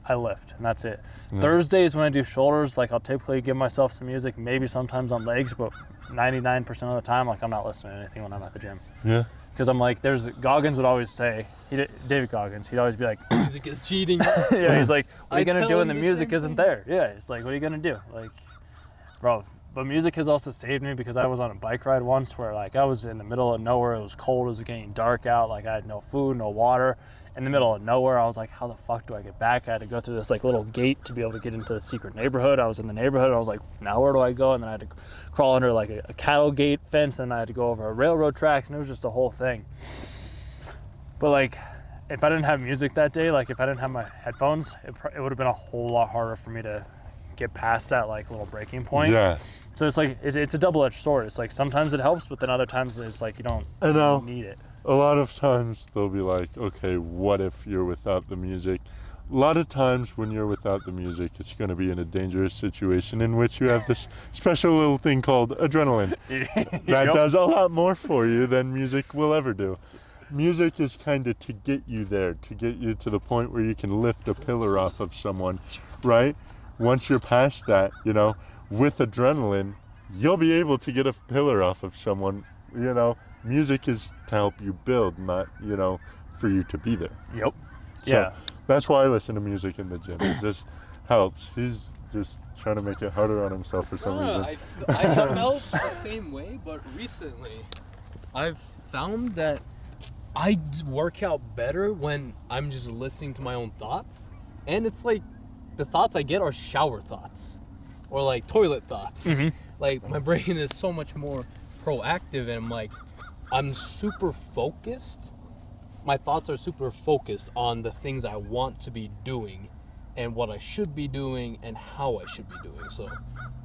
I lift, and that's it. Yeah. Thursdays when I do shoulders, like, I'll typically give myself some music, maybe sometimes on legs, but 99% of the time, like, I'm not listening to anything when I'm at the gym. Yeah. Because I'm like, Goggins would always say, David Goggins, he'd always be like, Music is cheating. yeah, he's like, what are you I going to tell do when him the the music same isn't thing. there? Yeah, it's like, what are you going to do? Like, bro, but music has also saved me because I was on a bike ride once where, like, I was in the middle of nowhere. It was cold. It was getting dark out. Like, I had no food, no water. In the middle of nowhere, I was like, how the fuck do I get back? I had to go through this, like, little gate to be able to get into the secret neighborhood. I was in the neighborhood. I was like, now where do I go? And then I had to crawl under, like, a cattle gate fence, and I had to go over a railroad tracks, and it was just a whole thing. But, like, if I didn't have music that day, like, if I didn't have my headphones, it would have been a whole lot harder for me to get past that, like, little breaking point. Yeah. So it's like, it's a double-edged sword. It's like, sometimes it helps, but then other times it's like, you don't I know. need it. A lot of times they'll be like, okay, what if you're without the music? A lot of times when you're without the music, it's going to be in a dangerous situation in which you have this special little thing called adrenaline. That Yep. does a lot more for you than music will ever do. Music is kind of to get you there, to get you to the point where you can lift a pillar off of someone, right? Once you're past that, you know, with adrenaline, you'll be able to get a pillar off of someone. You know, music is to help you build, not, you know, for you to be there. Yep. So Yeah. that's why I listen to music in the gym. It just helps. He's just trying to make it harder on himself for some reason. I felt the same way, but recently I've found that I work out better when I'm just listening to my own thoughts. And it's like the thoughts I get are shower thoughts or like toilet thoughts. Like my brain is so much more proactive, and I'm super focused. My thoughts are super focused on the things I want to be doing and what I should be doing and how I should be doing. So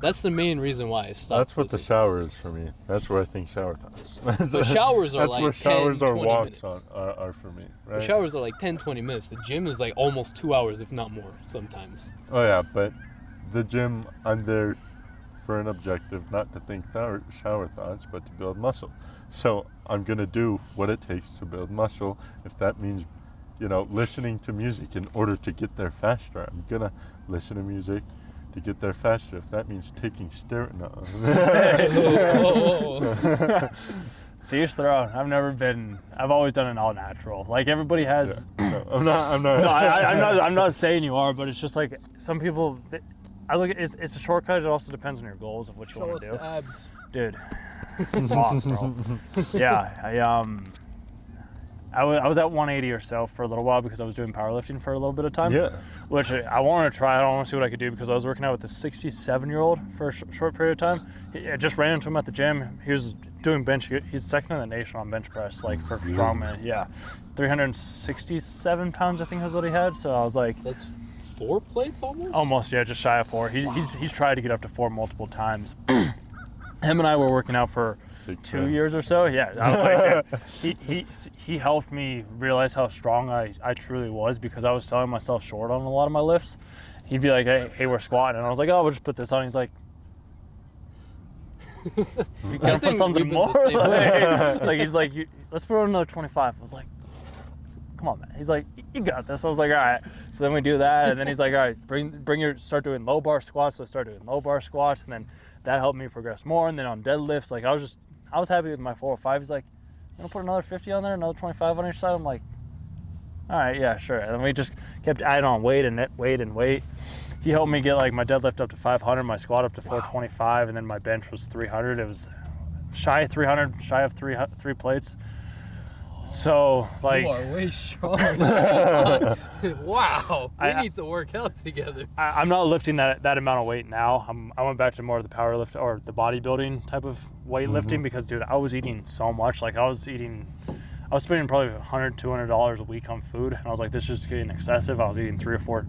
that's the main reason why I stopped. That's what the listening to shower music. is for me. That's where I think shower thoughts. So showers are That's like where 10, showers or 20 walks minutes. are for me, The right? showers are like 10, 20 minutes. The gym is like almost 2 hours, if not more, sometimes. Oh yeah, but the gym, I'm there for an objective, not to think shower thoughts, but to build muscle. So I'm gonna do what it takes to build muscle. If that means, you know, listening to music in order to get there faster, I'm gonna listen to music to get there faster. If that means taking steroids, no. To each their own. I've always done it all natural. Like, everybody has. No, I'm not. No, I'm not saying you are, but it's just like some people. I look at it's a shortcut. It also depends on your goals of what you Show want us to do, the abs. dude. Pause, bro. Yeah, I was at 180 or so for a little while because I was doing powerlifting for a little bit of time. Yeah. Which I wanted to try. I want to see what I could do because I was working out with a 67-year-old for a short period of time. I just ran into him at the gym. He was doing bench. He's second in the nation on bench press, like for strongman. Yeah, 367 pounds I think is what he had. So I was like, That's 4 plates almost? almost, yeah, just shy of 4. He's tried to get up to 4 multiple times. Him and I were working out for Take 2 that. years or so. Yeah, I was like, he helped me realize how strong I truly was because I was selling myself short on a lot of my lifts. He'd be like, hey, we're squatting, and I was like, oh, we'll just put this on. He's like, you I gotta put think something we've been more. the same way. Like he's like, let's put on another 25. I was like, come on, man. He's like, you got this. I was like, all right. So then we do that, and then he's like, all right, start doing low bar squats. So I started doing low bar squats, and then that helped me progress more. And then on deadlifts, like I was happy with my 405. He's like, you wanna put another 50 on there, another 25 on each side? I'm like, all right, yeah, sure. And then we just kept adding on weight and weight. He helped me get like my deadlift up to 500, my squat up to 425, and then my bench was 300. It was shy of 300, shy of three plates. So like, You are way stronger. Wow. We need to work out together. I'm not lifting that amount of weight now. I went back to more of the power lift or the bodybuilding type of weightlifting because, dude, I was eating so much. Like I was spending probably $100, $200 a week on food, and I was like, this is just getting excessive. I was eating 3 or 4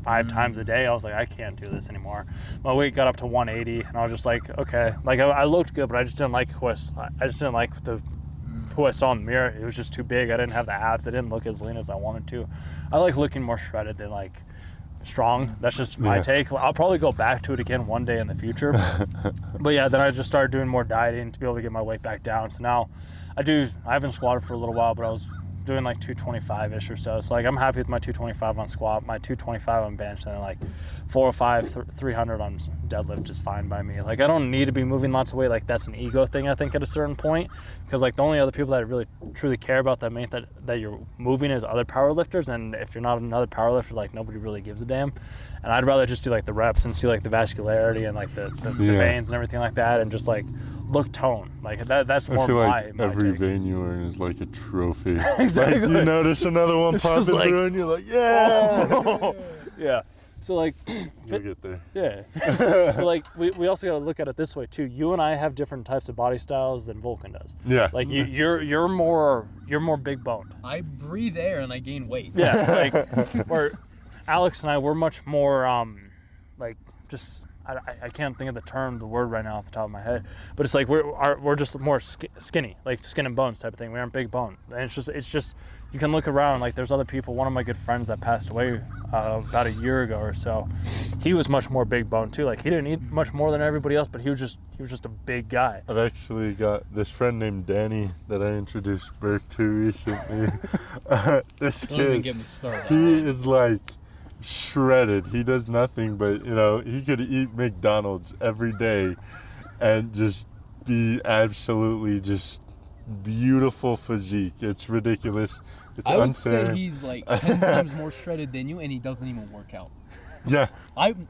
5 times a day. I was like, I can't do this anymore. My weight got up to 180, and I was just like, okay. Like I looked good, but I just didn't like who I saw in the mirror. It was just too big. I didn't have the abs. I didn't look as lean as I wanted to. I like looking more shredded than like strong. That's just my take. I'll probably go back to it again one day in the future. But yeah, then I just started doing more dieting to be able to get my weight back down. So now I haven't squatted for a little while, but I was doing like 225-ish or so. So like I'm happy with my 225 on squat, my 225 on bench, and then like 405, 300 on deadlift is fine by me. Like I don't need to be moving lots of weight. Like that's an ego thing, I think, at a certain point, because like the only other people that really truly care about that you're moving is other power lifters, and if you're not another power lifter, like nobody really gives a damn. And I'd rather just do like the reps and see like the vascularity and like the veins and everything like that, and just like look tone. Like that's more I feel my like every take. vein you earn is like a trophy. Exactly. Like you notice another one It's popping just like, through and you're like, yeah. yeah. So like You'll get there. yeah. But like we also got to look at it this way too. You and I have different types of body styles than Vulcan does. Yeah. Like you're more big boned. I breathe air and I gain weight. Yeah. Like where Alex and I, we're much more like just I can't think of the word right now off the top of my head, but it's like we're just more skinny, like skin and bones type of thing. We aren't big bone, and it's just you can look around. Like there's other people. One of my good friends that passed away about a year ago or so, he was much more big bone too. Like he didn't eat much more than everybody else, but he was just a big guy. I've actually got this friend named Danny that I introduced Burke to recently. This Don't even kid, get me started. he is like shredded. He does nothing but, he could eat McDonald's every day and just be absolutely just beautiful physique. It's ridiculous. It's I would unfair. say he's like 10 times more shredded than you, and he doesn't even work out. Yeah.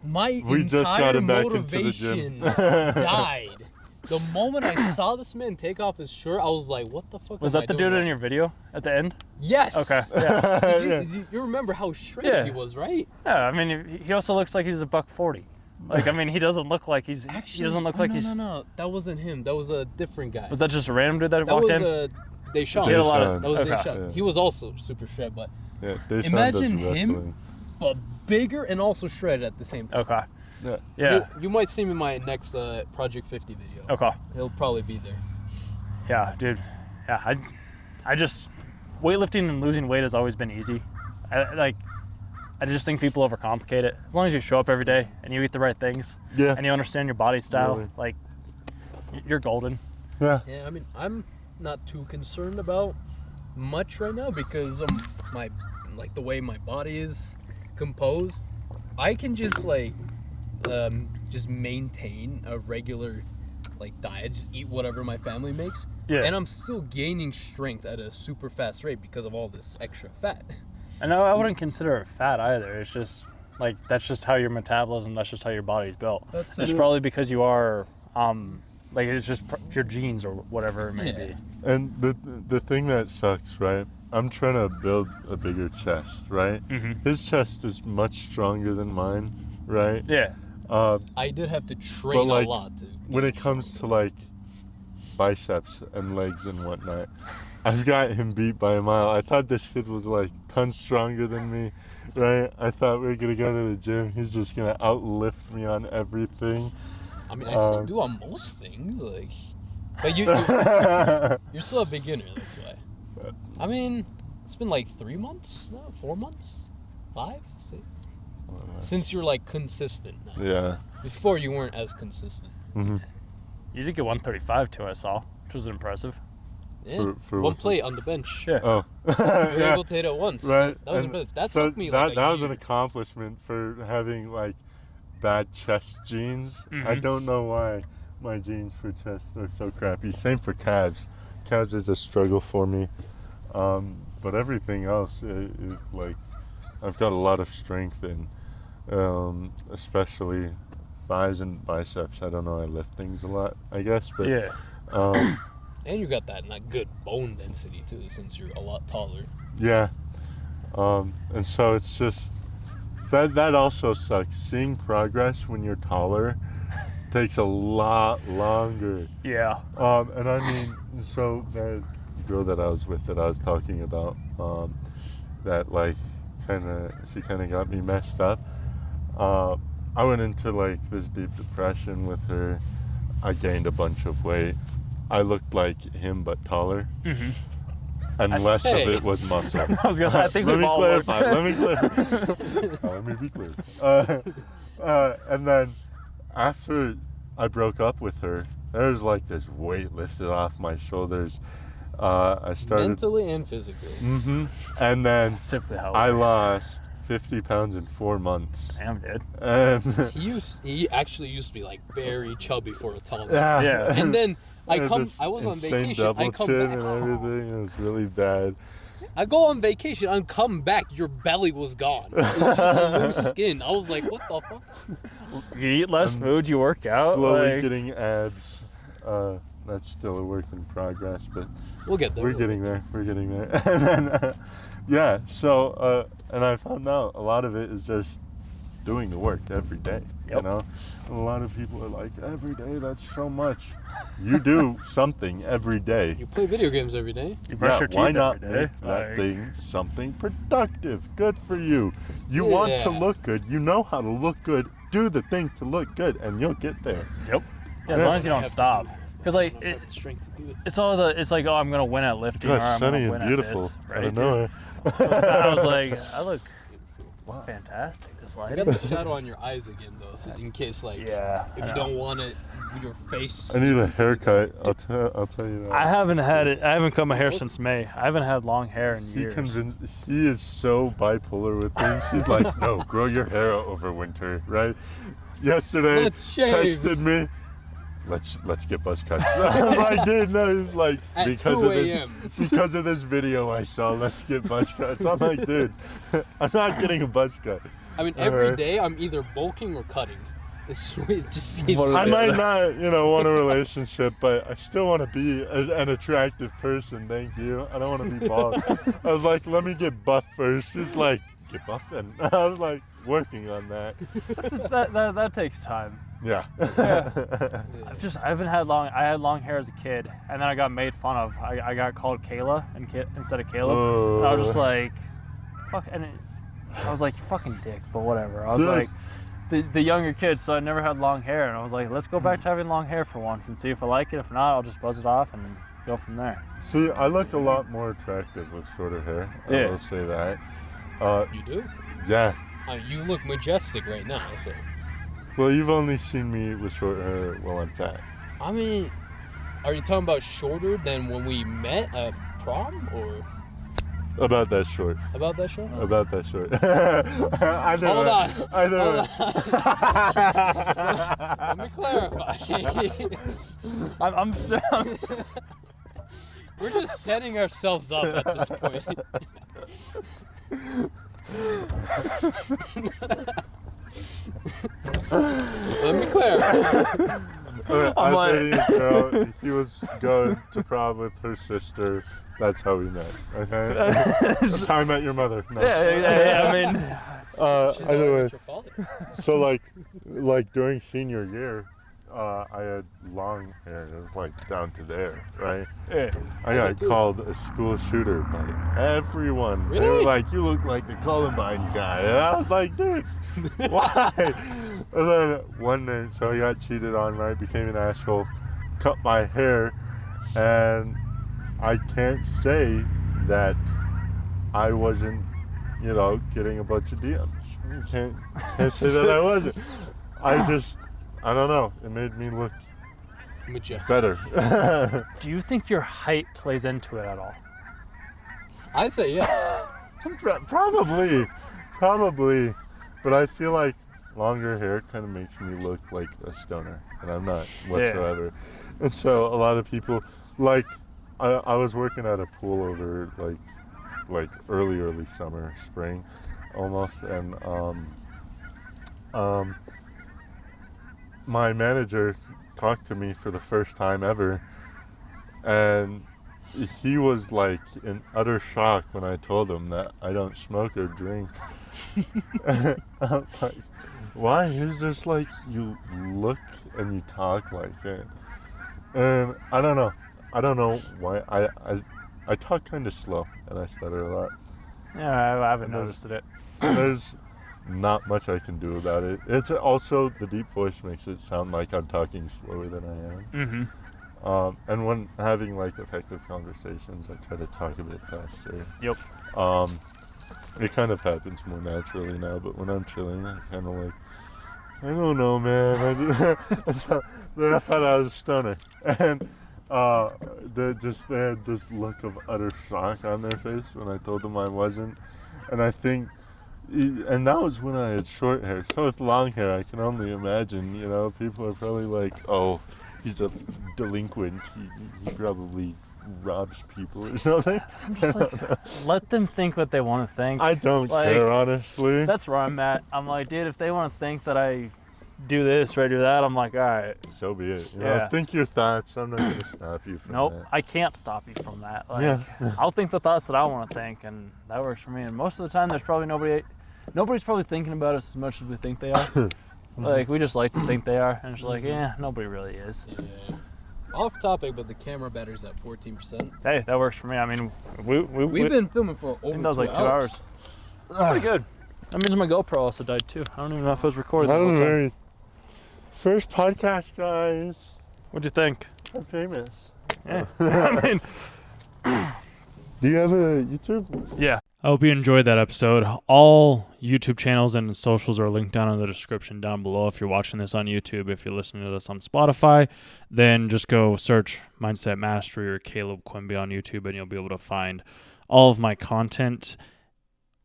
My We just got entire him back into the motivation gym. died. The moment I saw this man take off his shirt, I was like, "What the fuck?" Was am that the I doing dude in wrong? your video at the end? Yes. Okay. Yeah. Did you remember how shredded Yeah. he was, right? Yeah. I mean, he also looks like he's $140. Like I mean, he doesn't look like he's. Actually, he doesn't look oh, like no, he's. No, that wasn't him. That was a different guy. Was that just a random dude that that walked was in? Deshaun. He had a lot of- That was okay. Deshaun. Yeah. He was also super shredded, but Yeah, Deshaun Imagine does him- wrestling. bigger and also shredded at the same time. Okay. Yeah. Yeah. You might see him in my next Project 50 video. Okay. He'll probably be there. Yeah, dude. Yeah, I just weightlifting and losing weight has always been easy. I just think people overcomplicate it. As long as you show up every day and you eat the right things Yeah. and you understand your body style, Really. like you're golden. Yeah. Yeah, I mean, I'm not too concerned about much right now because the way my body is composed, I can just just maintain a regular diet, just eat whatever my family makes, Yeah. and I'm still gaining strength at a super fast rate because of all this extra fat. And I wouldn't consider it fat either. It's just that's just how your metabolism, that's just how your body's built. That's It's it. probably because you are it's just your genes or whatever it may Yeah. be. And the thing that sucks, right? I'm trying to build a bigger chest, right? Mhm. His chest is much stronger than mine, right? Yeah. I did have to train like, a lot to. When it comes to biceps and legs and whatnot, I've got him beat by a mile. I thought this kid was tons stronger than me, right? I thought we were gonna go to the gym. He's just gonna outlift me on everything. I mean, I still do on most things, but you're still a beginner. That's why. I mean, it's been 3 months, no, 4 months, 5, 6, since you're consistent now. Yeah. Before you weren't as consistent. Mm-hmm. You did get 135 too, I saw, which was impressive. Yeah. For One what? plate on the bench. Yeah. Oh. You were Yeah. able to hit it once. Right. That was and impressive. That so took me that a was an year. accomplishment for having bad chest genes. I Mhm. don't know why my genes for chest are so crappy. Same for calves. Calves is a struggle for me. But everything else is I've got a lot of strength in, especially thighs and biceps. I don't know. I lift things a lot, I guess. But Yeah. And you got that good bone density too, since you're a lot taller. Yeah. And so it's just that also sucks. Seeing progress when you're taller takes a lot longer. Yeah. And I mean, so that girl that I was with that I was talking about, that she kind of got me messed up. I went into like this deep depression with her. I gained a bunch of weight. I looked like him but taller. And less of it was muscle. I was gonna say, I think Let we've me all clarify. Let me clarify. Let me be clear. And then after I broke up with her, there was like this weight lifted off my shoulders. I started Mentally and physically. and then Simply how it I works. lost 50 pounds in 4 months. Damn, dude. And He actually used to be like very chubby for a tall man. Yeah. And then I this was on insane vacation. double I come chin back. and everything. It was really bad. I go on vacation and come back. Your belly was gone. It was just loose skin. I was like, what the fuck? You eat less food, you work out. Slowly like, getting abs. That's still a work in progress, but We'll get there. we're getting there. We're getting there. And then, yeah. So, and I found out a lot of it is just doing the work every day. You Yep. know, and a lot of people are like, every day, that's so much. You do something every day. You play video games every day. you brush your teeth why not every day. make that like, thing something productive? Good for you. You want to Yeah. look good. You know how to look good. Do the thing to look good, and you'll get there. Yep. Yeah, as Yeah. long as you don't Have to stop. do it. Because like I don't have the strength to do it. it's like, oh, I'm gonna win at lifting, or Because I'm sunny gonna and win beautiful. at this, I right? don't know. I was like, I look Wow. fantastic. This I lighting. got the shadow on your eyes again though, so in case like Yeah. if I you know. don't want it, your face. I need a haircut. I'll tell you that. I haven't had it. I haven't cut my hair since May. I haven't had long hair in He years. he is so bipolar with things. He's like, no, grow your hair out over winter, right? Yesterday, Let's shave. texted me, let's get buzz cuts. I was like, dude, no. He's like, At because 2 of this, a.m.. because of this video I saw, let's get buzz cuts. I'm like, dude, I'm not getting a buzz cut. I mean, every Alright. day I'm either bulking or cutting. It's it just seems. What is I it? might not, want a relationship, but I still want to be an attractive person. Thank you. I don't want to be bald. I was like, let me get buff first. He's like, get buff then. I was like, working on that. that takes time. Yeah. I haven't had long. I had long hair as a kid, and then I got made fun of. I got called Kayla instead of Caleb. Oh. And I was just like, fuck. I was like, you fucking dick, but whatever. I was Dude. like, the younger kid, so I never had long hair, and I was like, let's go back to having long hair for once and see if I like it. If not, I'll just buzz it off and go from there. See, I look a lot more attractive with shorter hair. I Yeah. will say that. You do? Yeah. You look majestic right now. So Well, you've only seen me with short hair while I'm fat. I mean, are you talking about shorter than when we met at prom, or About that short. about that show? About that short. Either Hold way. on. Either way. Let me clarify. I'm still. We're just setting ourselves up at this point. Let me clarify. I'm like- dating a girl. He was going to prom with her sister. That's how we met. Okay. That's how I met your mother. No. yeah. I mean, She's Either not way. your father. So like during senior year, I had long hair. It was like down to there, right? yeah. I I got did too. called a school shooter by everyone. They were Really? like, "You look like the Columbine guy," and I was like, "Dude, why?" And then one day, so I got cheated on. Right, became an asshole, cut my hair, and I can't say that I wasn't, getting a bunch of DMs. You can't say that I wasn't. I don't know. It made me look Majestic. better. Do you think your height plays into it at all? I'd say yes. Probably, but I feel like longer hair kind of makes me look like a stoner, and I'm not whatsoever. And so a lot of people, I was working at a pool over like early summer, spring, almost, and my manager talked to me for the first time ever, and he was like in utter shock when I told him that I don't smoke or drink. I was like, why? He's just like, you look and you talk like it. And I don't know why. I talk kind of slow and I stutter a lot. Yeah, I haven't And noticed it. There's not much I can do about it. It's also the deep voice makes it sound like I'm talking slower than I am. Mm-hmm. And when having like effective conversations, I try to talk a bit faster. Yep. It kind of happens more naturally now, but when I'm chilling, I kind of like, I don't know, man. So I thought I was a stunner, and they had this look of utter shock on their face when I told them I wasn't, and I think. And that was when I had short hair. So with long hair, I can only imagine, people are probably like, oh, he's a delinquent. He probably robs people or something. I'm just like, let them think what they want to think. I don't Like, care, honestly. That's where I'm at. I'm like, dude, if they want to think that I do this or I do that, I'm like, all right. So be it. Yeah. Think your thoughts. I'm not going to stop you from Nope, that. I can't stop you from that. Like, Yeah. I'll think the thoughts that I want to think, and that works for me. And most of the time, there's probably nobody's probably thinking about us as much as we think they are. Like, we just like to think they are, and it's like, yeah, nobody really is. Yeah. Off topic, but the camera battery's at 14%. Hey, that works for me. I mean, We've been filming for over I think that was like 2 2 hours. That's pretty good. That means my GoPro also died too. I don't even know if it was recorded. That the was whole time. very first podcast, guys. What'd you think? I'm famous. Yeah. I mean, Do you have a YouTube? yeah. I hope you enjoyed that episode. All YouTube channels and socials are linked down in the description down below. If you're watching this on YouTube, if you're listening to this on Spotify, then just go search Mindset Mastery or Caleb Quimby on YouTube, and you'll be able to find all of my content.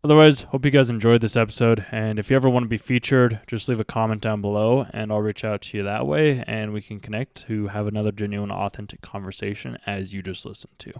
Otherwise, hope you guys enjoyed this episode. And if you ever want to be featured, just leave a comment down below, and I'll reach out to you that way, and we can connect to have another genuine, authentic conversation as you just listened to.